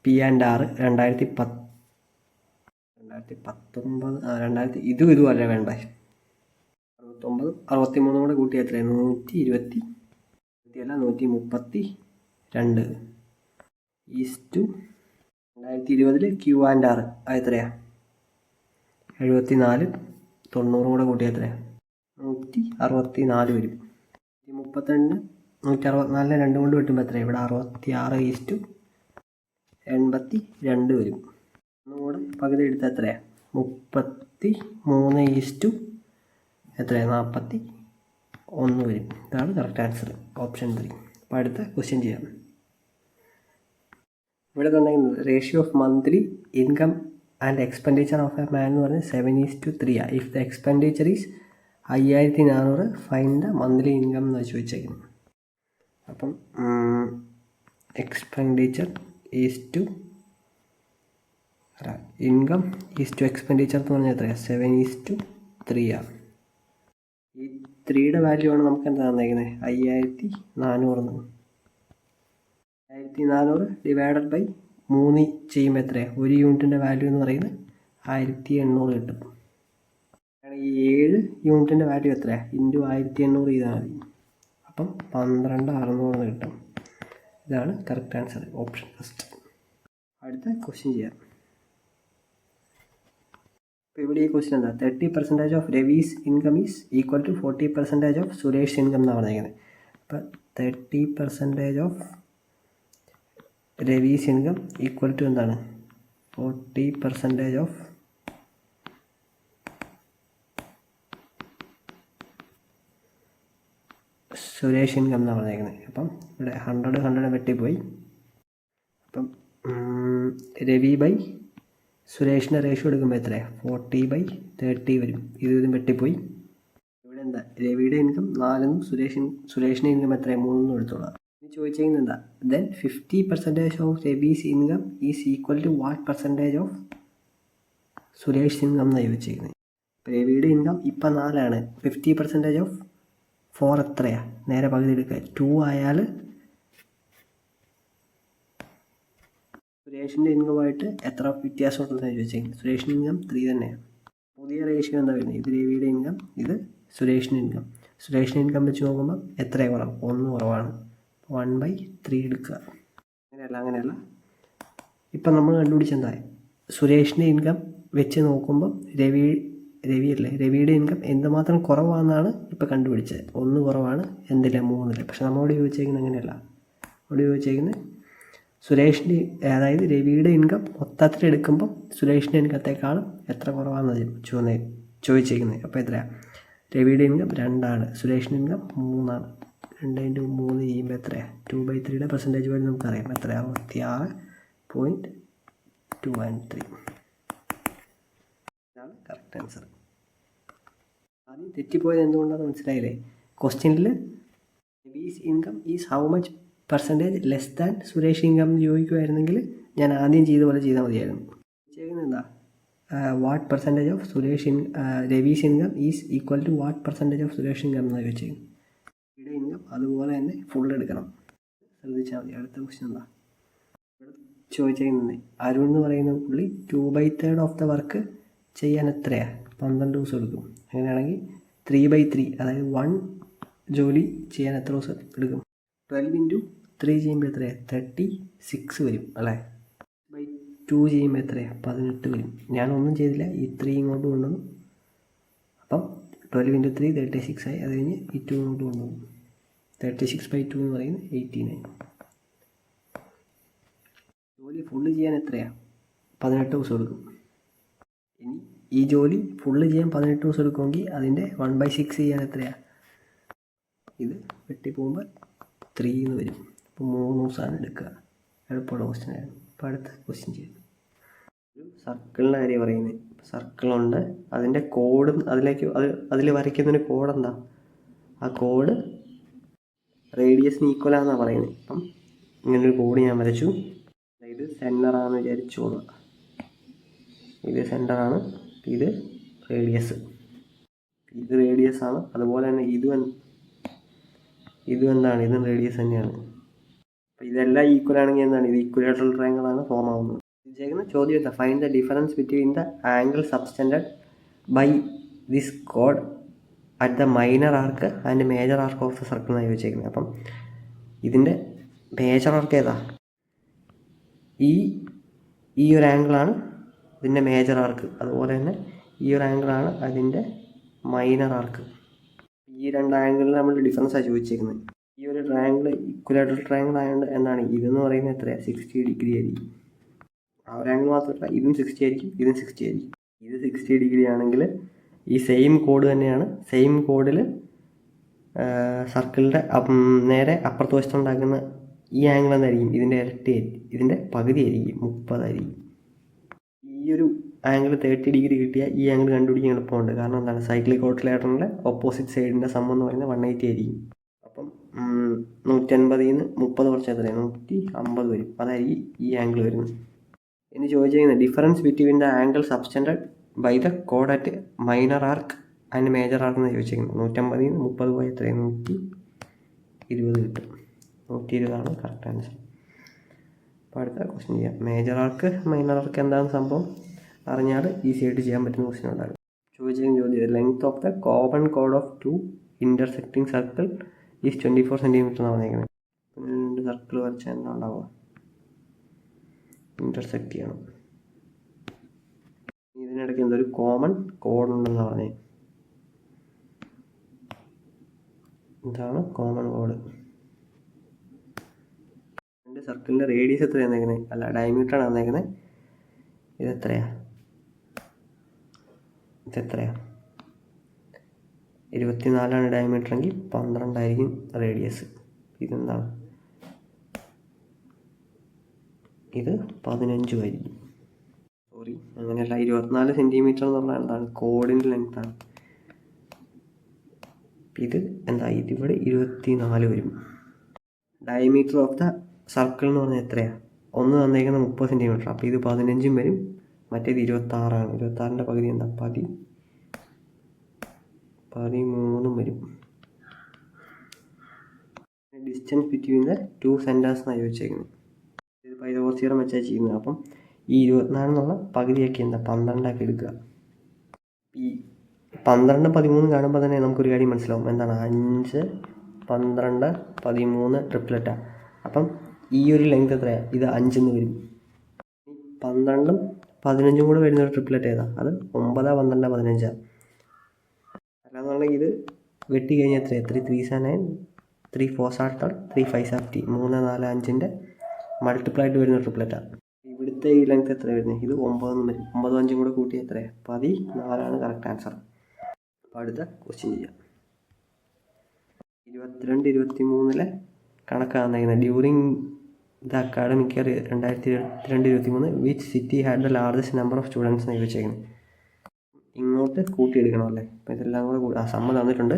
P&R 2019 ഇതുമല്ല വേണ്ടേ, 69 63 കൂടെ കൂട്ടിയ എത്ര, 120 അല്ല 132 ഈസ്റ്റു 2020 Q&R എത്രയാ, 74 90 കൂടെ കൂട്ടിയ എത്രയാ, 164 വരും. 132 164 2 കൊണ്ട് കിട്ടുമ്പോൾ എത്രയാണ്, ഇവിടെ 66:82 വരും. ഒന്നുകൂടെ പകുതി എടുത്താൽ എത്രയാണ്, 33 എത്രയാണ്, 41 വരും. ഇതാണ് കറക്റ്റ് ആൻസർ, ഓപ്ഷൻ 3. അപ്പോൾ അടുത്ത ക്വസ്റ്റ്യൻ ചെയ്യാം. ഇവിടെ തന്നിരിക്കുന്നത് ratio of monthly income and expenditure of a man എന്ന് പറഞ്ഞാൽ 7:3. If the expenditure is 5400, find the monthly income എന്ന് ചോദിച്ചേക്കുന്നത്. അപ്പം expenditure is to income is to expenditure എന്ന് പറഞ്ഞാൽ എത്രയാണ്, 7:3. ഈ 3യുടെ വാല്യൂ ആണ് നമുക്ക് എന്താ തന്നേക്കുന്നത്, 5400. 5400 ഡിവൈഡഡ് ബൈ 3 ചെയ്യുമ്പോൾ എത്രയാണ്, ഒരു യൂണിറ്റിൻ്റെ വാല്യൂ എന്ന് പറയുന്നത് 1800 കിട്ടും. ഈ 7 യൂണിറ്റിൻ്റെ വാല്യൂ എത്രയാണ്, ഇൻറ്റു 1800 ചെയ്താൽ മതി. അപ്പം 12600 കിട്ടും. ഇതാണ് കറക്റ്റ് ആൻസർ, ഓപ്ഷൻ ഫസ്റ്റ്. അടുത്ത ക്വസ്റ്റ്യൻ ചെയ്യാം. അപ്പോൾ ഇവിടെ ഈ ക്വസ്റ്റ്യൻ എന്താ, 30% of Ravi's income is equal to 40% of Suresh income എന്നാണ് പറഞ്ഞിരിക്കുന്നത്. അപ്പം 30% of Ravi's income equal to എന്താണ്, 40% ഓഫ് സുരേഷ് ഇൻകം എന്നാണ് പറഞ്ഞേക്കുന്നത്. അപ്പം ഇവിടെ 100 വെട്ടിപ്പോയി. അപ്പം രവി ബൈ സുരേഷിൻ്റെ റേഷ്യോ എടുക്കുമ്പോൾ എത്രയാണ്, 40/30 വരും. ഇതും വെട്ടിപ്പോയി. ഇവിടെ എന്താ, രവിയുടെ ഇൻകം 4 സുരേഷിൻ്റെ ഇൻകം എത്രയാണ്, 3 എടുത്തോളാം. ഇനി ചോദിച്ചിരിക്കുന്നത് എന്താ, then 50% of Ravi's income is equal to what percentage of Suresh income എന്നാണ് ചോദിച്ചിരിക്കുന്നത്. ഇപ്പോൾ രവിയുടെ ഇൻകം ഇപ്പം 4ആണ്, 50% ഓഫ് 4 എത്രയാണ്, നേരെ പകുതി എടുക്കുക, 2 ആയാൽ സുരേഷിൻ്റെ ഇൻകമായിട്ട് എത്ര വ്യത്യാസം ഉണ്ടെന്ന് ചോദിച്ചേക്കുന്നത്. സുരേഷിൻ്റെ ഇൻകം 3 തന്നെയാണ്. പുതിയ റേഷ്യോ എന്താ വരുന്നത്, ഇത് രവിയുടെ ഇൻകം, ഇത് സുരേഷിൻ്റെ ഇൻകം. സുരേഷിൻ്റെ ഇൻകം വെച്ച് നോക്കുമ്പോൾ എത്രയാണ് കുറവ്, 1 കുറവാണ്. 1/3 എടുക്കുക. അങ്ങനെയല്ല ഇപ്പം നമ്മൾ കണ്ടുപിടിച്ചെന്താ, സുരേഷിൻ്റെ ഇൻകം വെച്ച് നോക്കുമ്പം രവിയുടെ ഇൻകം എന്തുമാത്രം കുറവാണെന്നാണ് ഇപ്പോൾ കണ്ടുപിടിച്ചത്. 1 കുറവാണ്, എന്തില്ല 3. പക്ഷെ നമ്മളോട് ചോദിച്ചേക്കുന്നത് അങ്ങനെയല്ല. അവിടെ ചോദിച്ചേക്കുന്നത് സുരേഷിൻ്റെ, അതായത് രവിയുടെ ഇൻകം മൊത്തത്തിൽ എടുക്കുമ്പം സുരേഷിൻ്റെ ഇൻകത്തേക്കാളും എത്ര കുറവാണെന്ന് ചോദിച്ചേക്കുന്നത്. അപ്പോൾ എത്രയാണ്, രവിയുടെ ഇൻകം 2ആണ്, സുരേഷിൻ്റെ ഇൻകം 3ആണ്. 2 × 3 ചെയ്യുമ്പോൾ എത്രയാണ്, 2/3യുടെ പെർസെൻറ്റേജ് വരെ നമുക്കറിയാം. എത്രയാണ്, 66.213. ഇതാണ് കറക്റ്റ് ആൻസർ. ആദ്യം തെറ്റിപ്പോയത് എന്തുകൊണ്ടാണെന്ന് മനസ്സിലായില്ലേ. ക്വസ്റ്റ്യനിൽ Ravi's income is how much percentage less than Suresh income ചോദിക്കുമായിരുന്നെങ്കിൽ ഞാൻ ആദ്യം ചെയ്ത പോലെ ചെയ്താൽ മതിയായിരുന്നു. ചെയ്യുന്നത് എന്താ, what percentage of Ravi's income is equal to what percentage of Suresh income എന്നാണ് ചോദിച്ചത്. ഇവിടെ ഇൻകം അതുപോലെ തന്നെ ഫുൾ എടുക്കണം, ശ്രദ്ധിച്ചാൽ മതി. അടുത്ത ക്വസ്റ്റ്യൻ എന്താ, ഇവിടെ ചോദിച്ചിരിക്കുന്നത് അരുൺ എന്ന് പറയുന്ന പുള്ളി 2/3 ഓഫ് ദ വർക്ക് ചെയ്യാൻ എത്രയാണ്, 12 ദിവസം എടുക്കും. അങ്ങനെയാണെങ്കിൽ 3/3, അതായത് 1 ജോലി ചെയ്യാൻ എത്ര ദിവസം എടുക്കും, 12 × 3 ചെയ്യുമ്പോൾ എത്രയാണ്, 36 വരും അല്ലേ. 2 ചെയ്യുമ്പോൾ എത്രയാണ്, 18 വരും. ഞാനൊന്നും ചെയ്തില്ല, ഈ 3 ഇങ്ങോട്ട് കൊണ്ടുവന്നു. അപ്പം 12 × 3 36 ആയി. അത് കഴിഞ്ഞ് ഈ 2 ഇങ്ങോട്ട് കൊണ്ടുവന്നു. 36/2 എന്ന് പറയുന്നത് 89. ജോലി ഫുള്ള് ചെയ്യാൻ എത്രയാണ്, 18 ദിവസം എടുക്കും. ഇനി ഈ ജോലി ഫുള്ള് ചെയ്യാൻ 18 ദിവസം എടുക്കുമെങ്കിൽ അതിൻ്റെ 1/6 ചെയ്യാൻ എത്രയാണ്, ഇത് വെട്ടിപ്പോകുമ്പോൾ 3 എന്ന് വരും. അപ്പോൾ 3 ദിവസമാണ് എടുക്കുക. എളുപ്പമുള്ള ക്വസ്റ്റ്യൻ ആയിരുന്നു. അപ്പോൾ അടുത്ത ക്വസ്റ്റ്യൻ ചെയ്യും. ഒരു സർക്കിളിൻ്റെ കാര്യം പറയുന്നത്. സർക്കിളുണ്ട്, അതിൻ്റെ കോഡും അതിൽ വരയ്ക്കുന്നതിന് കോഡ് എന്താ, ആ കോഡ് റേഡിയസിന് ഈക്വലാണെന്നാണ് പറയുന്നത്. അപ്പം ഇങ്ങനൊരു കോഡ് ഞാൻ വരച്ചു. ഇത് സെൻറ്ററാണെന്ന് വിചാരിച്ചോളൂ. ഇത് സെൻറ്ററാണ്, ഇത് റേഡിയസ്, ഇത് റേഡിയസ് ആണ്. അതുപോലെ തന്നെ ഇതും എന്താണ്, ഇതും റേഡിയസ് തന്നെയാണ്. അപ്പോൾ ഇതെല്ലാം ഈക്വൽ ആണെങ്കിൽ എന്താണ്, ഇത് ഇക്വലേറ്ററൽ ട്രയാങ്കിൾ ആണ് ഫോം ആവുന്നത്. ചോദിച്ചേക്കുന്ന ചോദ്യം എന്താ, find the difference between the angle subtended by this കോഡ് at the minor arc and major arc of the circle എന്നാണ് ചോദിച്ചേക്കുന്നത്. അപ്പം ഇതിൻ്റെ മേജർ ആർക്ക് ഏതാ, ഈ ഒരു ആംഗിളാണ് ഇതിൻ്റെ മേജർ ആർക്ക്. അതുപോലെ തന്നെ ഈ ഒരു ആംഗിളാണ് അതിൻ്റെ മൈനർ ആർക്ക്. ഈ രണ്ട് ആംഗിളിൽ നമ്മൾ ഡിഫറൻസാണ് ചോദിച്ചേക്കുന്നത്. ഈ ഒരു ട്രയാങ്കിൾ ഇക്വലേറ്ററൽ ട്രയാങ്കിൾ ആയതുകൊണ്ട് എന്താണ്, ഇതെന്ന് പറയുന്നത് എത്രയാണ്, 60 ഡിഗ്രി ആയിരിക്കും. ആ ഒരു ആംഗിൾ മാത്രമല്ല, ഇതും 60 ആയിരിക്കും, ഇതും 60 ആയിരിക്കും. ഇത് 60 ഡിഗ്രി ആണെങ്കിൽ ഈ സെയിം കോഡ് തന്നെയാണ്, സെയിം കോഡിൽ സർക്കിളിൻ്റെ നേരെ അപ്പുറത്ത് വശത്തുണ്ടാക്കുന്ന ഈ ആംഗിൾ എന്തായിരിക്കും, ഇതിൻ്റെ ഇരട്ടി, ഇതിൻ്റെ പകുതി ആയിരിക്കും, 30 ആയിരിക്കും. ഈ ഒരു ആംഗിൾ 30 ഡിഗ്രി കിട്ടിയാൽ ഈ ആംഗിൾ കണ്ടുപിടിക്കാൻ എളുപ്പമുണ്ട്. കാരണം എന്താണ്, സൈക്ലിക് ഓട്ടോലേറ്ററിൻ്റെ ഓപ്പോസിറ്റ് സൈഡിൻ്റെ സം എന്ന് പറയുന്നത് 180 ആയിരിക്കും. അപ്പം 180 നിന്ന് 30 കുറച്ച് എത്രയാണ്, 150 വരും. അതായിരിക്കും ഈ ആംഗിൾ വരുന്നത്. ഇനി ചോദിച്ചിരിക്കുന്നത് difference between the angle subtended by the കോഡ് at minor arc and major arc എന്ന് ചോദിച്ചിരിക്കുന്നത്. 150 നിന്ന് 30 പോയി എത്രയാണ്, 120 കിട്ടും. 120 കറക്റ്റ് ആൻസർ. അപ്പോൾ അടുത്ത ക്വസ്റ്റ്യൻ ചെയ്യാം. മേജർ ആർക്ക് മൈനർ ആർക്ക് എന്താണ് സംഭവം അറിഞ്ഞാൽ ഈസി ആയിട്ട് ചെയ്യാൻ പറ്റുന്ന ക്വസ്റ്റ്യൻ ഉണ്ടാകും. ചോദിച്ചിരിക്കുന്ന ചോദ്യം, length of the common code of 2 intersecting circle is 24 centimetre എന്നാണ് പറഞ്ഞേക്കുന്നത്. രണ്ട് സർക്കിൾ വരച്ചാൽ എന്താ ഉണ്ടാവുക, ഇൻ്റർസെക്റ്റ് ചെയ്യണം. ഇതിനിടയ്ക്ക് എന്തൊരു കോമൺ കോഡ് ഉണ്ടെന്ന് പറഞ്ഞേ. ഇതാണ് കോമൺ കോഡ്. രണ്ട് സർക്കിളിൻ്റെ റേഡിയസ് എത്രയാണ് തന്നേക്കുന്നത്, അല്ല ഡയമീറ്ററാണ് തന്നേക്കുന്നത്. ഇതെത്രയാ, 24 ഡയമീറ്റർ എങ്കിൽ 12 ആയിരിക്കും റേഡിയസ്. ഇതെന്താണ്, ഇത് 15 ആയിരിക്കും. സോറി, അങ്ങനെയല്ല, 24 സെൻറ്റിമീറ്റർ എന്ന് പറഞ്ഞാൽ എന്താണ്, കോഡിൻ്റെ ലെങ്ത്താണ്. ഇത് എന്താ, ഇതിവിടെ 24 വരും. ഡയമീറ്റർ ഓഫ് ദ സർക്കിൾ എന്ന് പറഞ്ഞാൽ എത്രയാണ്, ഒന്ന് തന്നേക്കുന്നത് 30 സെൻറ്റിമീറ്റർ. അപ്പോൾ ഇത് 15 വരും, മറ്റേത് 26. 26ൻ്റെ പകുതി എന്താ, 13 വരും. ഡിസ്റ്റൻസ് ബിറ്റ്വീൻ ദ 2 സെൻറ്റേഴ്സ് എന്നാണ് ചോദിച്ചേക്കുന്നത്. ഇത് പൈതഗോറസ് തിയറം വെച്ചാൽ ചെയ്യുന്നത്. അപ്പം ഈ 24 എന്നുള്ള പകുതിയാക്കി എന്താ 12 എടുക്കുക. ഈ 12, 13 കാണുമ്പോൾ തന്നെ നമുക്കൊരു കാര്യം മനസ്സിലാവും, എന്താണ്, 5, 12, 13 ട്രിപ്ലറ്റാണ്. അപ്പം ഈ ഒരു ലെങ്ത് എത്രയാണ്, ഇത് 5 വരും. 12ഉം 15ഉം കൂടെ വരുന്നൊരു ട്രിപ്ലറ്റ് ഏതാ, അത് 9, 12, 15. അല്ലാന്നുണ്ടെങ്കിൽ ഇത് വെട്ടി കഴിഞ്ഞാൽ എത്രയാണ്, 3 3s are 9, 3 4s are 12, 3 5s are 10, 3, 4, 5ൻ്റെ multiply ആയിട്ട് വരുന്ന ട്രിപ്ലറ്റാണ്. ഇവിടുത്തെ ഈ ലെങ്ത് എത്ര വരുന്നത്, ഇത് 9 വരും. 9ഉം 5ഉം കൂടെ കൂട്ടി എത്രയാണ്, 14 കറക്റ്റ് ആൻസർ. അപ്പോൾ അടുത്ത ക്വസ്റ്റ്യൻ ചെയ്യാം. 22, 23 കണക്കാണ് തന്നിരിക്കുന്നത്. During the academic year 2022-23 which city had the largest number of students എന്ന് ചോദിച്ചേക്കുന്നത്. ഇങ്ങോട്ട് കൂട്ടിയെടുക്കണം അല്ലേ. അപ്പോൾ ഇതെല്ലാം കൂടെ സമ്മ തന്നിട്ടുണ്ട്.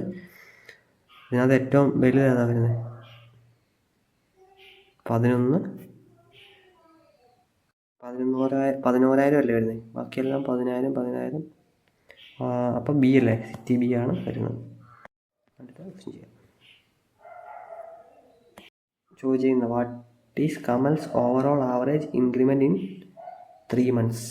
ഇതിനകത്ത് ഏറ്റവും വലുത് ഏതാ വരുന്നത്, 11,000 അല്ലേ വരുന്നത്. ബാക്കിയെല്ലാം 10,000. അപ്പം ബി അല്ലേ, സിറ്റി ബി ആണ് വരുന്നത്. അടുത്ത ക്വസ്റ്റ്യൻ ചെയ്യാം. ചോദിച്ചിരിക്കുന്ന what is Kamal's overall average increment in 3 months.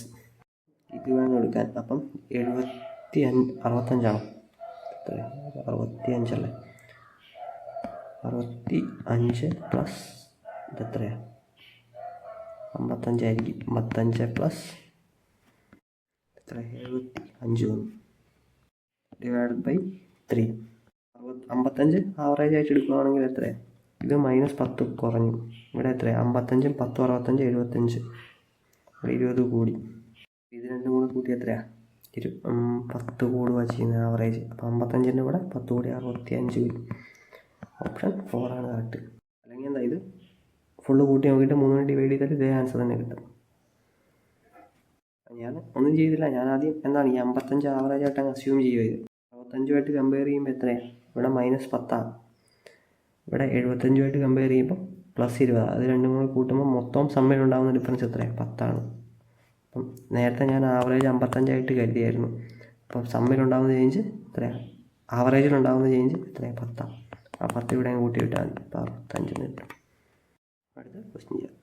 ഇത് വേണം എടുക്കാൻ. അപ്പം 65 അല്ലേ, 65 പ്ലസ് ഇതെത്രയാണ്, 55 ആയിരിക്കും. 55 പ്ലസ് എത്ര, 75 ഡിവൈഡഡ് ബൈ 3. 55 ആവറേജ് ആയിട്ട് എടുക്കുകയാണെങ്കിൽ എത്രയാണ്, ഇത് -10 കുറഞ്ഞു. ഇവിടെ എത്രയാണ്, 55, 10, 65, 75. ഇവിടെ 20 കൂടി. ഇത് രണ്ടും കൂടെ കൂട്ടി എത്രയാണ്, 10 കൂടുക ചെയ്യുന്നത് ആവറേജ്. അപ്പോൾ 55ൻ്റെ കൂടെ 10 കൂടി 65 വരും. ഓപ്ഷൻ 4 ആണ് കറക്റ്റ്. അല്ലെങ്കിൽ എന്താ, ഇത് ഫുള്ള് കൂട്ടി നോക്കിയിട്ട് 3 ഡിവൈഡ് ചെയ്താൽ ഇതേ ആൻസർ തന്നെ കിട്ടും. ഞാൻ ഒന്നും ചെയ്തില്ല. ഞാൻ ആദ്യം എന്താണ് ഈ 55 ആവറേജ് ആയിട്ട് അങ്ങ് അസ്യൂം ചെയ്യുക. 65ആയിട്ട് കമ്പയർ ചെയ്യുമ്പോൾ എത്രയാണ്, ഇവിടെ -10. ഇവിടെ 75 കമ്പയർ ചെയ്യുമ്പോൾ +20. അത് രണ്ടും കൂടെ കൂട്ടുമ്പോൾ മൊത്തം സമ്മിലുണ്ടാകുന്ന ഡിഫറൻസ് എത്രയാണ്? 10ആണ്. അപ്പം നേരത്തെ ഞാൻ ആവറേജ് 55 കരുതിയായിരുന്നു. അപ്പം സമ്മിലുണ്ടാകുന്ന ചേഞ്ച് എത്രയാണ്? ആവറേജിലുണ്ടാകുന്ന ചേഞ്ച് എത്രയാണ്? 10. ആ 10 ഇവിടെ കൂട്ടി വിട്ടാൽ മതി. അപ്പോൾ 65 കിട്ടും. അടുത്ത ക്വസ്റ്റ്യൻ ചെയ്യാം.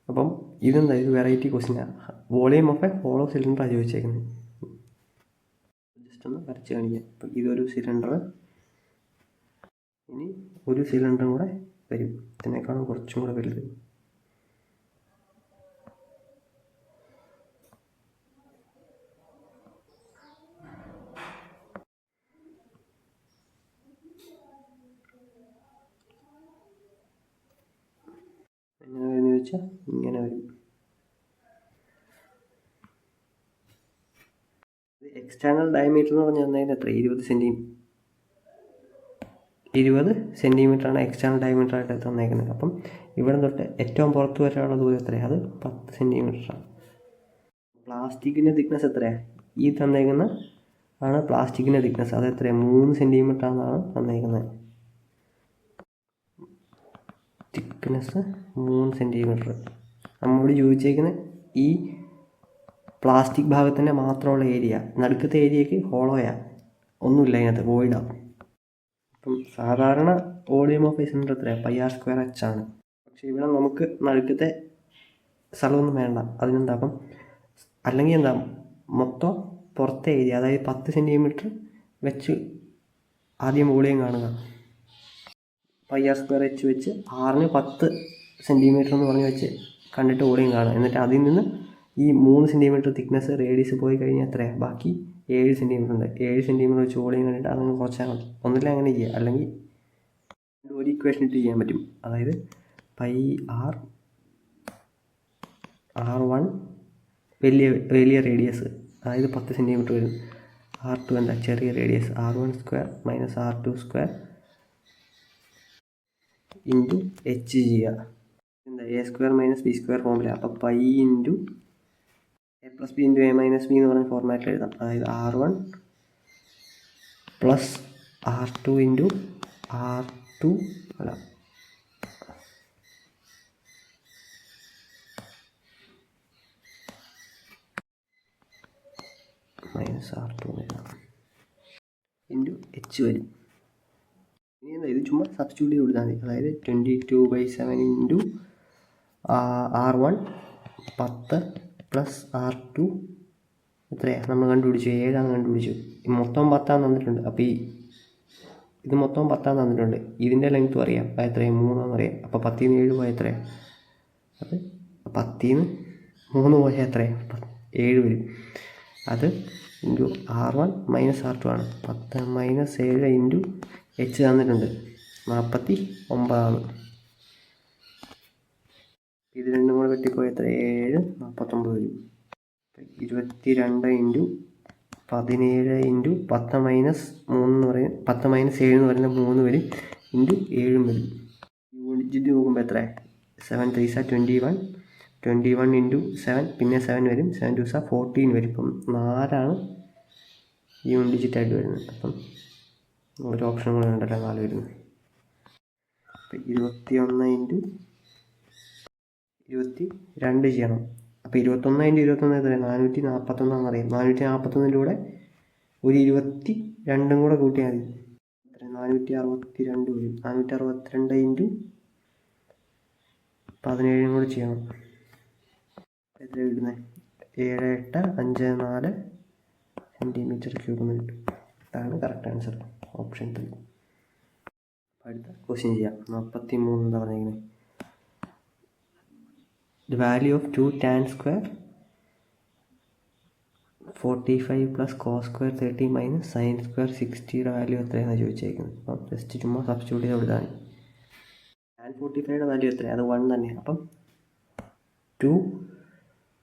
അപ്പം ഇതെന്താ? ഇത് വെറൈറ്റി ക്വസ്റ്റ്യനാണ്. വോളിയം ഓഫ് എ ഹോളോ സിലിണ്ടറാണ് ചോദിച്ചേക്കുന്നത്. ജസ്റ്റ് ഒന്ന് വരച്ച് കാണിക്കാം. അപ്പം ഇതൊരു സിലിണ്ടർ, ഇനി ഒരു സിലിണ്ടറും കൂടെ വരും, ഇതിനേക്കാളും കുറച്ചും കൂടെ വലുത്. എങ്ങനെ വരുന്ന ചോദിച്ചാൽ ഇങ്ങനെ വരും. എക്സ്റ്റേണൽ ഡയമീറ്റർ എന്ന് പറഞ്ഞാൽ എന്തായാലും എത്ര? 20 സെൻറ്റിമീറ്ററാണ് എക്സ്റ്റേണൽ ഡയമീറ്റർ ആയിട്ട് തന്നേക്കുന്നത്. അപ്പം ഇവിടെ തൊട്ട് ഏറ്റവും പുറത്ത് വരെയുള്ള ദൂരം എത്രയാണ്? അത് 10 സെൻറ്റിമീറ്ററാണ്. പ്ലാസ്റ്റിക്കിൻ്റെ തിക്നെസ് എത്രയാണ്? ഈ തന്നേക്കുന്ന ആണ് പ്ലാസ്റ്റിക്കിൻ്റെ തിക്നെസ്. അത് എത്രയാണ്? 3 സെൻറ്റിമീറ്ററാണെന്നാണ് തന്നേക്കുന്നത്. Thickness 3 centimetre. നമ്മളോട് ചോദിച്ചേക്കുന്നത് ഈ പ്ലാസ്റ്റിക് ഭാഗത്തിൻ്റെ മാത്രമുള്ള ഏരിയ, നടുക്കത്തെ ഏരിയയ്ക്ക് ഹോളോയാണ്, ഒന്നുമില്ല അതിനകത്ത്, വോയിഡാണ്. അപ്പം സാധാരണ വോളിയം ഓഫ് എ സിലിണ്ടർ എത്രയാണ്? πr²h ആണ്. പക്ഷേ ഇവിടെ നമുക്ക് നടുക്കത്തെ സ്ഥലമൊന്നും വേണ്ട. അതിനെന്താ? അപ്പം അല്ലെങ്കിൽ എന്താ, മൊത്തം പുറത്തെ ഏരിയ, അതായത് 10 സെൻറ്റിമീറ്റർ വെച്ച് ആദ്യം വോളിയം കാണുക. πr²h വെച്ച് ആറിന് 10 സെൻറ്റിമീറ്റർ എന്ന് പറഞ്ഞ് വെച്ച് കണ്ടിട്ട് വോളിയം കാണുക. എന്നിട്ട് അതിൽ നിന്ന് ഈ 3 സെൻറ്റിമീറ്റർ തിക്നെസ് റേഡിയസ് പോയി കഴിഞ്ഞാൽ എത്രയാണ്? ബാക്കി 7 സെൻറ്റിമീറ്റർ ഉണ്ട്. 7 സെൻറ്റിമീറ്റർ വെച്ച് വോളിയം കണ്ടിട്ട് അതങ്ങ് കുറച്ചാൽ മതി. ഒന്നില്ല അങ്ങനെ ചെയ്യുക, അല്ലെങ്കിൽ ഒരു ഇക്വേഷൻ ഇട്ട് ചെയ്യാൻ പറ്റും. അതായത് r1 വലിയ റേഡിയസ്, അതായത് 10 സെൻറ്റിമീറ്റർ വരും. r2 എന്താ? ചെറിയ radius, r1² - r2² into h ചെയ്യുക. എന്താ? a² - b² ഫോമില. അപ്പോൾ π into a + b into a - b എന്ന് പറഞ്ഞ ഫോർമാറ്റിൽ എഴുതാം. അതായത് r1 + r2 ഇൻറ്റു r2 അല്ല -r2 ഇൻറ്റു h വരും. ഇനി എന്താ? ഇത് ചുമ്മാ സബ്സ്റ്റിറ്റ്യൂട്ട് ചെയ്ത് കൊടുത്താൽ മതി. അതായത് 22/7 ഇൻറ്റു r1 10 + r2 എത്രയാണ് നമ്മൾ കണ്ടുപിടിച്ചു? 7 കണ്ടുപിടിച്ചു. മൊത്തം 10 തന്നിട്ടുണ്ട്. അപ്പോൾ ഇത് മൊത്തം 10 തന്നിട്ടുണ്ട്. ഇതിൻ്റെ ലെങ്ത്തും അറിയാം, അത് എത്രയാണ്? 3 അറിയാം. അപ്പോൾ 10 ൽ നിന്ന് 7 പോയാൽ എത്രയാണ്? അത് 10 ൽ നിന്ന് 3 പോയാൽ എത്രയാണ്? 7 വരും. അത് ഇൻറ്റു r1 - r2 ആണ്. 10 - 7 ഇൻറ്റു h തന്നിട്ടുണ്ട്, 49ആണ്. ഇത് രണ്ടും കൂടെ വെട്ടിപ്പോയി എത്ര? 7 49 വരും. 22 ഇൻറ്റു 17 ഇൻറ്റു 10 - 3 എന്ന് പറയും, 10 - 7 എന്ന് പറയുന്നത് 3 വരും, ഇൻറ്റു 7 വരും. യൂണിറ്റ് നോക്കുമ്പോൾ എത്ര? 7 3 × 21, 21 ഇൻറ്റു 7, പിന്നെ 7 വരും, 7 2 × 14 വരും. ഇപ്പം 4ആണ് യൂണിറ്റ് ഡിജിറ്റായിട്ട് വരുന്നത്. അപ്പം ഒരു ഓപ്ഷൻ കൂടെ ഉണ്ടല്ലോ, 4 വരുന്നത്. അപ്പം 21 ഇൻറ്റു 22 ചെയ്യണം. അപ്പോൾ 21 × 21 എത്രയാണ്? 441 അറിയാം. 441 കൂടെ ഒരു 22 കൂടെ കൂട്ടിയാൽ മതി. 462 വരും. 462 ഇൻറ്റു 17 കൂടെ ചെയ്യണം. എത്ര കിട്ടുന്നത്? 7854 സെൻറ്റിമീറ്റർ³ എന്ന് കിട്ടും. ഇതാണ് കറക്റ്റ് ആൻസർ, ഓപ്ഷൻ 3. അടുത്ത ക്വസ്റ്റ്യൻ ചെയ്യാം. 43 എന്താ പറഞ്ഞിരിക്കുന്നത്? The value of 2 tan square 45 + cos square 30 - sin square 60 value എത്രയാണെന്ന് ചോദിച്ചേക്കുന്നത്. അപ്പം ജസ്റ്റ് ചുമ്മാ സബ്സ്റ്റിറ്റ്യൂട്ട് ചെയ്ത് കൊടുത്താൽ മതി. tan 45 വാല്യൂ എത്രയാണ്? അത് 1 തന്നെയാണ്. അപ്പം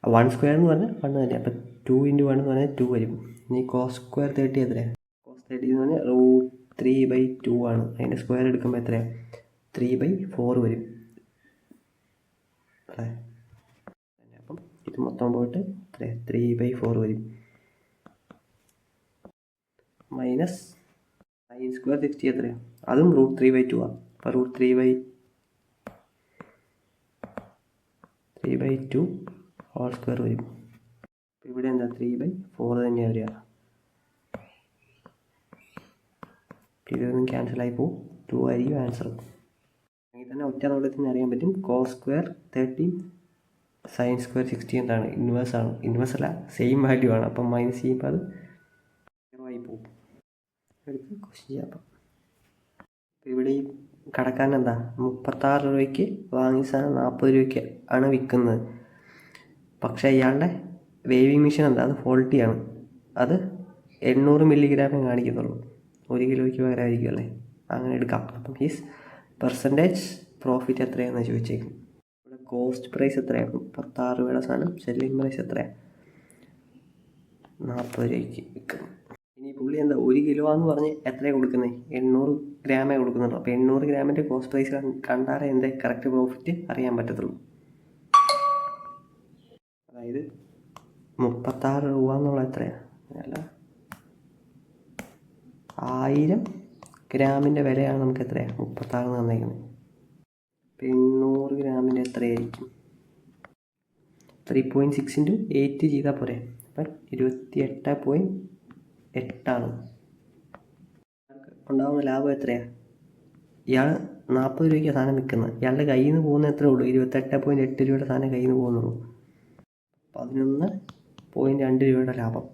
1² എന്ന് പറഞ്ഞാൽ 1 തന്നെ. അപ്പം 2 × 1 എന്ന് പറഞ്ഞാൽ 2 വരും. ഇനി cos square 30 എത്രയാണ്? cos 30 എന്ന് പറഞ്ഞാൽ √3/2 ആണ്. അതിൻ്റെ സ്ക്വയർ എടുക്കുമ്പോൾ എത്രയാണ്? 3/4 വരും അല്ലേ? അപ്പം ഇത് മൊത്തം പോയിട്ട് എത്രയാണ്? 3/4 വരും. - sin sin square 60 എത്രയാണ്? അതും √3/2 ആണ്. അപ്പോൾ √3/2 ഹോൾ സ്ക്വയർ വരും. ഇവിടെ എന്താ 3/4 തന്നെയാണ് വരിക. ഇതൊന്നും ക്യാൻസലായി പോകും. 2 ആയിരിക്കും ആൻസർ. അങ്ങനെ തന്നെ ഒറ്റ നോട്ടത്തിൽ തന്നെ അറിയാൻ പറ്റും. cos square 30 sin square 60 എന്താണ്? ഇൻവേഴ്സ് ആണ്. ഇൻവേഴ്സ് അല്ല, സെയിം വാല്യൂ ആണ്. അപ്പം മൈനസ് ചെയ്യുമ്പോൾ അത് 0 ആയി പോകും. എടുത്ത് ക്വസ്റ്റ്യൻ ചെയ്യാം. അപ്പം ഇവിടെ ഈ കടക്കാരൻ എന്താ 36 രൂപയ്ക്ക് വാങ്ങിയ സാധനം 40 രൂപയ്ക്ക് ആണ് വിൽക്കുന്നത്. പക്ഷേ ഇയാളുടെ വേവിങ് മെഷീൻ എന്താ? അത് ഫോൾട്ടിയാണ്. അത് 800 മില്ലിഗ്രാമേ കാണിക്കുന്നുള്ളൂ. 1 കിലോയ്ക്ക് പകരമായിരിക്കും അല്ലേ? അങ്ങനെ എടുക്കാം. അപ്പം ഹീസ് പെർസെൻറ്റേജ് പ്രോഫിറ്റ് എത്രയാണെന്ന് ചോദിച്ചേക്കും. ഇവിടെ കോസ്റ്റ് പ്രൈസ് എത്രയാണ്? 36 രൂപയുടെ സാധനം സെല്ലിംഗ് പ്രൈസ് എത്രയാണ്? 40 രൂപയ്ക്ക് വിൽക്കുന്നു. ഇനി പുള്ളി എന്താ 1 കിലോ എന്ന് പറഞ്ഞ് എത്രയാണ് കൊടുക്കുന്നത്? 800 ഗ്രാമേ കൊടുക്കുന്നുള്ളൂ. അപ്പോൾ 800 ഗ്രാമിൻ്റെ കോസ്റ്റ് പ്രൈസ് കണ്ടാലേ എന്താ കറക്റ്റ് പ്രോഫിറ്റ് അറിയാൻ പറ്റത്തുള്ളൂ. അതായത് 36 രൂപ എന്നുള്ള എത്രയാണ്? അല്ല, 1000 ഗ്രാമിൻ്റെ വിലയാണ് നമുക്ക് എത്രയാണ്? 36 തന്നേക്കുന്നത്. 800 ഗ്രാമിൻ്റെ എത്രയായിരിക്കും? 3.6 × 8 ചെയ്താൽ പോരെ? അപ്പം 28.8 ഉണ്ടാകുന്ന ലാഭം എത്രയാണ്? ഇയാൾ 40 രൂപയ്ക്ക് സാധനം വിൽക്കുന്നത്. ഇയാളുടെ കയ്യിൽ നിന്ന് പോകുന്ന എത്രയേ ഉള്ളൂ? 28.8 രൂപയുടെ സാധനം കയ്യിൽ നിന്ന് പോകുന്നുള്ളൂ. 11.2 രൂപയുടെ ലാഭം.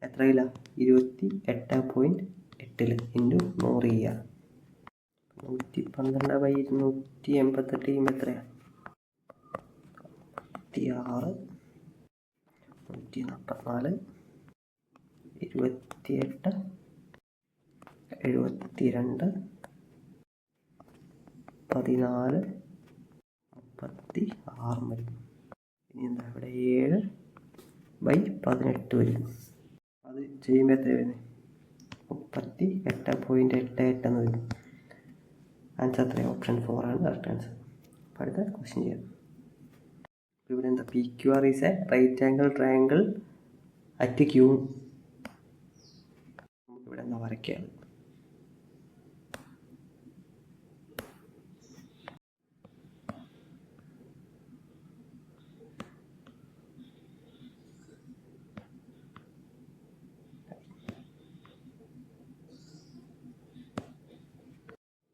എത്രയില്ല? 28.8 ഇൻറ്റു 100 ചെയ്യുക. 112/288 ചെയ്യുമ്പോൾ എത്രയാണ്? 66, 144, 28, 72, 14, 36 വരും. ഇനി എന്താ ഇവിടെ 7/18 വരും. അത് ചെയ്യുമ്പോൾ എത്ര വരുന്നത്? 38.88 എന്ന് വരും. ആൻസർ എത്രയാണ്? ഓപ്ഷൻ 4 ആണ് കറക്റ്റ് ആൻസർ. അപ്പോൾ അടുത്ത ക്വസ്റ്റ്യൻ ചെയ്യാം. ഇവിടെ എന്താ? PQR is a right angle triangle at Q. നമുക്കിവിടെ എന്താ വരയ്ക്കുകയാണ്?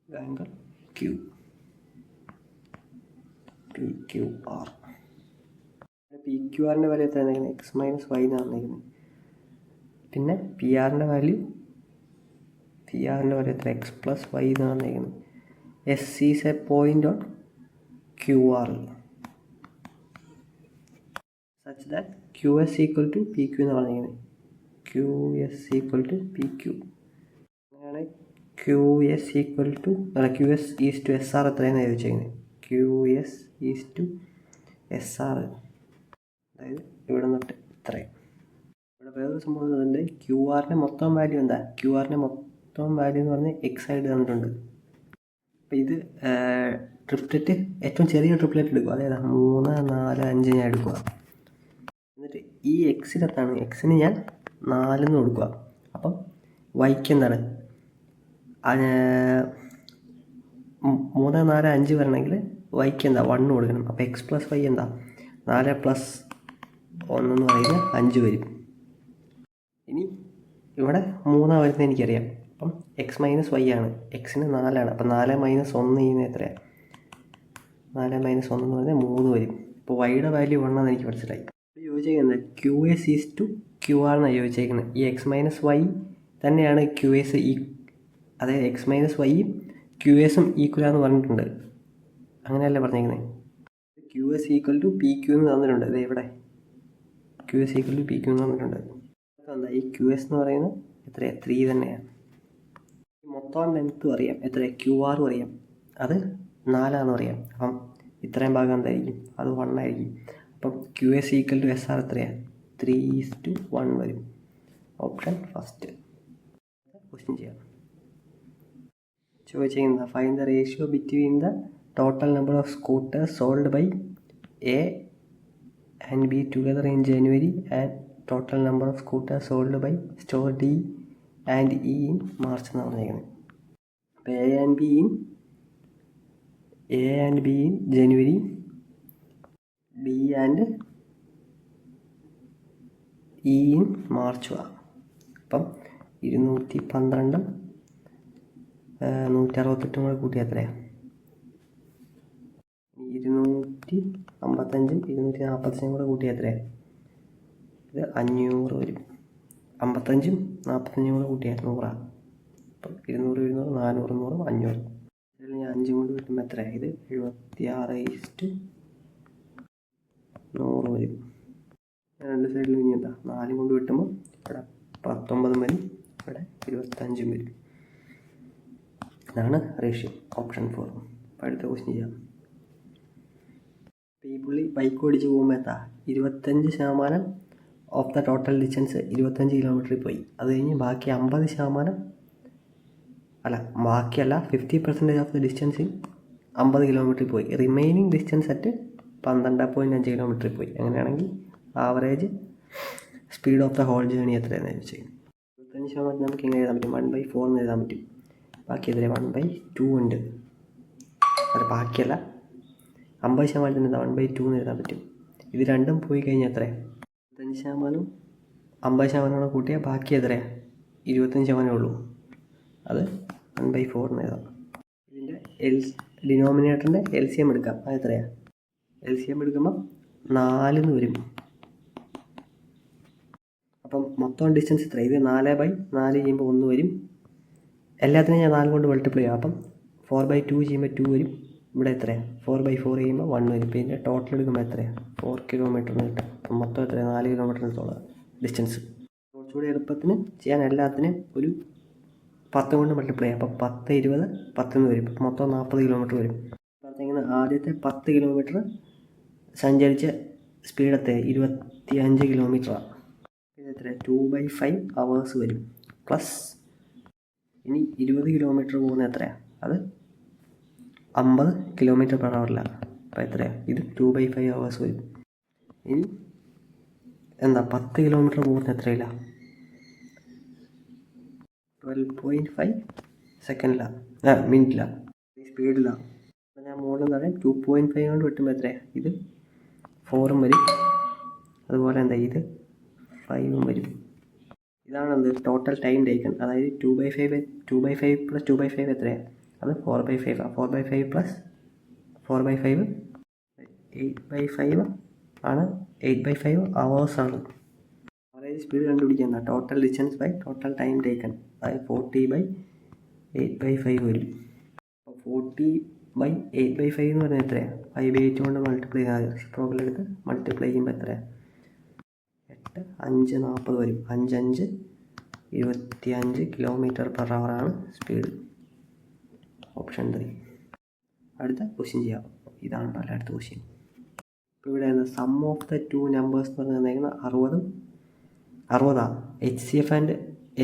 Angle Q, PQR. PQRൻ്റെ വാല്യൂ എത്ര തന്നിരിക്കുന്നത്? x - y എന്നാണ് തന്നിരിക്കുന്നത്. പിന്നെ PR-ൻ്റെ വാല്യൂ എത്ര? x + y എന്നാണ് തന്നിരിക്കുന്നത്. S is a point on QR such that QS = PQ എന്ന് പറഞ്ഞിരിക്കുന്നത്. QS = PQ. അങ്ങനെയാണ് QS ഈസ് ടു SR എത്രയാണ് ചോദിച്ചേക്കുന്നത്? QS ഈസ് ടു SR, അതായത് ഇവിടെ തൊട്ട് ഇത്രയും. ഇവിടെ വേറൊരു സംഭവം തന്നിട്ടുണ്ട്. QR-ൻ്റെ മൊത്തം വാല്യൂ എന്താ? QR-ൻ്റെ മൊത്തം വാല്യൂ എന്ന് പറഞ്ഞാൽ x സൈഡ് തന്നിട്ടുണ്ട്. അപ്പോൾ ഇത് ട്രിപ്ലെറ്റ്, ഏറ്റവും ചെറിയ ട്രിപ്ലെറ്റ് എടുക്കുക. അതായത് 3, 4, 5 ഞാൻ എടുക്കുക. എന്നിട്ട് ഈ എക്സിനെത്താണ്? എക്സിന് ഞാൻ 4 എന്ന് കൊടുക്കുക. അപ്പം വൈക്ക് എന്താണ്? 3, 4, 5 വരണമെങ്കിൽ വൈക്ക് എന്താ? 1 കൊടുക്കണം. അപ്പോൾ x + y എന്താ? 4 + 1 എന്ന് പറയുന്നത് 5 വരും. ഇനി ഇവിടെ 3 വരുന്നത് എനിക്കറിയാം. അപ്പം x - y ആണ്. എക്സിന് 4 ആണ്. അപ്പം 4 - 1 ചെയ്യുന്നത് എത്രയാണ്? 4 - 1 എന്ന് പറഞ്ഞാൽ 3 വരും. അപ്പോൾ വൈയുടെ വാല്യൂ 1 ആണെന്ന് എനിക്ക് മനസ്സിലായി. ചോദിച്ചേക്കുന്നത് QS ഈസ് ടു QR എന്നാണ് ചോദിച്ചേക്കുന്നത്. ഈ x - y തന്നെയാണ് QS. അതായത് x - yയും QSും ഈക്വലാന്ന് പറഞ്ഞിട്ടുണ്ട്. അങ്ങനെയല്ലേ പറഞ്ഞേക്കുന്നത്? QS = PQ എന്ന് തന്നിട്ടുണ്ട്. ഇത് ഇവിടെ QS = PQ എന്ന് തന്നിട്ടുണ്ട്. എന്താ ഈ QS എന്ന് പറയുന്നത്? എത്രയാണ്? 3 തന്നെയാണ്. മൊത്തം ലെങ്ത്തും അറിയാം. എത്രയാണ്? QR അറിയാം. അത് 4 ആണെന്ന് അറിയാം. അപ്പം ഇത്രയും ഭാഗം എന്തായിരിക്കും? അത് 1 ആയിരിക്കും. അപ്പം QS = SR എത്രയാണ്? 3:1 വരും. Option first. ക്വസ്റ്റ്യൻ ചെയ്യാം. ചോദിച്ചിരിക്കുന്നത് find the ratio between the total number of scooters sold by A and B together in January and total number of scooters sold by store D and E in March എന്നാണ് പറഞ്ഞേക്കുന്നത്. അപ്പോൾ A and B in January, B and E in മാർച്ചുമാണ്. അപ്പം 212 168 കൂടെ കൂട്ടി എത്രയാണ്? 255 245 കൂടെ കൂട്ടി എത്രയാണ്? ഇത് 500 വരും. 55 45 കൂടെ കൂട്ടിയാൽ 100. അപ്പം 200 400 100 500. ഇതിൽ ഞാൻ 5 കൊണ്ട് കിട്ടുമ്പോൾ എത്രയാണ്? ഇത് 76:100 വരും. രണ്ട് സൈഡിലും ഇനി എന്താ 4 കൊണ്ട് കിട്ടുമ്പോൾ ഇവിടെ 19 വരും, ഇവിടെ 25 വരും. ഇതാണ് റേഷ്യോ. ഓപ്ഷൻ 4. അപ്പോൾ അടുത്ത ക്വസ്റ്റ്യൻ ചെയ്യാം. ഈ പുള്ളി ബൈക്ക് ഓടിച്ച് പോകുമ്പോൾ എത്താ 25% ഓഫ് ദ ടോട്ടൽ ഡിസ്റ്റൻസ് 25 കിലോമീറ്ററിൽ പോയി. അത് കഴിഞ്ഞ് ബാക്കി 50% ബാക്കിയല്ല 50% ഓഫ് ദ ഡിസ്റ്റൻസിൽ 50 കിലോമീറ്ററിൽ പോയി. റിമൈനിങ് ഡിസ്റ്റൻസ് അറ്റ് 12.5 കിലോമീറ്ററിൽ പോയി. അങ്ങനെയാണെങ്കിൽ average speed of the whole journey എത്രയാണെന്ന് ചോദിച്ചത്. 25% നമുക്ക് എങ്ങനെ എഴുതാൻ പറ്റും? 1/4 എന്ന് എഴുതാൻ പറ്റും. ബാക്കി എത്രയാണ്? 1/2 ഉണ്ട്. അത് ബാക്കിയല്ല 50% എന്താ 1/2 എന്ന് എഴുതാൻ പറ്റും. ഇത് രണ്ടും പോയി കഴിഞ്ഞാൽ എത്രയാണ്? 25% 50% കൂട്ടിയാൽ ബാക്കി എത്രയാണ്? 25% ഉള്ളൂ. അത് 1/4 എന്ന് എഴുതാം. ഇതിൻ്റെ ഡിനോമിനേറ്ററിൻ്റെ LCM എടുക്കാം. അത് എത്രയാണ്? LCM എടുക്കുമ്പോൾ 4 എന്ന് വരും. അപ്പം മൊത്തം ഡിസ്റ്റൻസ് എത്ര? ഇത് 4/4 ചെയ്യുമ്പോൾ 1 വരും. എല്ലാത്തിനും ഞാൻ 4 കൊണ്ട് മൾട്ടിപ്ലൈ ചെയ്യാം. അപ്പം 4/2 ചെയ്യുമ്പോൾ 2 വരും. ഇവിടെ എത്രയാണ്? 4/4 ചെയ്യുമ്പോൾ 1 വരും. പിന്നെ ടോട്ടൽ എടുക്കുമ്പോൾ എത്രയാണ്? 4 കിലോമീറ്ററിന് കിട്ടും. അപ്പം മൊത്തം എത്രയാണ്? 4 കിലോമീറ്ററിനടുത്തുള്ള ഡിസ്റ്റൻസ്. കുറച്ചുകൂടി എളുപ്പത്തിന് ചെയ്യാൻ എല്ലാത്തിനും ഒരു 10 കൊണ്ട് മൾട്ടിപ്ലൈ ചെയ്യാം. അപ്പം 10 20 10 എന്ന് വരും. അപ്പം മൊത്തം 40 കിലോമീറ്റർ വരും. പറഞ്ഞിങ്ങനെ ആദ്യത്തെ 10 കിലോമീറ്റർ സഞ്ചരിച്ച സ്പീഡ് എത്ര? 25 കിലോമീറ്ററാണ്. ഇത് എത്ര? 2/5 hours വരും. പ്ലസ് ഇനി 20 കിലോമീറ്റർ പോകുന്ന എത്രയാണ്? അത് 50 km/h. അപ്പോൾ എത്രയാണ്? ഇത് 2/5 hours വരും. ഇനി എന്താ 10 കിലോമീറ്റർ പോകുന്ന എത്രയില്ല? 12.5 സെക്കൻഡിലാണ്, മിനിറ്റിലാണ്, സ്പീഡിലാണ്. അപ്പോൾ ഞാൻ മുകളിൽ തന്നെ 2.5 കൊണ്ട് കിട്ടുമ്പോൾ എത്രയാണ്? ഇത് 4 വരും. അതുപോലെ എന്താ ഇത് 5 വരും. ഇതാണ് എന്ത് ടോട്ടൽ ടൈം ടേക്കൺ. അതായത് 2/5 + 2/5 എത്രയാണ്? അത് 4/5. 4/5 + 4/5 8/5 ആണ്. 8/5 hours. ആവറേജ് സ്പീഡ് കണ്ടുപിടിക്കാൻ total distance by total time taken. അതായത് 40/8/5 വരും. അപ്പോൾ 40/8/5 എന്ന് പറഞ്ഞാൽ എത്രയാണ്? 5/8 കൊണ്ട് മൾട്ടിപ്ലൈ ചെയ്താൽ റെസിപ്രോക്കൽ എടുത്ത് മൾട്ടിപ്ലൈ ചെയ്യുമ്പോൾ എത്രയാണ്? 8 5 40 വരും. 5 5 25 km/h ആണ് സ്പീഡ്. ഓപ്ഷൻ 3. അടുത്ത ക്വസ്റ്റ്യൻ ചെയ്യാം. ഇതാണ് അടുത്ത ക്വസ്റ്റ്യൻ. ഇപ്പോൾ ഇവിടെ സം ഓഫ് ദ 2 നമ്പേഴ്സ് എന്ന് പറഞ്ഞിരിക്കുന്നത് 60 HCF ആൻഡ്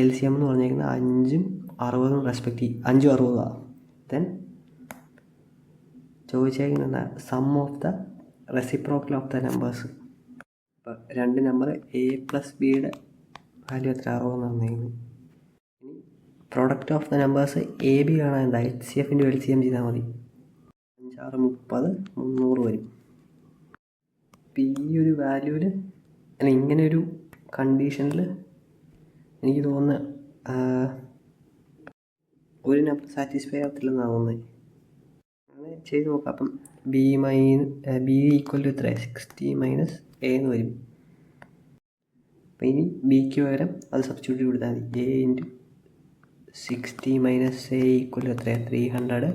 LCM എന്ന് പറഞ്ഞിരിക്കുന്നത് 5ഉം 60ഉം റെസ്പെക്റ്റീവ് 5ഉം 60. ദെൻ ചോദിച്ചേക്കുന്നത് sum of the reciprocal of the numbers. അപ്പോൾ 2 നമ്പർ A + Bയുടെ വാല്യൂ എത്ര? 60 എന്ന് പറഞ്ഞിരിക്കുന്നു. ഇനി product of the numbers AB കാണാൻ എന്താ? HCF × LCM ചെയ്താൽ മതി. 5 6 30 300 വരും. അപ്പോൾ ഈ ഒരു വാല്യൂവിൽ ഇങ്ങനെ ഒരു കണ്ടീഷനിൽ എനിക്ക് തോന്നുന്നു ഒരു നമ്പർ സാറ്റിസ്ഫൈ ആകത്തില്ലെന്നാണ് തോന്നുന്നത്. അങ്ങനെ ചെയ്ത് നോക്കാം. അപ്പം B = എത്ര? 60 - A എന്ന് വരും. അപ്പം ഇനി Bക്ക് പകരം അത് സബ്സ്റ്റിറ്റ്യൂട്ട് കൊടുത്താൽ മതി. A × 60 - A = എത്രയാണ്? 300.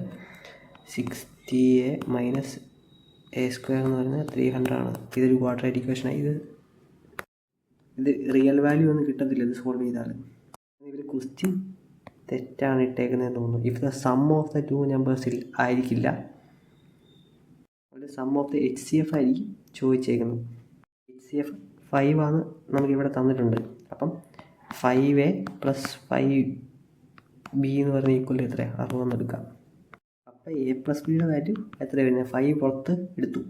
60A - A² എന്ന് പറയുന്നത് 300 ആണ്. ഇതൊരു ക്വാഡ്രാറ്റിക് ഇക്വേഷനാണ്. ഇത് റിയൽ വാല്യൂ ഒന്നും കിട്ടത്തില്ല ഇത് സോൾവ് ചെയ്താൽ. ഇവർ ക്വസ്റ്റ്യൻ തെറ്റാണ് ഇട്ടേക്കുന്നതെന്ന് തോന്നുന്നു. If the sum of the 2 നമ്പേഴ്സിൽ ആയിരിക്കില്ല, അവിടെ സം ഓഫ് ദ HCF ആയിരിക്കും ചോദിച്ചേക്കുന്നത്. HCF 5 ആണ് നമുക്കിവിടെ തന്നിട്ടുണ്ട്. അപ്പം 5A + 5B എന്ന് പറഞ്ഞ ഈക്വൽ എത്രയാണ്? 60 എന്ന് എടുക്കാം. അപ്പോൾ A + Bയുടെ വാല്യൂ എത്ര വരുന്നത്? 5 പുറത്ത് എടുത്തു.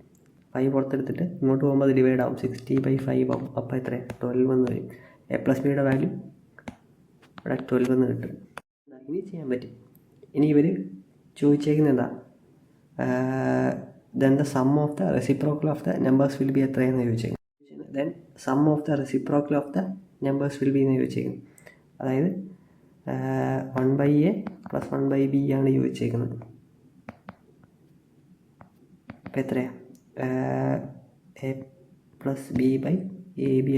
5 പുറത്തെടുത്തിട്ട് ഇങ്ങോട്ട് പോകുമ്പോൾ അത് ഡിവൈഡ് ആവും. 60/5 ആവും. അപ്പോൾ എത്ര? 12 എന്ന് വരും. A + Bയുടെ വാല്യൂ ഇവിടെ 12 എന്ന് കിട്ടും. ഇനി ചെയ്യാൻ പറ്റും. ഇനി ഇവർ ചോദിച്ചേക്കുന്നത് എന്താ, then the sum of the reciprocal of the numbers will be എത്രയെന്ന് ചോദിച്ചേക്കുന്നത്. Then sum of the reciprocal of the numbers will be എന്ന് ചോദിച്ചേക്കുന്നത്. അതായത് 1/a + 1/b ആണ് ചോദിച്ചേക്കുന്നത്. അപ്പോൾ എത്രയാണ്, a + b/ab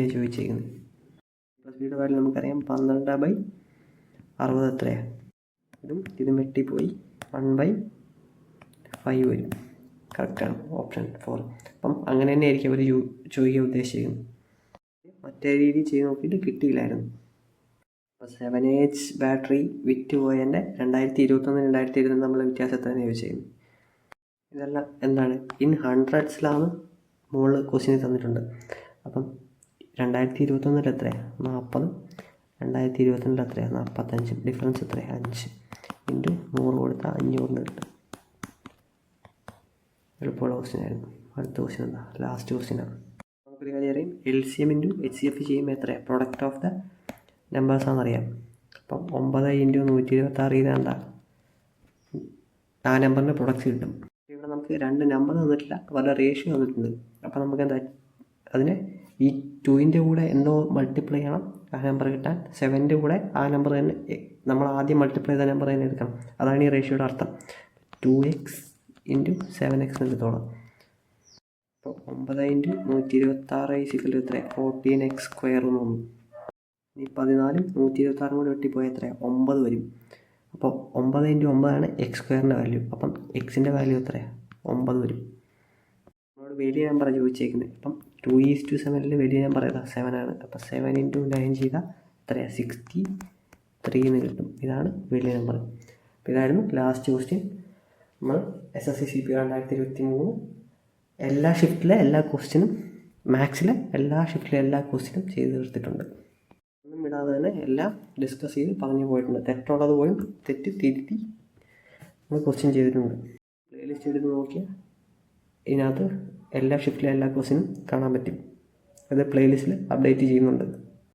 ആണ് ചോദിച്ചേക്കുന്നത്. പ്ലസ് ബിയുടെ വാല്യൂ നമുക്കറിയാം 12/60 എത്രയാണ്, ഇതും വെട്ടിപ്പോയി 1/5 വരും. കറക്റ്റാണ്, ഓപ്ഷൻ 4. അപ്പം അങ്ങനെ തന്നെ ആയിരിക്കും അവർ ചോദിക്കാൻ ഉദ്ദേശിക്കുന്നത്. മറ്റേ രീതി ചെയ്ത് നോക്കിയിട്ട് കിട്ടിയില്ലായിരുന്നു. അപ്പോൾ 7H ബാറ്ററി വിറ്റ് പോയതിൻ്റെ 2021-2022 തമ്മിലുള്ള വ്യത്യാസം എത്രയെന്ന് ചോദിച്ചിരുന്നു. ഇതെല്ലാം എന്താണ്, ഇൻ ഹൺഡ്രഡ്സിലാണ് മുകളിൽ ക്വസ്റ്റ്യൻ തന്നിട്ടുണ്ട്. അപ്പം 2021 എത്രയാണ് 40, 2022 എത്രയാണ് 45, ഡിഫറൻസ് എത്രയാണ് 5 ഇൻറ്റു 100 കൊടുത്താൽ 500 കിട്ടും. എളുപ്പമുള്ള ക്വസ്റ്റ്യൻ ആയിരുന്നു. അടുത്ത ക്വസ്റ്റ്യൻ എന്താ, ലാസ്റ്റ് ക്വസ്റ്റ്യനാണ്. നമുക്കൊരു കാര്യം അറിയാം, LCM × HCF ചെയ്യുമ്പോൾ എത്രയാണ്, പ്രൊഡക്റ്റ് ഓഫ് ദ നമ്പേഴ്സ് ആണെന്നറിയാം. അപ്പം 9 × 126 ചെയ്താൽ ആ നമ്പറിൻ്റെ പ്രൊഡക്റ്റ് കിട്ടും. ഇവിടെ നമുക്ക് 2 നമ്പർ തന്നിട്ടില്ല, വല്ല റേഷ്യോ തന്നിട്ടുണ്ട്. അപ്പോൾ നമുക്ക് എന്താ, അതിനെ ഈ 2ൻ്റെ കൂടെ എന്തോ മൾട്ടിപ്ലൈ ചെയ്യണം ആ നമ്പർ കിട്ടാൻ. 7ൻ്റെ കൂടെ ആ നമ്പർ തന്നെ നമ്മൾ ആദ്യം മൾട്ടിപ്ലൈ ചെയ്ത നമ്പർ തന്നെ എടുക്കണം. അതാണ് ഈ റേഷ്യോയുടെ അർത്ഥം. 2x × 7x എന്ന് എടുത്തോളാം. അപ്പോൾ 9 × 126 എത്ര, 14x² എന്ന് തോന്നുന്നു. ഈ 14 126 കൂടി വെട്ടിപ്പോയാൽ എത്രയാണ്, 9 വരും. അപ്പോൾ 9 × 9 ആണ് x² വാല്യൂ. അപ്പം എക്സിൻ്റെ വാല്യൂ എത്രയാണ്, 9 വരും. നമ്മളോട് വലിയ നമ്പറാണ് ചോദിച്ചേക്കുന്നത്. അപ്പം 2:7 വലിയ നമ്പർ ഏതാ, 7 ആണ്. അപ്പോൾ 7 × 9 ചെയ്താൽ എത്രയാണ്, 63 എന്ന് കിട്ടും. ഇതാണ് വലിയ നമ്പർ. അപ്പോൾ ഇതായിരുന്നു ലാസ്റ്റ് ക്വസ്റ്റ്യൻ. നമ്മൾ SSC-CP 2023 എല്ലാ ഷിഫ്റ്റിലെ എല്ലാ ക്വസ്റ്റ്യനും, മാത്സിലെ എല്ലാ ഷിഫ്റ്റിലെ എല്ലാ ക്വസ്റ്റ്യനും ചെയ്ത് തീർത്തിട്ടുണ്ട്. ഒന്നും വിടാതെ തന്നെ എല്ലാം ഡിസ്കസ് ചെയ്ത് പറഞ്ഞു പോയിട്ടുണ്ട്. തെറ്റുള്ളത് പോലും തെറ്റ് തിരുത്തി നമ്മൾ ക്വസ്റ്റ്യൻ ചെയ്തിട്ടുണ്ട്. പ്ലേലിസ്റ്റ് എടുത്ത് നോക്കിയാൽ ഇതിനകത്ത് എല്ലാ ഷിഫ്റ്റിലെ എല്ലാ ക്വസ്റ്റ്യനും കാണാൻ പറ്റും. അത് പ്ലേലിസ്റ്റിൽ അപ്ഡേറ്റ് ചെയ്യുന്നുണ്ട്.